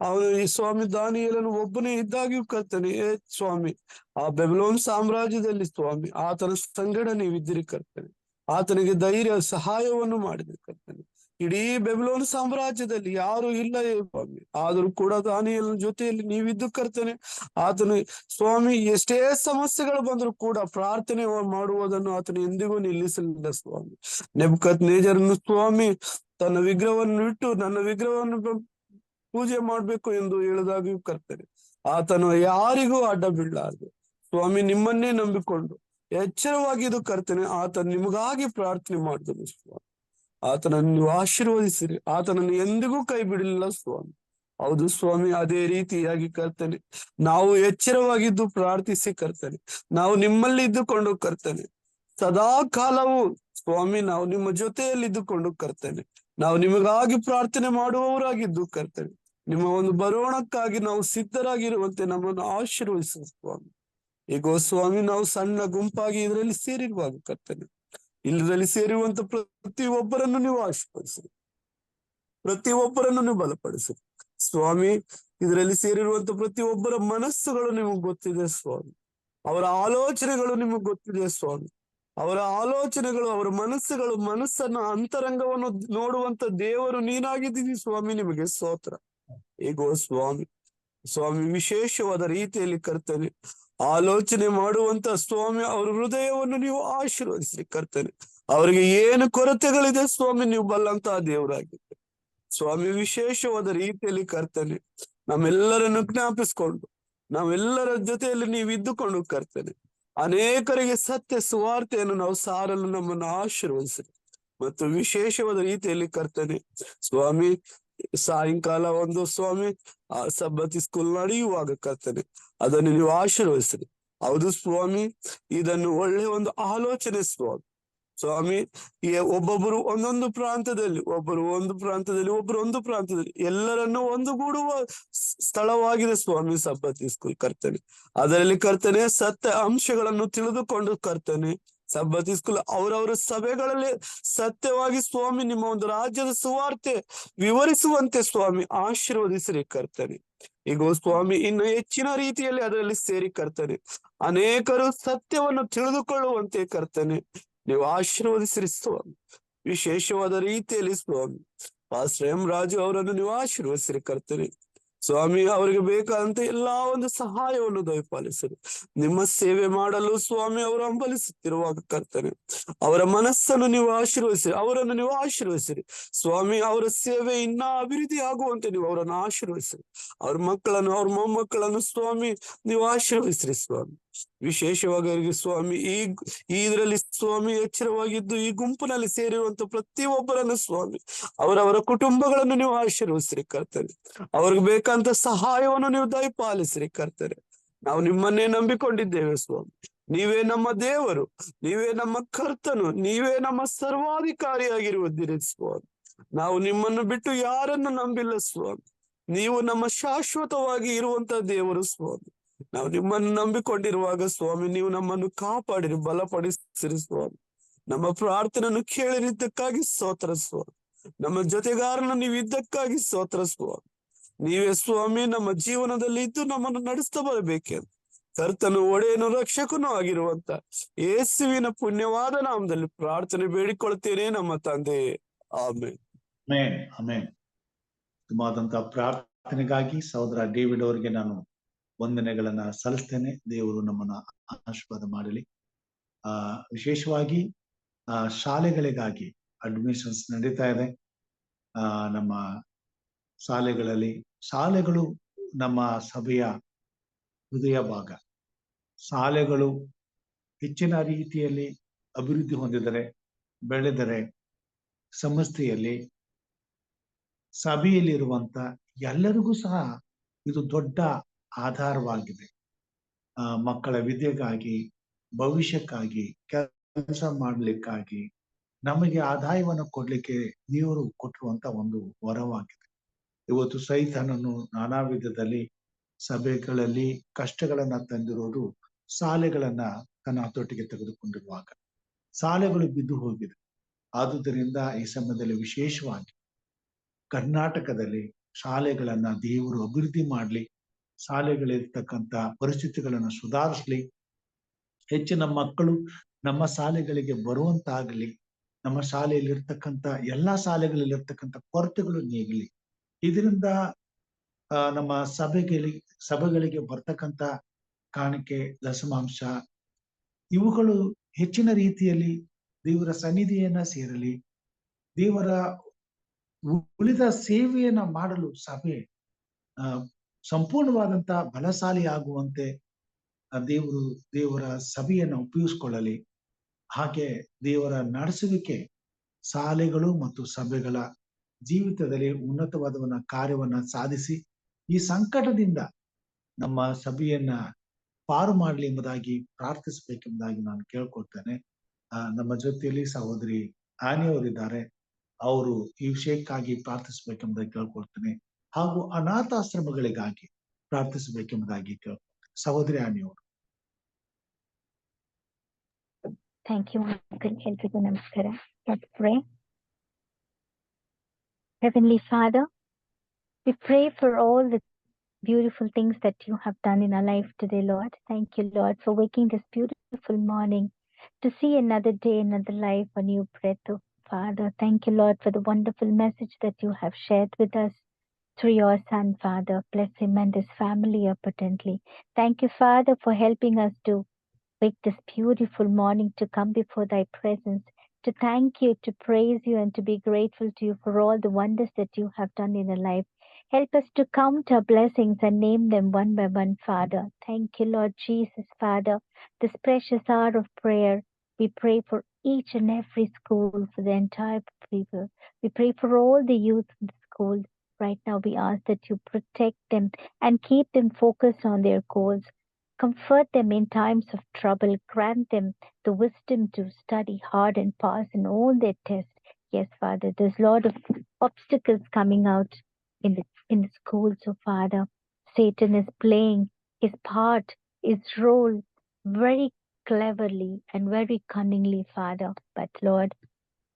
ಅವನು ಈ ಸ್ವಾಮಿ ದಾನಿಯೇಲನು ಒಬ್ಬನೇ ಇದ್ದಾಗ್ಯೂ ಕರ್ತನೆ ಸ್ವಾಮಿ, ಆ ಬೆಬಲೋನ್ ಸಾಮ್ರಾಜ್ಯದಲ್ಲಿ ಸ್ವಾಮಿ ಆತನ ಸಂಗಡ ನೀವಿದ್ದೀರಿ ಕರ್ತನೆ. ಆತನಿಗೆ ಧೈರ್ಯ ಸಹಾಯವನ್ನು ಮಾಡಿದ್ರಿ ಕರ್ತನೆ. ಇಡೀ ಬೆಬಲೋನ್ ಸಾಮ್ರಾಜ್ಯದಲ್ಲಿ ಯಾರು ಇಲ್ಲ ಸ್ವಾಮಿ, ಆದರೂ ಕೂಡ ದಾನಿಯೇಲನ ಜೊತೆಯಲ್ಲಿ ನೀವಿದ್ದು ಕರ್ತನೆ. ಆತನು ಸ್ವಾಮಿ ಎಷ್ಟೇ ಸಮಸ್ಯೆಗಳು ಬಂದರೂ ಕೂಡ ಪ್ರಾರ್ಥನೆ ಮಾಡುವುದನ್ನು ಆತನು ಎಂದಿಗೂ ನಿಲ್ಲಿಸಲಿಲ್ಲ ಸ್ವಾಮಿ. ನೆಬೂಕದ್ನೆಚ್ಚರನು ಸ್ವಾಮಿ ತನ್ನ ವಿಗ್ರಹವನ್ನು ಇಟ್ಟು ನನ್ನ ವಿಗ್ರಹವನ್ನು ಪೂಜೆ ಮಾಡ್ಬೇಕು ಎಂದು ಹೇಳಿದಾಗ್ಯೂ ಕರ್ತನೆ, ಆತನು ಯಾರಿಗೂ ಅಡ್ಡ ಬೀಳಲಾರದು ಸ್ವಾಮಿ, ನಿಮ್ಮನ್ನೇ ನಂಬಿಕೊಂಡು ಎಚ್ಚರವಾಗಿದ್ದು ಕರ್ತನೆ, ಆತನು ನಿಮಗಾಗಿ ಪ್ರಾರ್ಥನೆ ಮಾಡಿದನು ಸ್ವಾಮಿ. ಆತನನ್ನು ನೀವು ಆಶೀರ್ವದಿಸಿರಿ, ಆತನನ್ನು ಎಂದಿಗೂ ಕೈ ಬಿಡಲಿಲ್ಲ ಸ್ವಾಮಿ. ಹೌದು ಸ್ವಾಮಿ, ಅದೇ ರೀತಿಯಾಗಿ ಕರ್ತನೆ ನಾವು ಎಚ್ಚರವಾಗಿದ್ದು ಪ್ರಾರ್ಥಿಸಿ ಕರ್ತನೆ, ನಾವು ನಿಮ್ಮಲ್ಲಿ ಇದ್ದುಕೊಂಡು ಕರ್ತನೆ ಸದಾ ಕಾಲವು ಸ್ವಾಮಿ ನಾವು ನಿಮ್ಮ ಜೊತೆಯಲ್ಲಿ ಇದ್ದುಕೊಂಡು ಕರ್ತನೆ, ನಾವು ನಿಮಗಾಗಿ ಪ್ರಾರ್ಥನೆ ಮಾಡುವವರಾಗಿದ್ದು ಕರ್ತನೆ, ನಿಮ್ಮ ಒಂದು ಬರೋಣಕ್ಕಾಗಿ ನಾವು ಸಿದ್ಧರಾಗಿರುವಂತೆ ನಮ್ಮನ್ನು ಆಶೀರ್ವದಿಸುವ ಸ್ವಾಮಿ. ಈಗ ಸ್ವಾಮಿ ನಾವು ಸಣ್ಣ ಗುಂಪಾಗಿ ಇದರಲ್ಲಿ ಸೇರಿರುವಾಗ ಕರ್ತನೆ, ಇಲ್ಲದಲ್ಲಿ ಸೇರಿರುವಂತ ಪ್ರತಿಯೊಬ್ಬರನ್ನು ನೀವು ಆಶೀರ್ವದಿಸಿ, ಪ್ರತಿಯೊಬ್ಬರನ್ನು ನೀವು ಬಲಪಡಿಸಿ ಸ್ವಾಮಿ. ಇದರಲ್ಲಿ ಸೇರಿರುವಂತ ಪ್ರತಿಯೊಬ್ಬರ ಮನಸ್ಸುಗಳು ನಿಮಗೆ ಗೊತ್ತಿದೆ ಸ್ವಾಮಿ. ಅವರ ಆಲೋಚನೆಗಳು ನಿಮಗೆ ಗೊತ್ತಿದೆ ಸ್ವಾಮಿ. ಅವರ ಆಲೋಚನೆಗಳು, ಅವರ ಮನಸ್ಸನ್ನ ಅಂತರಂಗವನ್ನು ನೋಡುವಂತ ದೇವರು ನೀನಾಗಿದ್ದೀನಿ ಸ್ವಾಮಿ. ನಿಮಗೆ ಸ್ತೋತ್ರ. ಈಗೋ ಸ್ವಾಮಿ ವಿಶೇಷವಾದ ರೀತಿಯಲ್ಲಿ ಕರ್ತನೆ ಆಲೋಚನೆ ಮಾಡುವಂತ ಸ್ವಾಮಿ ಅವರ ಹೃದಯವನ್ನು ನೀವು ಆಶೀರ್ವದಿಸಿ ಕರ್ತನೆ. ಅವರಿಗೆ ಏನು ಕೊರತೆಗಳಿದೆ ಸ್ವಾಮಿ, ನೀವು ಬಲ್ಲಂತಹ ದೇವರಾಗಿದ್ದೆ ಸ್ವಾಮಿ. ವಿಶೇಷವಾದ ರೀತಿಯಲ್ಲಿ ಕರ್ತನೆ ನಮ್ಮೆಲ್ಲರನ್ನು ಜ್ಞಾಪಿಸ್ಕೊಂಡು, ನಾವೆಲ್ಲರ ಜೊತೆಯಲ್ಲಿ ನೀವು ಇದ್ದುಕೊಂಡು ಕರ್ತನೆ ಅನೇಕರಿಗೆ ಸತ್ಯ ಸುವಾರ್ತೆಯನ್ನು ನಾವು ಸಾರಲು ನಮ್ಮನ್ನು ಆಶೀರ್ವದಿಸಿ ಮತ್ತು ವಿಶೇಷವಾದ ರೀತಿಯಲ್ಲಿ ಕರ್ತನೆ ಸ್ವಾಮಿ ಸಾಯಂಕಾಲ ಒಂದು ಸ್ವಾಮಿ ಸಬ್ಬತಿ ಸ್ಕೂಲ್ ನಡೆಯುವಾಗ ಕರ್ತನೆ ಅದನ್ನು ನೀವು ಆಶೀರ್ವದಿಸಿರಿ. ಹೌದು ಸ್ವಾಮಿ, ಇದನ್ನು ಒಳ್ಳೆ ಒಂದು ಆಲೋಚನೆ ಸ್ವಾಮಿ. ಒಬ್ಬೊಬ್ಬರು ಒಂದೊಂದು ಪ್ರಾಂತದಲ್ಲಿ, ಒಬ್ಬರು ಒಂದು ಪ್ರಾಂತದಲ್ಲಿ ಎಲ್ಲರನ್ನೂ ಒಂದುಗೂಡುವ ಸ್ಥಳವಾಗಿದೆ ಸ್ವಾಮಿ ಸಬ್ಬತಿ ಸ್ಕೂಲ್ ಕರ್ತನೆ. ಅದರಲ್ಲಿ ಕರ್ತನೆ ಸತ್ಯ ಅಂಶಗಳನ್ನು ತಿಳಿದುಕೊಂಡು ಕರ್ತನೆ ಸಬ್ಬತಿ ಸ್ಕೂಲ್ ಅವರವರ ಸಭೆಗಳಲ್ಲಿ ಸತ್ಯವಾಗಿ ಸ್ವಾಮಿ ನಿಮ್ಮ ಒಂದು ರಾಜ್ಯದ ಸುವಾರ್ತೆ ವಿವರಿಸುವಂತೆ ಸ್ವಾಮಿ ಆಶೀರ್ವದಿಸಿರಿ ಕರ್ತನೆ. ಈಗ ಸ್ವಾಮಿ ಇನ್ನು ಹೆಚ್ಚಿನ ರೀತಿಯಲ್ಲಿ ಅದರಲ್ಲಿ ಸೇರಿ ಕರ್ತನೆ ಅನೇಕರು ಸತ್ಯವನ್ನು ತಿಳಿದುಕೊಳ್ಳುವಂತೆ ಕರ್ತನೆ ನೀವು ಆಶೀರ್ವದಿಸಿರಿ ಸ್ವಾಮಿ. ವಿಶೇಷವಾದ ರೀತಿಯಲ್ಲಿ ಸ್ವಾಮಿ ಪಾಸ್ಟರ್ ಎಂ ರಾಜು ಅವರನ್ನು ನೀವು ಆಶೀರ್ವದಿಸಿರಿ ಕರ್ತನೆ ಸ್ವಾಮಿ. ಅವರಿಗೆ ಬೇಕಾದಂತ ಎಲ್ಲಾ ಒಂದು ಸಹಾಯವನ್ನು ದಯಪಾಲಿಸಿರಿ. ನಿಮ್ಮ ಸೇವೆ ಮಾಡಲು ಸ್ವಾಮಿ ಅವರು ಹಂಬಲಿಸುತ್ತಿರುವಾಗ ಕರ್ತನೆ ಅವರ ಮನಸ್ಸನ್ನು ನೀವು ಅವರನ್ನು ನೀವು ಆಶೀರ್ವದಿಸಿರಿ ಸ್ವಾಮಿ. ಅವರ ಸೇವೆ ಇನ್ನ ಅಭಿವೃದ್ಧಿ ಆಗುವಂತೆ ನೀವು ಅವರನ್ನು ಆಶೀರ್ವದಿಸಿರಿ. ಅವ್ರ ಮೊಮ್ಮಕ್ಕಳನ್ನು ಸ್ವಾಮಿ ನೀವು ಆಶೀರ್ವದಿಸಿರಿ ಸ್ವಾಮಿ. ವಿಶೇಷವಾಗಿ ಅವರಿಗೆ ಸ್ವಾಮಿ ಇದರಲ್ಲಿ ಸ್ವಾಮಿ ಎಚ್ಚರವಾಗಿದ್ದು ಈ ಗುಂಪಿನಲ್ಲಿ ಸೇರಿರುವಂತ ಪ್ರತಿಯೊಬ್ಬರನ್ನು ಸ್ವಾಮಿ ಅವರವರ ಕುಟುಂಬಗಳನ್ನು ನೀವು ಆಶೀರ್ವದಿಸಿರಿ ಕರ್ತನೆ. ಅವ್ರಿಗೆ ಬೇಕಂತ ಸಹಾಯವನ್ನು ನೀವು ದಯಪಾಲಿಸಿರಿ ಕರ್ತನೆ. ನಾವು ನಿಮ್ಮನ್ನೇ ನಂಬಿಕೊಂಡಿದ್ದೇವೆ ಸ್ವಾಮಿ. ನೀವೇ ನಮ್ಮ ದೇವರು, ನೀವೇ ನಮ್ಮ ಕರ್ತನು, ನೀವೇ ನಮ್ಮ ಸರ್ವಾಧಿಕಾರಿಯಾಗಿರುವುದಿರಿ ಸ್ವಾಮಿ. ನಾವು ನಿಮ್ಮನ್ನು ಬಿಟ್ಟು ಯಾರನ್ನು ನಂಬಿಲ್ಲ ಸ್ವಾಮಿ. ನೀವು ನಮ್ಮ ಶಾಶ್ವತವಾಗಿ ಇರುವಂತ ದೇವರು ಸ್ವಾಮಿ. ನಾವು ನಿಮ್ಮನ್ನು ನಂಬಿಕೊಂಡಿರುವಾಗ ಸ್ವಾಮಿ ನೀವು ನಮ್ಮನ್ನು ಕಾಪಾಡಿರಿ, ಬಲಪಡಿಸಿರಿ ಸ್ವಾಮಿ. ನಮ್ಮ ಪ್ರಾರ್ಥನೆಯನ್ನು ಕೇಳಿರಿದ್ದಕ್ಕಾಗಿ ಸ್ತೋತ್ರ ಸ್ವಾಮಿ. ನಮ್ಮ ಜೊತೆಗಾರನ ನೀವು ಇದ್ದಕ್ಕಾಗಿ ಸ್ತೋತ್ರ ಸ್ವಾಮಿ. ನೀವೇ ಸ್ವಾಮಿ ನಮ್ಮ ಜೀವನದಲ್ಲಿ ಇದ್ದು ನಮ್ಮನ್ನು ನಡೆಸ್ತಾ ಬರಬೇಕೆಂದು ಕರ್ತನು ಒಡೆಯನು ರಕ್ಷಕನೂ ಆಗಿರುವಂತ ಯೇಸುವಿನ ಪುಣ್ಯವಾದ ನಾಮದಲ್ಲಿ ಪ್ರಾರ್ಥನೆ ಬೇಡಿಕೊಳ್ತೇನೆ ನಮ್ಮ ತಂದೆ. ಆಮೇನ್. ಆಮೇನ್. ತುಂಬಾದಂತಹ ಪ್ರಾರ್ಥನೆಗಾಗಿ ಸಹೋದರ ಡೇವಿಡ್ ಅವರಿಗೆ ನಾನು ವಂದನೆಗಳನ್ನ ಸಲ್ಲಿಸ್ತೇನೆ. ದೇವರು ನಮ್ಮನ್ನ ಆಶೀರ್ವಾದ ಮಾಡಲಿ. ವಿಶೇಷವಾಗಿ ಶಾಲೆಗಳಿಗಾಗಿ ಅಡ್ಮಿಷನ್ಸ್ ನಡೀತಾ ಇದೆ. ನಮ್ಮ ಶಾಲೆಗಳು ನಮ್ಮ ಸಭೆಯ ಹೃದಯ ಭಾಗ. ಶಾಲೆಗಳು ಹೆಚ್ಚಿನ ರೀತಿಯಲ್ಲಿ ಅಭಿವೃದ್ಧಿ ಹೊಂದಿದರೆ, ಬೆಳೆದರೆ ಸಂಸ್ಥೆಯಲ್ಲಿ ಸಭೆಯಲ್ಲಿರುವಂತ ಎಲ್ಲರಿಗೂ ಸಹ ಇದು ದೊಡ್ಡ ಆಧಾರವಾಗಿದೆ. ಮಕ್ಕಳ ವಿದ್ಯೆಗಾಗಿ, ಭವಿಷ್ಯಕ್ಕಾಗಿ, ಕೆಲಸ ಮಾಡ್ಲಿಕ್ಕಾಗಿ, ನಮಗೆ ಆದಾಯವನ್ನು ಕೊಡ್ಲಿಕ್ಕೆ ದೇವರು ಕೊಟ್ಟಿರುವಂತ ಒಂದು ವರವಾಗಿದೆ. ಇವತ್ತು ಸೈತಾನನು ನಾನಾ ವಿಧದಲ್ಲಿ ಸಭೆಗಳಲ್ಲಿ ಕಷ್ಟಗಳನ್ನ ತಂದಿರೋದು ಶಾಲೆಗಳನ್ನ ತನ್ನ ಹತೋಟಿಗೆ ತೆಗೆದುಕೊಂಡಿರುವಾಗ ಶಾಲೆಗಳು ಬಿದ್ದು ಹೋಗಿದೆ. ಆದುದರಿಂದ ಈ ಸಮಯದಲ್ಲಿ ವಿಶೇಷವಾಗಿ ಕರ್ನಾಟಕದಲ್ಲಿ ಶಾಲೆಗಳನ್ನ ದೇವರು ಅಭಿವೃದ್ಧಿ ಮಾಡ್ಲಿ, ಶಾಲೆಗಳಿರ್ತಕ್ಕಂಥ ಪರಿಸ್ಥಿತಿಗಳನ್ನು ಸುಧಾರಿಸ್ಲಿ, ಹೆಚ್ಚಿನ ಮಕ್ಕಳು ನಮ್ಮ ಶಾಲೆಗಳಿಗೆ ಬರುವಂತಾಗಲಿ, ನಮ್ಮ ಶಾಲೆಯಲ್ಲಿರ್ತಕ್ಕಂಥ ಎಲ್ಲಾ ಶಾಲೆಗಳಲ್ಲಿರ್ತಕ್ಕಂಥ ಕೊರತೆಗಳು ನೀಗಲಿ. ಇದರಿಂದ ನಮ್ಮ ಸಭೆಗಳಿಗೆ ಬರ್ತಕ್ಕಂಥ ಕಾಣಿಕೆ, ದಶಮಾಂಶ ಇವುಗಳು ಹೆಚ್ಚಿನ ರೀತಿಯಲ್ಲಿ ದೇವರ ಸನ್ನಿಧಿಯನ್ನ ಸೇರಲಿ. ದೇವರ ಉಳಿದ ಸೇವೆಯನ್ನ ಮಾಡಲು ಸಭೆ ಸಂಪೂರ್ಣವಾದಂತ ಬಲಶಾಲಿ ಆಗುವಂತೆ ದೇವರ ಸಭೆಯನ್ನ ಉಪಯೋಗಿಸ್ಕೊಳ್ಳಲಿ. ಹಾಗೆ ದೇವರ ನಡೆಸುವಿಕೆ ಶಾಲೆಗಳು ಮತ್ತು ಸಭೆಗಳ ಜೀವಿತದಲ್ಲಿ ಉನ್ನತವಾದ ಕಾರ್ಯವನ್ನ ಸಾಧಿಸಿ ಈ ಸಂಕಟದಿಂದ ನಮ್ಮ ಸಭೆಯನ್ನ ಪಾರು ಮಾಡಲಿ ಎಂಬುದಾಗಿ ಪ್ರಾರ್ಥಿಸಬೇಕೆಂಬುದಾಗಿ ನಾನು ಕೇಳ್ಕೊಳ್ತೇನೆ. ನಮ್ಮ ಜೊತೆಯಲ್ಲಿ ಸಹೋದರಿ ಆನಿಯವರಿದ್ದಾರೆ. ಅವರು ಈ ವಿಷಯಕ್ಕಾಗಿ ಪ್ರಾರ್ಥಿಸಬೇಕೆಂಬುದಾಗಿ ಕೇಳ್ಕೊಳ್ತೇನೆ. ಹಾಗೂ ಅನಾಥಾಶ್ರಮಗಳಿಗಾಗಿ ಪ್ರಾರ್ಥಿಸಬೇಕೆಂಬುದಾಗಿ ಕೇಳ್ಕೊಳ್ತೇನೆ. ಸಹೋದರಿ ಆನಿಯವರು. Thank you, Uncle. ಎಲ್ರಿಗೂ ನಮಸ್ಕಾರ. Let's pray. Heavenly Father, we pray for all the beautiful things that you have done in our life today, Lord. Thank you, Lord, for waking this beautiful morning to see another day, another life, a new breath, oh Father. Thank you, Lord, for the wonderful message that you have shared with us through your Son, Father. Bless him and his family abundantly. Thank you, Father, for helping us to wake this beautiful morning to come before thy presence, to thank you, to praise you, and to be grateful to you for all the wonders that you have done in our life. Help us to count our blessings and name them one by one, Father. Thank you, Lord Jesus, Father. This precious hour of prayer, we pray for each and every school, for the entire people. We pray for all the youth in the school. Right now, we ask that you protect them and keep them focused on their goals. Comfort them in times of trouble. Grant them the wisdom to study hard and pass in all their tests. Yes, Father, there's a lot of obstacles coming out in the schools, so Father. Satan is playing his part, his role very cleverly and very cunningly, Father. But Lord,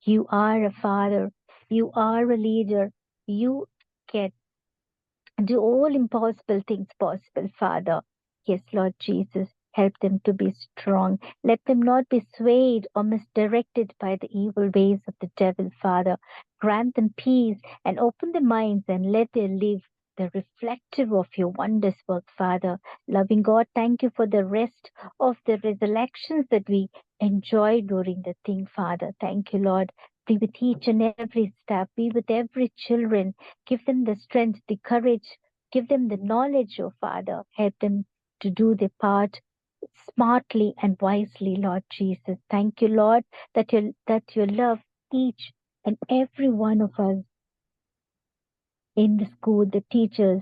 you are a father, you are a leader, you can do all impossible things possible, Father. Yes, Lord Jesus, help them to be strong. Let them not be swayed or misdirected by the evil ways of the devil, Father. Grant them peace and open their minds and let them live the reflective of your wondrous work, Father. Loving God, thank you for the rest of the resurrections that we enjoy during the thing, Father. Thank you, Lord. Be with each and every staff, be with every children. Give them the strength, the courage, give them the knowledge, oh Father. Help them to do their part smartly and wisely, Lord Jesus. Thank you, Lord, that you love each and every one of us in the school, the teachers,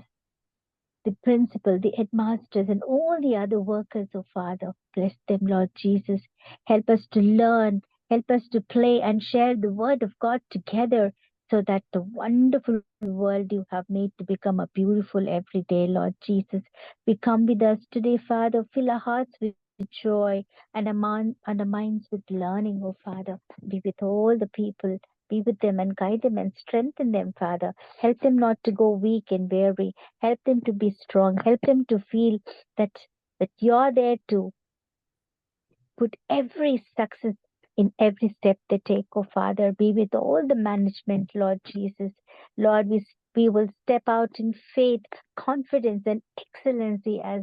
the principal, the headmasters, and all the other workers, oh Father. Bless them, Lord Jesus. Help us to learn, help us to play and share the word of God together so that the wonderful world you have made to become a beautiful every day, Lord Jesus. We come with us today, Father. Fill our hearts with joy and our minds with learning, oh Father. Be with all the people. Be with them and guide them and strengthen them, Father. Help them not to go weak and weary. Help them to be strong. Help them to feel that you're there to put every success in every step they take, oh Father. Be with all the management, Lord Jesus. Lord, we will step out in faith, confidence, and excellency as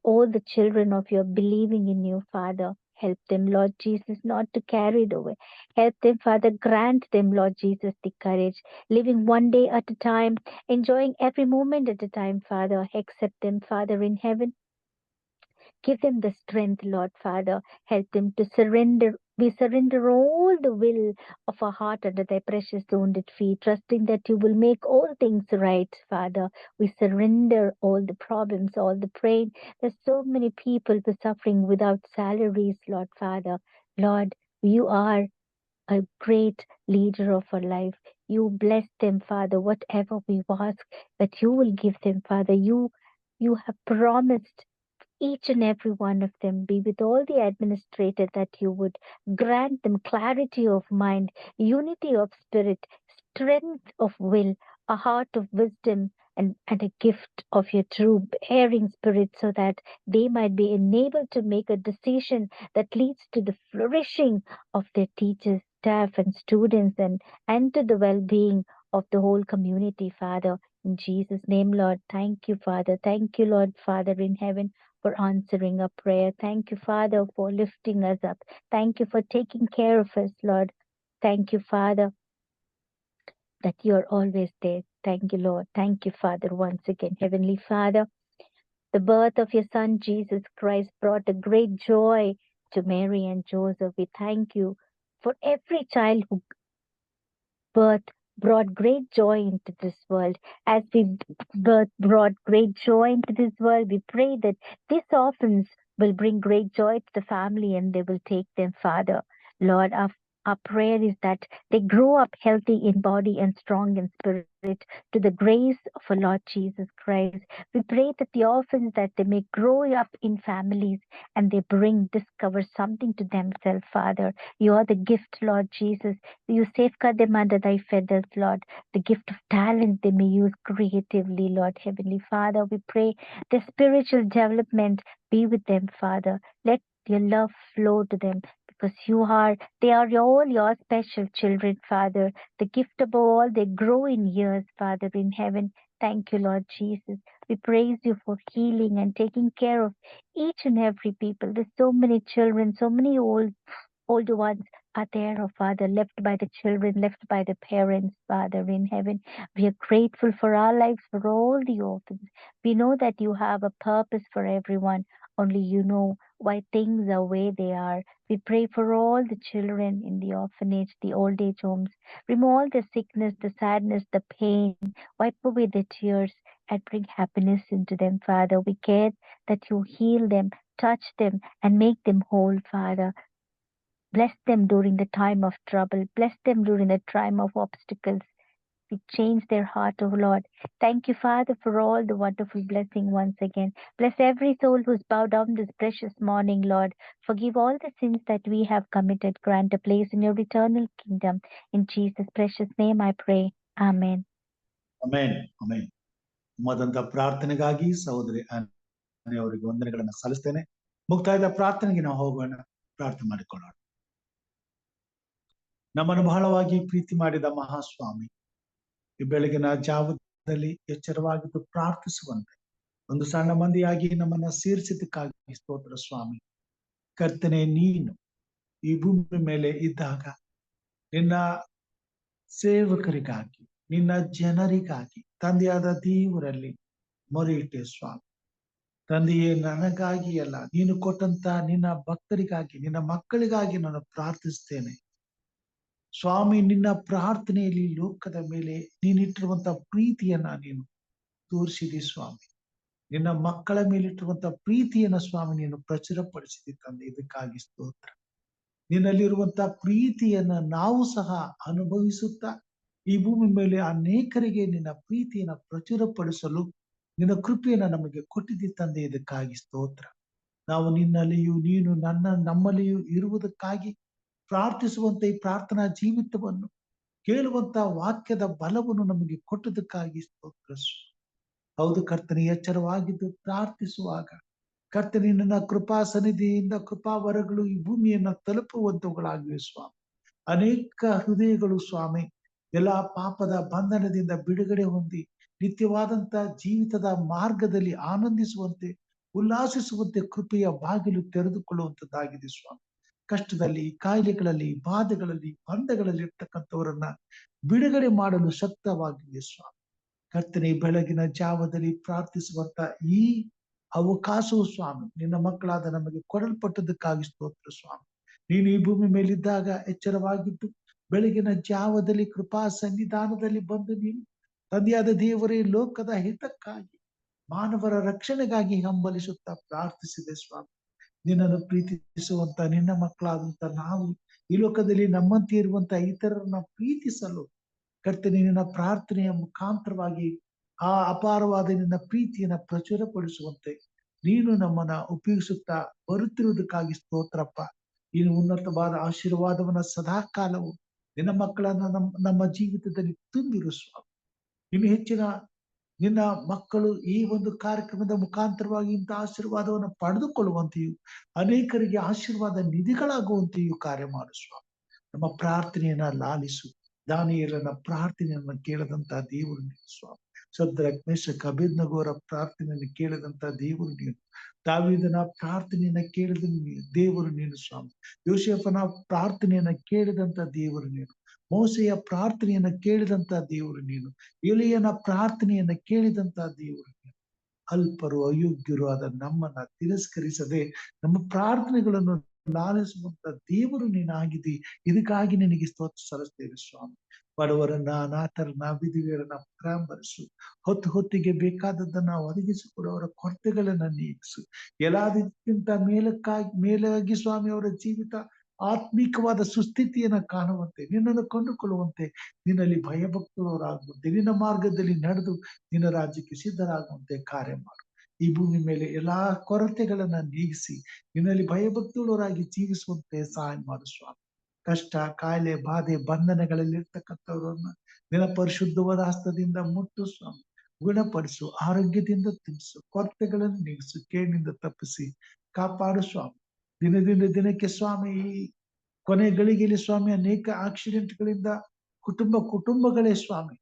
all the children of your believing in you, Father. Help them, Lord Jesus, not to carry it away. Help them, Father. Grant them, Lord Jesus, the courage, living one day at a time, enjoying every moment at a time, Father. Accept them, Father in heaven. Give them the strength, Lord Father. Help them to surrender. We surrender all the will of our heart under thy precious wounded feet, trusting that you will make all things right, Father. We surrender all the problems, all the pain. There's so many people who are suffering without salaries, Lord Father. Lord, you are a great leader of our life. You bless them, Father, whatever we ask, that you will give them, Father. You have promised each and every one of them. Be with all the administrators, that you would grant them clarity of mind, unity of spirit, strength of will, a heart of wisdom, and a gift of your true bearing spirit, so that they might be enabled to make a decision that leads to the flourishing of their teachers, staff, and students, and to the well-being of the whole community, Father. In Jesus' name, Lord, thank you, Father. Thank you, Lord, Father in heaven, for answering our prayer. Thank you, Father, for lifting us up. Thank you for taking care of us, Lord. Thank you, Father, that you're always there. Thank you, Lord. Thank you, Father, once again. Heavenly Father, the birth of your Son, Jesus Christ, brought a great joy to Mary and Joseph. We thank you for every child who birth brought great joy into this world. As we birth brought great joy into this world, we pray that these orphans will bring great joy to the family and they will take them, Father. Lord, Our prayer is that they grow up healthy in body and strong in spirit to the grace of our Lord Jesus Christ. We pray that the orphans that they may grow up in families and they discover something to themselves, Father. You are the gift, Lord Jesus. You safeguard them under thy feathers, Lord. The gift of talent they may use creatively, Lord Heavenly Father. We pray the spiritual development be with them, Father. Let your love flow to them because they are all your special children, Father. The gift above all, they grow in years, Father, in heaven. Thank you, Lord Jesus. We praise you for healing and taking care of each and every people. There's so many children, so many older ones are there, oh Father, left by the children, left by the parents, Father, in heaven. We are grateful for our lives, for all the orphans. We know that you have a purpose for everyone. Only you know why things are where they are. We pray for all the children in the orphanage, the old age homes. Remove all the sickness, the sadness, the pain. Wipe away the tears and bring happiness into them, Father. We care that you heal them, touch them, and make them whole, Father. Bless them during the time of trouble. Bless them during the time of obstacles. We change their heart, oh Lord. Thank you, Father, for all the wonderful blessing once again. Bless every soul who's bowed down this precious morning, Lord. Forgive all the sins that we have committed. Grant a place in your eternal kingdom. In Jesus' precious name I pray. Amen. Amen amen. ನಮ್ಮದಂತ ಪ್ರಾರ್ಥನೆಗಾಗಿ ಸಹೋದರಿ ಅವರಿಗೆ ವಂದನೆಗಳನ್ನ ಸಲ್ಲಿಸ್ತೇನೆ. ಮುಕ್ತಾಯದ ಪ್ರಾರ್ಥನೆಗೆ ನಾವು ಹೋಗೋಣ, ಪ್ರಾರ್ಥನೆ ಮಾಡಿಕೊಳ್ಳೋಣ. ನಮ್ಮನ್ನು ಬಹಳವಾಗಿ ಪ್ರೀತಿ ಮಾಡಿದ ಮಹಾಸ್ವಾಮಿ, ಈ ಬೆಳಗಿನ ಜಾವದಲ್ಲಿ ಎಚ್ಚರವಾಗಿದ್ದು ಪ್ರಾರ್ಥಿಸುವಂತೆ ಒಂದು ಸಣ್ಣ ಮಂದಿಯಾಗಿ ನಮ್ಮನ್ನ ಸೇರಿಸಿದ್ದಕ್ಕಾಗಿ ಸ್ತೋತ್ರ ಸ್ವಾಮಿ. ಕರ್ತನೆ, ನೀನು ಈ ಭೂಮಿ ಮೇಲೆ ಇದ್ದಾಗ ನಿನ್ನ ಸೇವಕರಿಗಾಗಿ, ನಿನ್ನ ಜನರಿಗಾಗಿ ತಂದೆಯಾದ ದೇವರಲ್ಲಿ ಮೊರೆ ಇಟ್ಟೆ ಸ್ವಾಮಿ. ತಂದೆಯೇ, ನನಗಾಗಿ ಅಲ್ಲ, ನೀನು ಕೊಟ್ಟಂತ ನಿನ್ನ ಭಕ್ತರಿಗಾಗಿ, ನಿನ್ನ ಮಕ್ಕಳಿಗಾಗಿ ನಾನು ಪ್ರಾರ್ಥಿಸ್ತೇನೆ ಸ್ವಾಮಿ. ನಿನ್ನ ಪ್ರಾರ್ಥನೆಯಲ್ಲಿ ಲೋಕದ ಮೇಲೆ ನೀನಿಟ್ಟಿರುವಂತ ಪ್ರೀತಿಯನ್ನ ನೀನು ತೋರಿಸಿದಿ ಸ್ವಾಮಿ. ನಿನ್ನ ಮಕ್ಕಳ ಮೇಲಿಟ್ಟಿರುವಂತ ಪ್ರೀತಿಯನ್ನ ಸ್ವಾಮಿ ನೀನು ಪ್ರಚುರಪಡಿಸಿದಿ ತಂದೆ. ಇದಕ್ಕಾಗಿ ಸ್ತೋತ್ರ. ನಿನ್ನಲ್ಲಿರುವಂತ ಪ್ರೀತಿಯನ್ನ ನಾವು ಸಹ ಅನುಭವಿಸುತ್ತಾ ಈ ಭೂಮಿ ಮೇಲೆ ಅನೇಕರಿಗೆ ನಿನ್ನ ಪ್ರೀತಿಯನ್ನ ಪ್ರಚುರಪಡಿಸಲು ನಿನ್ನ ಕೃಪೆಯನ್ನ ನಮಗೆ ಕೊಟ್ಟಿದ್ದಿ ತಂದೆ. ಇದಕ್ಕಾಗಿ ಸ್ತೋತ್ರ. ನಾವು ನಿನ್ನಲ್ಲಿಯೂ ನೀನು ನಮ್ಮಲ್ಲಿಯೂ ಇರುವುದಕ್ಕಾಗಿ ಪ್ರಾರ್ಥಿಸುವಂತ ಈ ಪ್ರಾರ್ಥನಾ ಜೀವಿತವನ್ನು, ಕೇಳುವಂತ ವಾಕ್ಯದ ಬಲವನ್ನು ನಮಗೆ ಕೊಟ್ಟದಕ್ಕಾಗಿ ಸ್ತೋತ್ರ. ಹೌದು ಕರ್ತನೆ, ಎಚ್ಚರವಾಗಿದ್ದು ಪ್ರಾರ್ಥಿಸುವಾಗ ಕರ್ತನೆ, ನಿನ್ನ ಕೃಪಾ ಸನ್ನಿಧಿಯಿಂದ ಕೃಪಾವರಗಳು ಈ ಭೂಮಿಯನ್ನ ತಲುಪುವಂತವುಗಳಾಗಿವೆ ಸ್ವಾಮಿ. ಅನೇಕ ಹೃದಯಗಳು ಸ್ವಾಮಿ ಎಲ್ಲಾ ಪಾಪದ ಬಂಧನದಿಂದ ಬಿಡುಗಡೆ ಹೊಂದಿ ನಿತ್ಯವಾದಂತ ಜೀವಿತದ ಮಾರ್ಗದಲ್ಲಿ ಆನಂದಿಸುವಂತೆ, ಉಲ್ಲಾಸಿಸುವಂತೆ ಕೃಪೆಯ ಬಾಗಿಲು ತೆರೆದುಕೊಳ್ಳುವಂತದ್ದಾಗಿದೆ ಸ್ವಾಮಿ. ಕಷ್ಟದಲ್ಲಿ, ಕಾಯಿಲೆಗಳಲ್ಲಿ, ಬಾಧೆಗಳಲ್ಲಿ, ಬಂಧಗಳಲ್ಲಿ ಇರ್ತಕ್ಕಂಥವರನ್ನ ಬಿಡುಗಡೆ ಮಾಡಲು ಶಕ್ತವಾಗಿದೆ ಸ್ವಾಮಿ. ಕರ್ತನೆ, ಬೆಳಗಿನ ಜಾವದಲ್ಲಿ ಪ್ರಾರ್ಥಿಸುವಂತ ಈ ಅವಕಾಶವು ಸ್ವಾಮಿ ನಿನ್ನ ಮಕ್ಕಳಾದ ನಮಗೆ ಕೊಡಲ್ಪಟ್ಟದಕ್ಕಾಗಿ ಸ್ತೋತ್ರ ಸ್ವಾಮಿ. ನೀನು ಈ ಭೂಮಿ ಮೇಲಿದ್ದಾಗ ಎಚ್ಚರವಾಗಿದ್ದು ಬೆಳಗಿನ ಜಾವದಲ್ಲಿ ಕೃಪಾ ಸನ್ನಿಧಾನದಲ್ಲಿ ಬಂದು ನೀನು ತಂದೆಯಾದ ದೇವರೇ ಲೋಕದ ಹಿತಕ್ಕಾಗಿ, ಮಾನವರ ರಕ್ಷಣೆಗಾಗಿ ಹಂಬಲಿಸುತ್ತಾ ಪ್ರಾರ್ಥಿಸಿದೆ ಸ್ವಾಮಿ. ನಿನ್ನನ್ನು ಪ್ರೀತಿಸುವಂತ ನಿನ್ನ ಮಕ್ಕಳಾದಂತ ನಾವು ಈ ಲೋಕದಲ್ಲಿ ನಮ್ಮಂತೆ ಇರುವಂತ ಇತರರನ್ನ ಪ್ರೀತಿಸಲು ಕರ್ತನೆ, ನಿನ್ನ ಪ್ರಾರ್ಥನೆಯ ಮುಖಾಂತರವಾಗಿ ಆ ಅಪಾರವಾದ ನಿನ್ನ ಪ್ರೀತಿಯನ್ನ ಪ್ರಚುರಪಡಿಸುವಂತೆ ನೀನು ನಮ್ಮನ್ನ ಉಪಯೋಗಿಸುತ್ತಾ ಬರುತ್ತಿರುವುದಕ್ಕಾಗಿ ಸ್ತೋತ್ರಪ್ಪ. ನೀನು ಉನ್ನತವಾದ ಆಶೀರ್ವಾದವನ್ನ ಸದಾ ಕಾಲವು ನಿನ್ನ ಮಕ್ಕಳನ್ನ ನಮ್ಮ ಜೀವಿತದಲ್ಲಿ ತುಂಬಿರು ಸ್ವಾಮಿ. ಇನ್ನು ಹೆಚ್ಚಿನ ನಿನ್ನ ಮಕ್ಕಳು ಈ ಒಂದು ಕಾರ್ಯಕ್ರಮದ ಮುಖಾಂತರವಾಗಿ ಇಂಥ ಆಶೀರ್ವಾದವನ್ನು ಪಡೆದುಕೊಳ್ಳುವಂತೆಯೂ ಅನೇಕರಿಗೆ ಆಶೀರ್ವಾದ ನಿಧಿಗಳಾಗುವಂತೆಯೂ ಕಾರ್ಯ ಮಾಡು ಸ್ವಾಮಿ. ನಮ್ಮ ಪ್ರಾರ್ಥನೆಯನ್ನ ಲಾಲಿಸು. ದಾನಿಯೇಲನ ಪ್ರಾರ್ಥನೆಯನ್ನ ಕೇಳದಂತ ದೇವರು ನೀನು ಸ್ವಾಮಿ. ಶದ್ರಕ್, ಮೇಷಕ್, ಅಬೇದ್ನೆಗೋರ ಪ್ರಾರ್ಥನೆಯನ್ನು ಕೇಳದಂತ ದೇವರು ನೀನು. ದಾವೀದನ ಪ್ರಾರ್ಥನೆಯನ್ನ ಕೇಳಿದ ದೇವರು ನೀನು ಸ್ವಾಮಿ. ಯೋಸೇಫನ ಪ್ರಾರ್ಥನೆಯನ್ನ ಕೇಳಿದಂತ ದೇವರು ನೀನು. ಮೋಸೆಯ ಪ್ರಾರ್ಥನೆಯನ್ನ ಕೇಳಿದಂತ ದೇವರು ನೀನು. ಎಲಿಯನ ಪ್ರಾರ್ಥನೆಯನ್ನ ಕೇಳಿದಂತ ದೇವರು ನೀನು. ಅಲ್ಪರು, ಅಯೋಗ್ಯರು ಆದ ನಮ್ಮನ್ನ ತಿರಸ್ಕರಿಸದೆ ನಮ್ಮ ಪ್ರಾರ್ಥನೆಗಳನ್ನು ಲಾಲಿಸುವಂತ ದೇವರು ನೀನಾಗಿದ್ದಿ. ಇದಕ್ಕಾಗಿ ನಿನಗೆ ಸ್ತೋತ್ರ ಸಲ್ಲಿಸ್ತೇವೆ ಸ್ವಾಮಿ. ಬಡವರನ್ನ, ಅನಾಥರನ್ನ, ವಿಧವೆಯರನ್ನ ಪರಾಮರಿಸು. ಹೊತ್ತಿಗೆ ಬೇಕಾದದ್ದನ್ನ ಒದಗಿಸಿಕೊಡುವವರ ಕೊರತೆಗಳನ್ನ ನೀಗಿಸು. ಎಲ್ಲದಕ್ಕಿಂತ ಮೇಲಾಗಿ ಸ್ವಾಮಿ ಅವರ ಜೀವಿತ ಆತ್ಮಿಕವಾದ ಸುಸ್ಥಿತಿಯನ್ನ ಕಾಣುವಂತೆ, ನಿನ್ನನ್ನು ಕಂಡುಕೊಳ್ಳುವಂತೆ, ನಿನ್ನಲ್ಲಿ ಭಯಭಕ್ತರಾಗುವಂತೆ, ನಿನ್ನ ಮಾರ್ಗದಲ್ಲಿ ನಡೆದು ನಿನ್ನ ರಾಜ್ಯಕ್ಕೆ ಸಿದ್ಧರಾಗುವಂತೆ ಕಾರ್ಯ ಮಾಡು. ಈ ಭೂಮಿ ಮೇಲೆ ಎಲ್ಲಾ ಕೊರತೆಗಳನ್ನ ನೀಗಿಸಿ ನಿನ್ನಲ್ಲಿ ಭಯಭಕ್ತರಾಗಿ ಜೀವಿಸುವಂತೆ ಸಹಾಯ ಮಾಡು ಸ್ವಾಮಿ. ಕಷ್ಟ, ಕಾಯಿಲೆ, ಬಾಧೆ, ಬಂಧನಗಳಲ್ಲಿ ಇರ್ತಕ್ಕಂಥವ್ರನ್ನ ನಿನ್ನ ಪರಿಶುದ್ಧವಾದ ಹಸ್ತದಿಂದ ಮುಟ್ಟು ಸ್ವಾಮಿ, ಗುಣಪಡಿಸು, ಆರೋಗ್ಯದಿಂದ ತುಂಬಿಸು, ಕೊರತೆಗಳನ್ನು ನೀಗಿಸು, ಕೇಡಿನಿಂದ ತಪ್ಪಿಸಿ ಕಾಪಾಡು ಸ್ವಾಮಿ. ದಿನದಿಂದ ದಿನಕ್ಕೆ ಸ್ವಾಮಿ, ಈ ಕೊನೆ ಗಳಿಗೆಯಲ್ಲಿ ಸ್ವಾಮಿ ಅನೇಕ ಆಕ್ಸಿಡೆಂಟ್ಗಳಿಂದ ಕುಟುಂಬಗಳೇ ಸ್ವಾಮಿ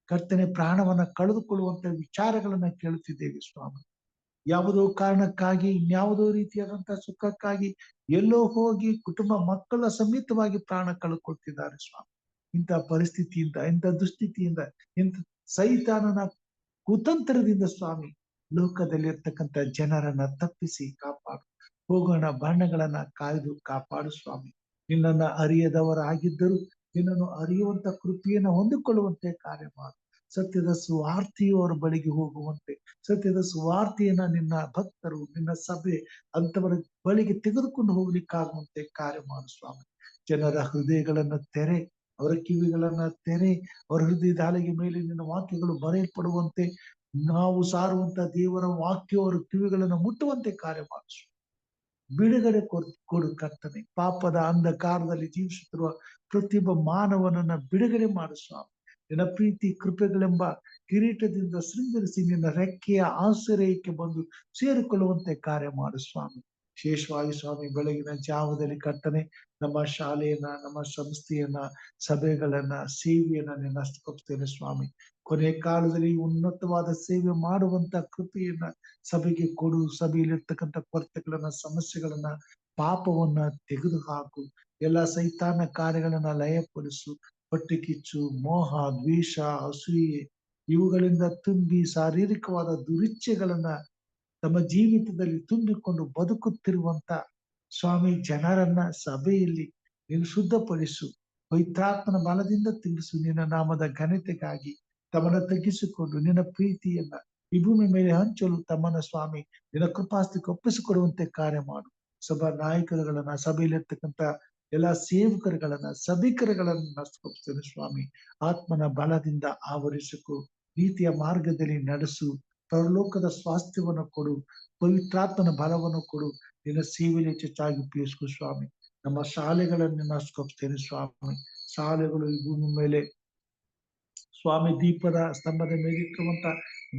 ಕರ್ತನೆ ಪ್ರಾಣವನ್ನ ಕಳೆದುಕೊಳ್ಳುವಂತ ವಿಚಾರಗಳನ್ನ ಕೇಳುತ್ತಿದ್ದೇವೆ ಸ್ವಾಮಿ. ಯಾವುದೋ ಕಾರಣಕ್ಕಾಗಿ, ಇನ್ಯಾವುದೋ ರೀತಿಯಾದಂತಹ ಸುಖಕ್ಕಾಗಿ ಎಲ್ಲೋ ಹೋಗಿ ಕುಟುಂಬ ಮಕ್ಕಳ ಸಮೇತವಾಗಿ ಪ್ರಾಣ ಕಳೆದುಕೊಳ್ತಿದ್ದಾರೆ ಸ್ವಾಮಿ. ಇಂಥ ಪರಿಸ್ಥಿತಿಯಿಂದ, ಇಂಥ ದುಸ್ಥಿತಿಯಿಂದ, ಇಂಥ ಸೈತಾನನ ಕುತಂತ್ರದಿಂದ ಸ್ವಾಮಿ ಲೋಕದಲ್ಲಿರ್ತಕ್ಕಂಥ ಜನರನ್ನ ತಪ್ಪಿಸಿ ಕಾಪಾಡು. ಹೋಗೋಣ ಬಣ್ಣಗಳನ್ನ ಕಾಯ್ದು ಕಾಪಾಡು ಸ್ವಾಮಿ. ನಿನ್ನನ್ನ ಅರಿಯದವರಾಗಿದ್ದರೂ ನಿನ್ನನ್ನು ಅರಿಯುವಂತ ಕೃಪೆಯನ್ನು ಹೊಂದಿಕೊಳ್ಳುವಂತೆ ಕಾರ್ಯ ಮಾಡು. ಸತ್ಯದ ಸುವಾರ್ತೆಯು ಅವರ ಬಳಿಗೆ ಹೋಗುವಂತೆ, ಸತ್ಯದ ಸುವಾರ್ತೆಯನ್ನ ನಿನ್ನ ಭಕ್ತರು, ನಿನ್ನ ಸಭೆ ಅಂತವರ ಬಳಿಗೆ ತೆಗೆದುಕೊಂಡು ಹೋಗ್ಲಿಕ್ಕಾಗುವಂತೆ ಕಾರ್ಯ ಮಾಡು ಸ್ವಾಮಿ. ಜನರ ಹೃದಯಗಳನ್ನ ತೆರೆ, ಅವರ ಕಿವಿಗಳನ್ನ ತೆರೆ, ಅವರ ಹೃದಯದ ಹಾಲೆಗೆ ಮೇಲೆ ನಿನ್ನ ವಾಕ್ಯಗಳು ಬರೆಯಲ್ಪಡುವಂತೆ, ನಾವು ಸಾರುವಂತ ದೇವರ ವಾಕ್ಯ ಅವರ ಕಿವಿಗಳನ್ನು ಮುಟ್ಟುವಂತೆ ಕಾರ್ಯ ಮಾಡು. ಬಿಡುಗಡೆ ಕೊಡು ಕರ್ತನೆ. ಪಾಪದ ಅಂಧಕಾರದಲ್ಲಿ ಜೀವಿಸುತ್ತಿರುವ ಪ್ರತಿಯೊಬ್ಬ ಮಾನವನನ್ನ ಬಿಡುಗಡೆ ಮಾಡು ಸ್ವಾಮಿ. ನಿನ್ನ ಪ್ರೀತಿ ಕೃಪೆಗಳೆಂಬ ಕಿರೀಟದಿಂದ ಶೃಂಗರಿಸಿ ನಿನ್ನ ರೆಕ್ಕೆಯ ಆಶ್ರಯಕ್ಕೆ ಬಂದು ಸೇರಿಕೊಳ್ಳುವಂತೆ ಕಾರ್ಯ ಮಾಡು ಸ್ವಾಮಿ. ವಿಶೇಷವಾಗಿ ಸ್ವಾಮಿ ಬೆಳಗಿನ ಜಾವದಲ್ಲಿ ಕರ್ತನೆ ನಮ್ಮ ಶಾಲೆಯನ್ನ, ನಮ್ಮ ಸಂಸ್ಥೆಯನ್ನ, ಸಭೆಗಳನ್ನ, ಸೇವೆಯನ್ನ ನಿನ್ನ ಹಸ್ತಕೊಳ್ತೇನೆ ಸ್ವಾಮಿ. ಕೊನೆ ಕಾಲದಲ್ಲಿ ಉನ್ನತವಾದ ಸೇವೆ ಮಾಡುವಂತ ಕೃಪೆಯನ್ನ ಸಭೆಗೆ ಕೊಡು. ಸಭೆಯಲ್ಲಿರ್ತಕ್ಕಂಥ ಕೊರತೆಗಳನ್ನ, ಸಮಸ್ಯೆಗಳನ್ನ, ಪಾಪವನ್ನ ತೆಗೆದು ಹಾಕು. ಎಲ್ಲ ಸೈತಾನ ಕಾರ್ಯಗಳನ್ನ ಲಯಪಡಿಸು. ಹೊಟ್ಟೆ ಕಿಚ್ಚು, ಮೋಹ, ದ್ವೇಷ, ಅಸೂಯೆ ಇವುಗಳಿಂದ ತುಂಬಿ ಶಾರೀರಿಕವಾದ ದುರಿಚ್ಛೆಗಳನ್ನ ತಮ್ಮ ಜೀವಿತದಲ್ಲಿ ತುಂಬಿಕೊಂಡು ಬದುಕುತ್ತಿರುವಂತ ಸ್ವಾಮಿ ಜನರನ್ನ ಸಭೆಯಲ್ಲಿ ನೀನು ಶುದ್ಧಪಡಿಸು. ಪವಿತ್ರಾತ್ಮನ ಬಲದಿಂದ ತುಂಬಿಸು. ನಿನ್ನ ನಾಮದ ಘನತೆಗಾಗಿ ತಮ್ಮನ್ನ ತಗ್ಗಿಸಿಕೊಂಡು ನಿನ್ನ ಪ್ರೀತಿಯನ್ನ ಈ ಭೂಮಿ ಮೇಲೆ ಹಂಚಲು ತಮ್ಮನ್ನ ಸ್ವಾಮಿ ನಿನ್ನ ಕೃಪಾಸ್ತಿಗೆ ಒಪ್ಪಿಸಿಕೊಡುವಂತೆ ಕಾರ್ಯ ಮಾಡು. ಸಭಾ ನಾಯಕರುಗಳನ್ನ, ಸಭೆಯಲ್ಲಿರ್ತಕ್ಕಂಥ ಎಲ್ಲಾ ಸೇವಕರುಗಳನ್ನ, ಸಭಿಕರುಗಳನ್ನ ನಷ್ಟಪಡಿಸ್ತೇನೆ ಸ್ವಾಮಿ. ಆತ್ಮನ ಬಲದಿಂದ ಆವರಿಸಿಕು. ನೀತಿಯ ಮಾರ್ಗದಲ್ಲಿ ನಡೆಸು. ಪರಲೋಕದ ಸ್ವಾಸ್ಥ್ಯವನ್ನು ಕೊಡು. ಪವಿತ್ರಾತ್ಮನ ಬಲವನ್ನು ಕೊಡು. ನಿನ್ನ ಸೇವೆಯಲ್ಲಿ ಹೆಚ್ಚಾಗಿ ಉಪಯೋಗಿಸು ಸ್ವಾಮಿ. ನಮ್ಮ ಶಾಲೆಗಳನ್ನು ನಷ್ಟಪಡಿಸ್ತೇನೆ ಸ್ವಾಮಿ. ಶಾಲೆಗಳು ಈ ಭೂಮಿ ಮೇಲೆ ಸ್ವಾಮಿ ದೀಪದ ಸ್ತಂಭದ ಮೇಲಿಟ್ಟಿರುವಂತ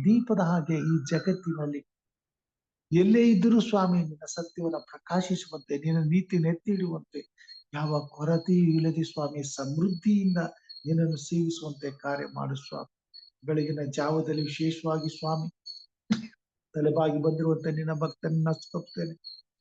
ದೀಪದ ಹಾಗೆ ಈ ಜಗತ್ತಿನಲ್ಲಿ ಎಲ್ಲೇ ಇದ್ದರೂ ಸ್ವಾಮಿ ನಿನ್ನ ಸತ್ಯವನ್ನ ಪ್ರಕಾಶಿಸುವಂತೆ, ನಿನ್ನ ನೀತಿಯನ್ನು ಎತ್ತಿ ಹಿಡಿಯುವಂತೆ, ಯಾವ ಕೊರತೆಯೂ ಇಲ್ಲದೆ ಸ್ವಾಮಿ ಸಮೃದ್ಧಿಯಿಂದ ನಿನ್ನನ್ನು ಸೇವಿಸುವಂತೆ ಕಾರ್ಯ ಮಾಡು ಸ್ವಾಮಿ. ಬೆಳಗಿನ ಜಾವದಲ್ಲಿ ವಿಶೇಷವಾಗಿ ಸ್ವಾಮಿ ತಲೆಬಾಗಿ ಬಂದಿರುವಂತೆ ನಿನ್ನ ಭಕ್ತನನ್ನ ಸ್ತುತಿಸ್ತೇನೆ.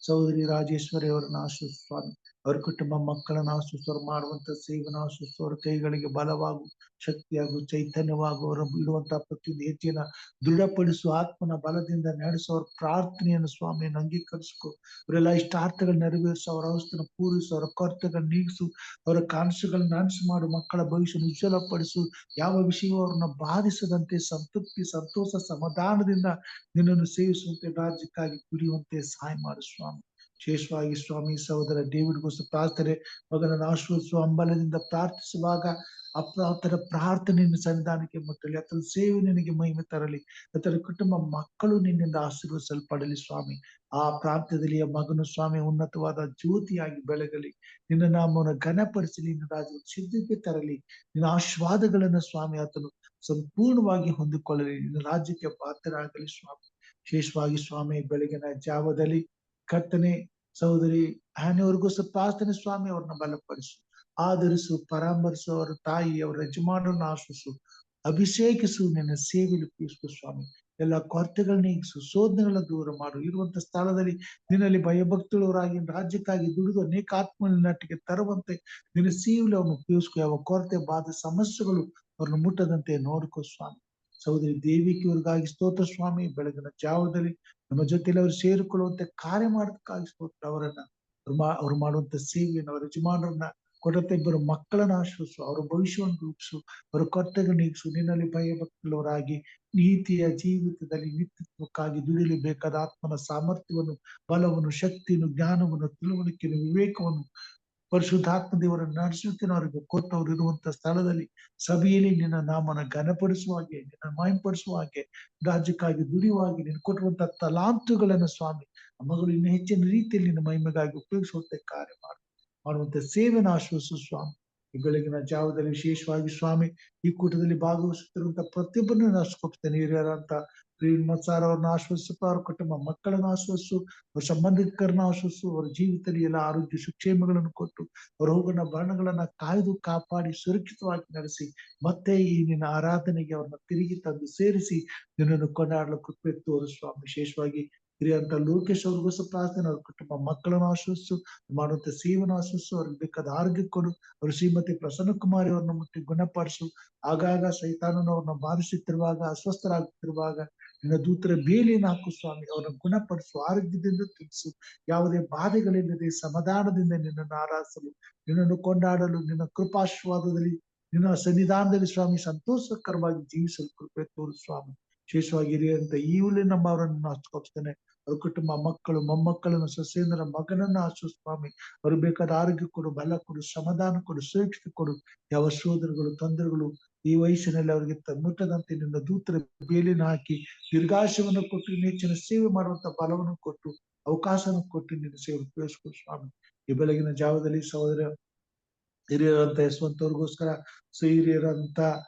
ಸಹೋದರಿ ರಾಜೇಶ್ವರಿ ಅವರನ್ನ ಆಶೀರ್ವದಿಸು ಸ್ವಾಮಿ. ಅವ್ರ ಕುಟುಂಬ ಮಕ್ಕಳನ್ನ ಆಶೀರ್ವಾದ ಮಾಡುವಂತ ಸೇವನ ಆಶೀರ್ವಾದ. ಅವರ ಕೈಗಳಿಗೆ ಬಲವಾಗು, ಶಕ್ತಿಯಾಗು, ಚೈತನ್ಯವಾಗು. ಅವರು ಇಡುವಂತಹ ಪ್ರತಿಯೊಂದು ಹೆಜ್ಜೆನ ದೃಢಪಡಿಸು. ಆತ್ಮನ ಬಲದಿಂದ ನಡೆಸು. ಅವ್ರ ಪ್ರಾರ್ಥನೆಯನ್ನು ಸ್ವಾಮಿಯನ್ನು ಅಂಗೀಕರಿಸ್ಕೊ. ಅವರೆಲ್ಲ ಇಷ್ಟಾರ್ಥಗಳನ್ನ ನೆರವೇರಿಸು. ಅವರ ಅವಸ್ಥೆಯನ್ನು ಪೂರೈಸು. ಅವರ ಕೊರತೆಗಳನ್ನ ನೀಗಿಸು. ಅವರ ಕನಸುಗಳನ್ನ ನನಸು ಮಾಡು. ಮಕ್ಕಳ ಭವಿಷ್ಯವನ್ನು ಉಜ್ವಲಪಡಿಸು. ಯಾವ ವಿಷಯವೂ ಅವ್ರನ್ನ ಬಾಧಿಸದಂತೆ ಸಂತೃಪ್ತಿ, ಸಂತೋಷ, ಸಮಾಧಾನದಿಂದ ನಿನ್ನನ್ನು ಸೇವಿಸುವಂತೆ, ರಾಜ್ಯಕ್ಕಾಗಿ ದುಡಿಯುವಂತೆ ಸಹಾಯ ಮಾಡು ಸ್ವಾಮಿ. ವಿಶೇಷವಾಗಿ ಸ್ವಾಮಿ ಸಹೋದರ ಡೇವಿಡ್ಗೋಸ್ಕರ ಪ್ರಾರ್ಥನೆ, ಮಗನನ್ನು ಆಶೀರ್ವದಿಸುವ ಹಂಬಲದಿಂದ ಪ್ರಾರ್ಥಿಸುವಾಗ ಅಪ್ರಾಪ್ತರ ಪ್ರಾರ್ಥನೆಯನ್ನು ಸನ್ನಿಧಾನಕ್ಕೆ ಮುಟ್ಟಲಿ. ಆತನ ಸೇವೆ ನಿನಗೆ ಮಹಿಮೆ ತರಲಿ. ಆತನ ಕುಟುಂಬ ಮಕ್ಕಳು ನಿನ್ನಿಂದ ಆಶೀರ್ವದಿಸಲ್ಪಡಲಿ ಸ್ವಾಮಿ. ಆ ಪ್ರಾಂತ್ಯದಲ್ಲಿ ಆ ಮಗನು ಸ್ವಾಮಿ ಉನ್ನತವಾದ ಜ್ಯೋತಿಯಾಗಿ ಬೆಳಗಲಿ. ನಿನ್ನ ನಾಮವನ್ನು ಘನಪಡಿಸಲಿ. ನಿನ್ನ ರಾಜ್ಯ ಸಿದ್ಧತೆ ತರಲಿ. ನಿನ್ನ ಆಶೀರ್ವಾದಗಳನ್ನ ಸ್ವಾಮಿ ಆತನು ಸಂಪೂರ್ಣವಾಗಿ ಹೊಂದಿಕೊಳ್ಳಲಿ. ನಿನ್ನ ರಾಜ್ಯಕ್ಕೆ ಪಾತ್ರರಾಗಲಿ ಸ್ವಾಮಿ. ವಿಶೇಷವಾಗಿ ಸ್ವಾಮಿ ಬೆಳಗಿನ ಜಾವದಲ್ಲಿ ಕರ್ತನೆ ಸಹೋದರಿ ಆನೆಯವರಿಗೋಸ್ಕರ ಪ್ರಾರ್ಥನೆ ಸ್ವಾಮಿ. ಅವ್ರನ್ನ ಬಲಪಡಿಸು, ಆಧರಿಸು, ಪರಾಮರಿಸು. ಅವರ ತಾಯಿ, ಅವರ ಯಜಮಾನರನ್ನು ಆಶ್ರಯಿಸು, ಅಭಿಷೇಕಿಸು. ನಿನ್ನ ಸೇವೆಯಲ್ಲಿ ಉಪಯೋಗಿಸು ಸ್ವಾಮಿ. ಎಲ್ಲ ಕೊರತೆಗಳನ್ನ ನೀಗಿಸು, ಶೋಧನೆಗಳನ್ನ ದೂರ ಮಾಡು. ಇರುವಂತ ಸ್ಥಳದಲ್ಲಿ ನಿನ್ನಲ್ಲಿ ಭಯಭಕ್ತುಳವರಾಗಿ ರಾಜ್ಯಕ್ಕಾಗಿ ದುಡಿದು ಅನೇಕ ಆತ್ಮನಟ್ಟಿಗೆ ತರುವಂತೆ ನಿನ್ನ ಸೇವೆಯಲ್ಲಿ ಅವನು ಉಪಯೋಗಿಸ್ಕೊ. ಯಾವ ಕೊರತೆ, ಬಾಧೆ, ಸಮಸ್ಯೆಗಳು ಅವ್ರನ್ನ ಮುಟ್ಟದಂತೆ ನೋಡ್ಕೋ ಸ್ವಾಮಿ. ಸಹೋದರಿ ದೇವಿಕಿಯವ್ರಿಗಾಗಿ ಸ್ತೋತ್ರ ಸ್ವಾಮಿ. ಬೆಳಗಿನ ಜಾವದಲ್ಲಿ ನಮ್ಮ ಜೊತೆಯಲ್ಲಿ ಅವರು ಸೇರಿಕೊಳ್ಳುವಂತೆ ಕಾರ್ಯ ಮಾಡೋದಕ್ಕಾಗಿ ಸ್ತೋತ್ರ. ಅವ್ರು ಮಾಡುವಂತ ಸೇವೆಯನ್ನು, ಅವರ ಯಜಮಾನರನ್ನ ಕೊಡತೆ ಇಬ್ಬರು ಮಕ್ಕಳನ್ನ ಆಶ್ರಯಿಸು. ಅವರ ಭವಿಷ್ಯವನ್ನು ರೂಪಿಸು. ಅವರ ಕೊರತೆಗಳು ನೀಗಿಸು. ನಿನ್ನಲ್ಲಿ ಭಯಭಕ್ತುಳ್ಳವರಾಗಿ ನೀತಿಯ ಜೀವಿತದಲ್ಲಿ ನಿತ್ಯತ್ವಕ್ಕಾಗಿ ದುಡಿಯಲು ಬೇಕಾದ ಆತ್ಮನ ಸಾಮರ್ಥ್ಯವನ್ನು, ಬಲವನ್ನು, ಶಕ್ತಿಯನ್ನು, ಜ್ಞಾನವನ್ನು, ತಿಳುವಳಿಕೆಯನ್ನು, ವಿವೇಕವನ್ನು ಪರಿಶುದ್ಧಾತ್ಮ ದೇವರನ್ನು ನಡೆಸುತ್ತೇನೆ ಅವರಿಗೆ ಕೊಟ್ಟು ಅವ್ರು ಇರುವಂತ ಸ್ಥಳದಲ್ಲಿ ಸಭೆಯಲ್ಲಿ ನಿನ್ನ ನಾಮನ ಘನಪಡಿಸುವ ಹಾಗೆ, ನಿನ್ನ ಮಹಿಂಪಡಿಸುವ ಹಾಗೆ, ರಾಜ್ಯಕ್ಕಾಗಿ ದುಡಿಯುವ ಹಾಗೆ ನೀನು ಕೊಟ್ಟಿರುವಂತ ತಲಾಂತುಗಳನ್ನು ಸ್ವಾಮಿ ಆ ಮಗಳು ಇನ್ನು ಹೆಚ್ಚಿನ ರೀತಿಯಲ್ಲಿ ನಿನ್ನ ಮಹಿಮೆಗಾಗಿ ಉಪಯೋಗಿಸುವಂತೆ ಕಾರ್ಯ ಮಾಡುವಂತೆ ಸೇವೆನ ಆಶ್ವಾಸು ಸ್ವಾಮಿ. ಈ ಬೆಳಗಿನ ಜಾವದಲ್ಲಿ ವಿಶೇಷವಾಗಿ ಸ್ವಾಮಿ ಈ ಕೂಟದಲ್ಲಿ ಭಾಗವಹಿಸುತ್ತಿರುವಂತ ಪ್ರತಿಯೊಬ್ಬರನ್ನು ಆಶ್ವಸ್ತೇನೆ. ಹಿರಿಯರಂತ ಮತ್ಸಾರ್ ಅವ್ರನ್ನ ಆಶ್ವಸಿಸು, ಅವ್ರ ಕುಟುಂಬ ಮಕ್ಕಳನ್ನ ಆಶ್ವಸಿಸು, ಅವ್ರ ಸಂಬಂಧಿಕರನ್ನ ಆಶ್ವಸಿಸು, ಅವರ ಜೀವಿತದಲ್ಲಿ ಎಲ್ಲ ಆರೋಗ್ಯ ಸುಕ್ಷೇಮಗಳನ್ನು ಕೊಟ್ಟು ಅವರ ಹೋಗನ ಬರಣಗಳನ್ನ ಕಾಯ್ದು ಕಾಪಾಡಿ ಸುರಕ್ಷಿತವಾಗಿ ನಡೆಸಿ ಮತ್ತೆ ಈ ನಿನ್ನ ಆರಾಧನೆಗೆ ಅವ್ರನ್ನ ತಿರುಗಿ ತಂದು ಸೇರಿಸಿ ನಿನ್ನನ್ನು ಕೊಂಡಾಡಲು ಕೃಪೆ ತೋರು ಸ್ವಾಮಿ. ವಿಶೇಷವಾಗಿ ಹಿರಿಯಂತ ಲೋಕೇಶ್ ಅವ್ರಿಗೂ ಸಹ ಪ್ರಾರ್ಥನೆ, ಅವ್ರ ಕುಟುಂಬ ಮಕ್ಕಳನ್ನು ಆಶ್ವಸಿಸು, ಮಾಡುವಂತ ಸೇವನ ಆಶ್ವಸಿಸು, ಅವ್ರಿಗೆ ಬೇಕಾದ ಆರೋಗ್ಯ ಕೊಡು. ಅವ್ರ ಶ್ರೀಮತಿ ಪ್ರಸನ್ನ ಕುಮಾರಿ ಅವ್ರನ್ನ ಮುಟ್ಟಿ ಗುಣಪಡಿಸು. ಆಗಾಗ ಸೈತಾನನವ್ರನ್ನ ಬಾಧಿಸುತ್ತಿರುವಾಗ, ಅಸ್ವಸ್ಥರಾಗುತ್ತಿರುವಾಗ ನಿನ್ನ ದೂತರ ಬೇಲಿಯನ್ನು ಹಾಕು ಸ್ವಾಮಿ. ಅವ್ರನ್ನ ಗುಣಪಡಿಸು, ಆರೋಗ್ಯದಿಂದ ತಿಳಿಸು, ಯಾವುದೇ ಬಾಧೆಗಳಿಲ್ಲದೆ ಸಮಾಧಾನದಿಂದ ನಿನ್ನನ್ನು ಆರಾಧಿಸಲು, ನಿನ್ನನ್ನು ಕೊಂಡಾಡಲು, ನಿನ್ನ ಕೃಪಾಶ್ವಾದದಲ್ಲಿ ನಿನ್ನ ಸನ್ನಿಧಾನದಲ್ಲಿ ಸ್ವಾಮಿ ಸಂತೋಷಕರವಾಗಿ ಜೀವಿಸಲು ಕೃಪೆ ತೋರು ಸ್ವಾಮಿ. ವಿಶೇಷವಾಗಿ ಹಿರಿಯಂತ ಈವಲೇ ನಮ್ಮ ಅವರನ್ನು ಆಶ್ವಸ್ತೇನೆ, ಅವ್ರ ಕುಟುಂಬ ಮಕ್ಕಳು ಮೊಮ್ಮಕ್ಕಳನ್ನು ಸಸ್ಯೇಂದ್ರ ಮಗನನ್ನ ಆಶ್ವ ಸ್ವಾಮಿ. ಅವ್ರಿಗೆ ಬೇಕಾದ ಆರೋಗ್ಯ ಕೊಡು, ಬಲ ಕೊಡು, ಸಮಾಧಾನ ಕೊಡು, ಸುರಕ್ಷತೆ ಕೊಡು. ಯಾವ ಶೋಧನೆಗಳು ತೊಂದರೆಗಳು ಈ ವಯಸ್ಸಿನಲ್ಲಿ ಅವ್ರಿಗೆ ಮುಟ್ಟದಂತೆ ನಿನ್ನ ದೂತರ ಬೇಲಿನ ಹಾಕಿ ದೀರ್ಘಾಶವನ್ನು ಕೊಟ್ಟು ಹೆಚ್ಚಿನ ಸೇವೆ ಮಾಡುವಂತ ಬಲವನ್ನು ಕೊಟ್ಟು ಅವಕಾಶನ ಕೊಟ್ಟು ನಿನ್ನ ಸೇವೆ ಉಪಯೋಗಿಸ್ಕೊ ಸ್ವಾಮಿ. ಈ ಬೆಳಗಿನ ಜಾವದಲ್ಲಿ ಸಹೋದರ ಹಿರಿಯರಂತ ಯಶವಂತವ್ರಿಗೋಸ್ಕರ ಹಿರಿಯರಂತ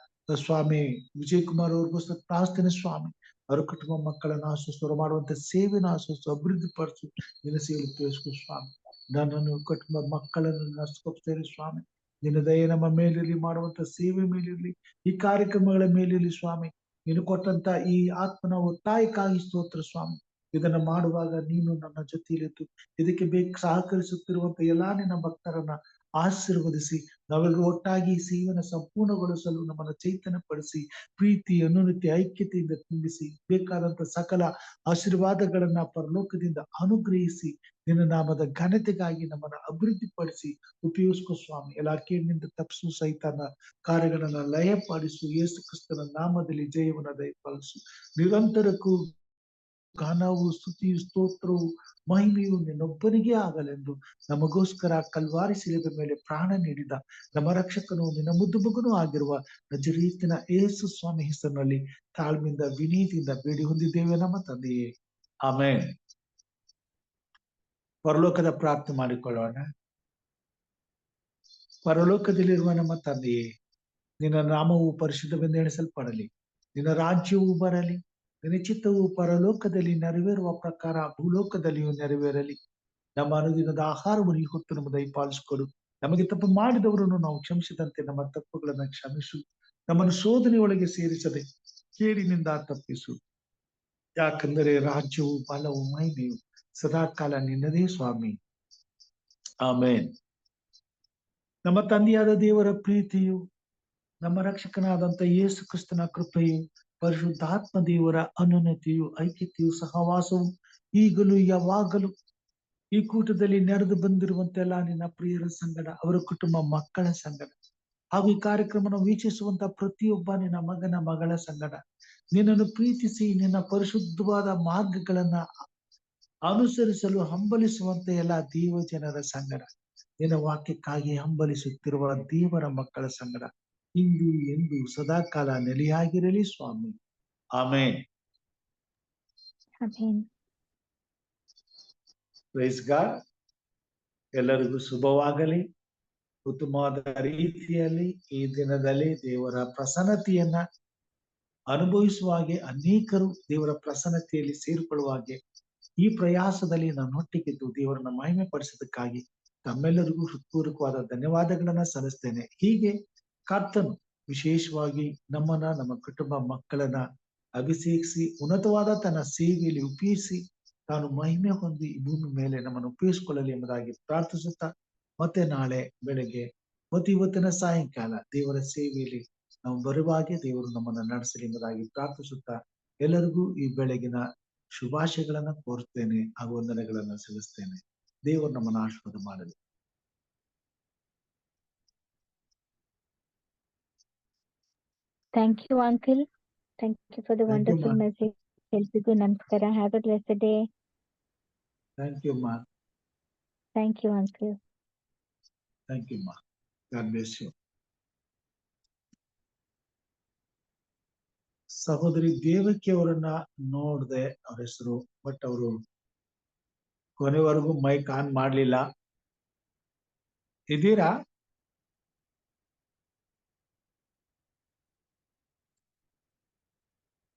ಸ್ವಾಮಿ ವಿಜಯ್ ಕುಮಾರ್ ಅವ್ರಿಗೋಸ್ಕರ ಪ್ರಾರ್ಥನೆ ಸ್ವಾಮಿ. ಅವರ ಕುಟುಂಬ ಮಕ್ಕಳನ್ನು ಆಶ್ವಸ್ತು, ಮಾಡುವಂತ ಸೇವೆನ ಆಶ್ವಸ್ತು, ಅಭಿವೃದ್ಧಿ ಪಡಿಸು, ನಿನ್ನ ಸೇವೆ ಉಪಯೋಗಿಸ್ಕೊ ಸ್ವಾಮಿ. ನನ್ನನ್ನು ಕುಟುಂಬ ಮಕ್ಕಳನ್ನು ನಡ್ಸ್ಕೊಳ್ತೇನೆ ಸ್ವಾಮಿ. ನಿನ್ನ ದಯೆ ನಮ್ಮ ಮೇಲಿರ್ಲಿ, ಮಾಡುವಂತ ಸೇವೆ ಮೇಲಿರ್ಲಿ, ಈ ಕಾರ್ಯಕ್ರಮಗಳ ಮೇಲಿರ್ಲಿ ಸ್ವಾಮಿ. ನೀನು ಕೊಟ್ಟಂತ ಈ ಆತ್ಮನ ಒತ್ತಾಯಕ್ಕಾಗಿ ಸ್ತೋತ್ರ ಸ್ವಾಮಿ. ಇದನ್ನ ಮಾಡುವಾಗ ನೀನು ನನ್ನ ಜೊತೆಯಲ್ಲಿದ್ದು ಇದಕ್ಕೆ ಸಹಕರಿಸುತ್ತಿರುವಂತ ಎಲ್ಲಾ ನಿನ್ನ ಭಕ್ತರನ್ನ ಆಶೀರ್ವದಿಸಿ ನಾವೆಲ್ಲರೂ ಒಟ್ಟಾಗಿ ಈ ಸೇವೆನ ಸಂಪೂರ್ಣಗೊಳಿಸಲು ನಮ್ಮನ್ನು ಚೈತನ್ಯಪಡಿಸಿ ಪ್ರೀತಿ ಅನುನತಿ ಐಕ್ಯತೆಯಿಂದ ತುಂಬಿಸಿ ಬೇಕಾದಂತ ಸಕಲ ಆಶೀರ್ವಾದಗಳನ್ನ ಪರಲೋಕದಿಂದ ಅನುಗ್ರಹಿಸಿ ನಿನ್ನ ನಾಮದ ಘನತೆಗಾಗಿ ನಮ್ಮನ್ನ ಅಭಿವೃದ್ಧಿಪಡಿಸಿ ಉಪಯೋಗಿಸ್ಕೊ ಸ್ವಾಮಿ. ಎಲ್ಲ ಕೇಳಿನಿಂದ ತಪ್ಪಿಸು, ಸೈತಾನ ಕಾರ್ಯಗಳನ್ನ ಲಯಪಡಿಸು. ಯೇಸು ಕ್ರಿಸ್ತನ ನಾಮದಲ್ಲಿ ಜಯವನ್ನ ದಯಪಾಲಿಸು. ನಿರಂತರಕ್ಕೂ ಘನವು, ಸ್ತುತಿಯು, ಸ್ತೋತ್ರವು, ಮಹಿಮೆಯು ನಿನ್ನೊಬ್ಬನಿಗೆ ಆಗಲೆಂದು ನಮಗೋಸ್ಕರ ಕಲ್ವಾರಿ ಶಿಲುಬೆ ಮೇಲೆ ಪ್ರಾಣ ನೀಡಿದ ನಮ್ಮ ರಕ್ಷಕನು ನಿನ್ನ ಮುದ್ದು ಮಗನೂ ಆಗಿರುವ ನಜರೇತಿನ ಯೇಸು ಸ್ವಾಮಿ ಹೆಸರಿನಲ್ಲಿ ತಾಳ್ಮೆಯಿಂದ ವಿನೀತಿಯಿಂದ ಬೇಡಿ ಹೊಂದಿದ್ದೇವೆ ನಮ್ಮ ತಂದೆಯೇ, ಆಮೆನ್. ಪರಲೋಕದ ಪ್ರಾರ್ಥನೆ ಮಾಡಿಕೊಳ್ಳೋಣ. ಪರಲೋಕದಲ್ಲಿರುವ ನಮ್ಮ ತಂದೆಯೇ, ನಿನ್ನ ನಾಮವು ಪರಿಶುದ್ಧವೆಂದು ಎಣಿಸಲ್ಪಡಲಿ, ನಿನ್ನ ರಾಜ್ಯವು ಬರಲಿ, ನಿನ್ನ ಚಿತ್ತವು ಪರಲೋಕದಲ್ಲಿ ನೆರವೇರುವ ಪ್ರಕಾರ ಭೂಲೋಕದಲ್ಲಿಯೂ ನೆರವೇರಲಿ. ನಮ್ಮ ಅನುದಿನದ ಆಹಾರವನ್ನು ಈ ಹೊತ್ತು ನಮ್ಮ ದಯಪಾಲಿಸಿಕೊಡು. ನಮಗೆ ತಪ್ಪು ಮಾಡಿದವರನ್ನು ನಾವು ಕ್ಷಮಿಸಿದಂತೆ ನಮ್ಮ ತಪ್ಪುಗಳನ್ನ ಕ್ಷಮಿಸು. ನಮ್ಮನ್ನು ಶೋಧನೆಯೊಳಗೆ ಸೇರಿಸದೆ ಕೇಡಿನಿಂದ ತಪ್ಪಿಸು. ಯಾಕಂದರೆ ರಾಜ್ಯವು, ಬಲವು, ಮಹಿಮೆಯು ಸದಾಕಾಲ ನಿನ್ನದೇ ಸ್ವಾಮಿ, ಆಮೇನ್. ನಮ್ಮ ತಂದೆಯಾದ ದೇವರ ಪ್ರೀತಿಯು, ನಮ್ಮ ರಕ್ಷಕನಾದಂತ ಯೇಸು ಕ್ರಿಸ್ತನ ಕೃಪೆಯು, ಪರಿಶುದ್ಧಾತ್ಮ ದೇವರ ಅನುನ್ನತಿಯು, ಐಕ್ಯತೆಯು, ಸಹವಾಸವು ಈಗಲೂ ಯಾವಾಗಲೂ ಈ ಕೂಟದಲ್ಲಿ ನೆರೆದು ಬಂದಿರುವಂತೆಲ್ಲ ನಿನ್ನ ಪ್ರಿಯರ ಸಂಗಡ, ಅವರ ಕುಟುಂಬ ಮಕ್ಕಳ ಸಂಗಡ, ಹಾಗೂ ಈ ಕಾರ್ಯಕ್ರಮವನ್ನು ವೀಕ್ಷಿಸುವಂತ ಪ್ರತಿಯೊಬ್ಬ ನಿನ್ನ ಮಗನ ಮಗಳ ಸಂಗಡ, ನಿನ್ನನ್ನು ಪ್ರೀತಿಸಿ ನಿನ್ನ ಪರಿಶುದ್ಧವಾದ ಮಾರ್ಗಗಳನ್ನ ಅನುಸರಿಸಲು ಹಂಬಲಿಸುವಂತೆ ಎಲ್ಲ ದೇವ ಜನರ ಸಂಗಡ, ನಿನ್ನ ವಾಕ್ಯಕ್ಕಾಗಿ ಹಂಬಲಿಸುತ್ತಿರುವ ದೇವರ ಮಕ್ಕಳ ಸಂಗಡ ಇಂದು ಎಂದು ಸದಾಕಾಲ ನೆಲೆಯಾಗಿರಲಿ ಸ್ವಾಮಿ, ಆಮೇನ್. Praise God. ಎಲ್ಲರಿಗೂ ಶುಭವಾಗಲಿ. ಉತ್ತಮವಾದ ರೀತಿಯಲ್ಲಿ ಈ ದಿನದಲ್ಲಿ ದೇವರ ಪ್ರಸನ್ನತೆಯನ್ನ ಅನುಭವಿಸುವ ಹಾಗೆ, ಅನೇಕರು ದೇವರ ಪ್ರಸನ್ನತೆಯಲ್ಲಿ ಸೇರಿಕೊಳ್ಳುವ ಹಾಗೆ ಈ ಪ್ರಯಾಸದಲ್ಲಿ ನನ್ನೊಟ್ಟಿಗಿದ್ದು ದೇವರನ್ನ ಮಹಿಮೆ ಪಡಿಸೋದಕ್ಕಾಗಿ ತಮ್ಮೆಲ್ಲರಿಗೂ ಹೃತ್ಪೂರ್ವಕವಾದ ಧನ್ಯವಾದಗಳನ್ನ ಸಲ್ಲಿಸ್ತೇನೆ. ಹೀಗೆ ಕರ್ತನು ವಿಶೇಷವಾಗಿ ನಮ್ಮನ್ನ, ನಮ್ಮ ಕುಟುಂಬ ಮಕ್ಕಳನ್ನ ಅಭಿಷೇಕಿಸಿ ಉನ್ನತವಾದ ತನ್ನ ಸೇವೆಯಲ್ಲಿ ಉಪಯೋಗಿಸಿ ತಾನು ಮಹಿಮೆ ಹೊಂದಿ ಈ ಭೂಮಿ ಮೇಲೆ ನಮ್ಮನ್ನು ಉಪಯೋಗಿಸಿಕೊಳ್ಳಲಿ ಎಂಬುದಾಗಿ ಪ್ರಾರ್ಥಿಸುತ್ತಾ, ಮತ್ತೆ ನಾಳೆ ಬೆಳಗ್ಗೆ ಮತ್ತು ಇವತ್ತಿನ ಸಾಯಂಕಾಲ ದೇವರ ಸೇವೆಯಲ್ಲಿ ನಾವು ಬರುವಾಗೆ ದೇವರು ನಮ್ಮನ್ನು ನಡೆಸಲಿ ಎಂಬುದಾಗಿ ಪ್ರಾರ್ಥಿಸುತ್ತಾ ಎಲ್ಲರಿಗೂ ಈ ಬೆಳಗಿನ ಶುಭಾಶಯಗಳನ್ನ ಕೋರುತ್ತೇನೆ ಹಾಗೂ ವಂದನೆಗಳನ್ನ ಸಲ್ಲಿಸ್ತೇನೆ. ದೇವರು ನಮ್ಮನ್ನು ಆಶೀರ್ವಾದ ಮಾಡಲಿ. Thank you, Uncle. Thank you for the wonderful message. Helpigu namaskara. Have a blessed day. Thank you, ma. Thank you, Uncle. Thank you ಮಾ. God bless you. ಸಹೋದರಿ ದೇವಕಿ ಅವರನ್ನ ನೋಡ್ದೆ, ಅವ್ರ ಹೆಸರು, ಬಟ್ ಅವರು ಕೊನೆವರೆಗೂ ಮೈಕ್ ಆನ್ ಮಾಡ್ಲಿಲ್ಲ. ಇದ್ದೀರಾ?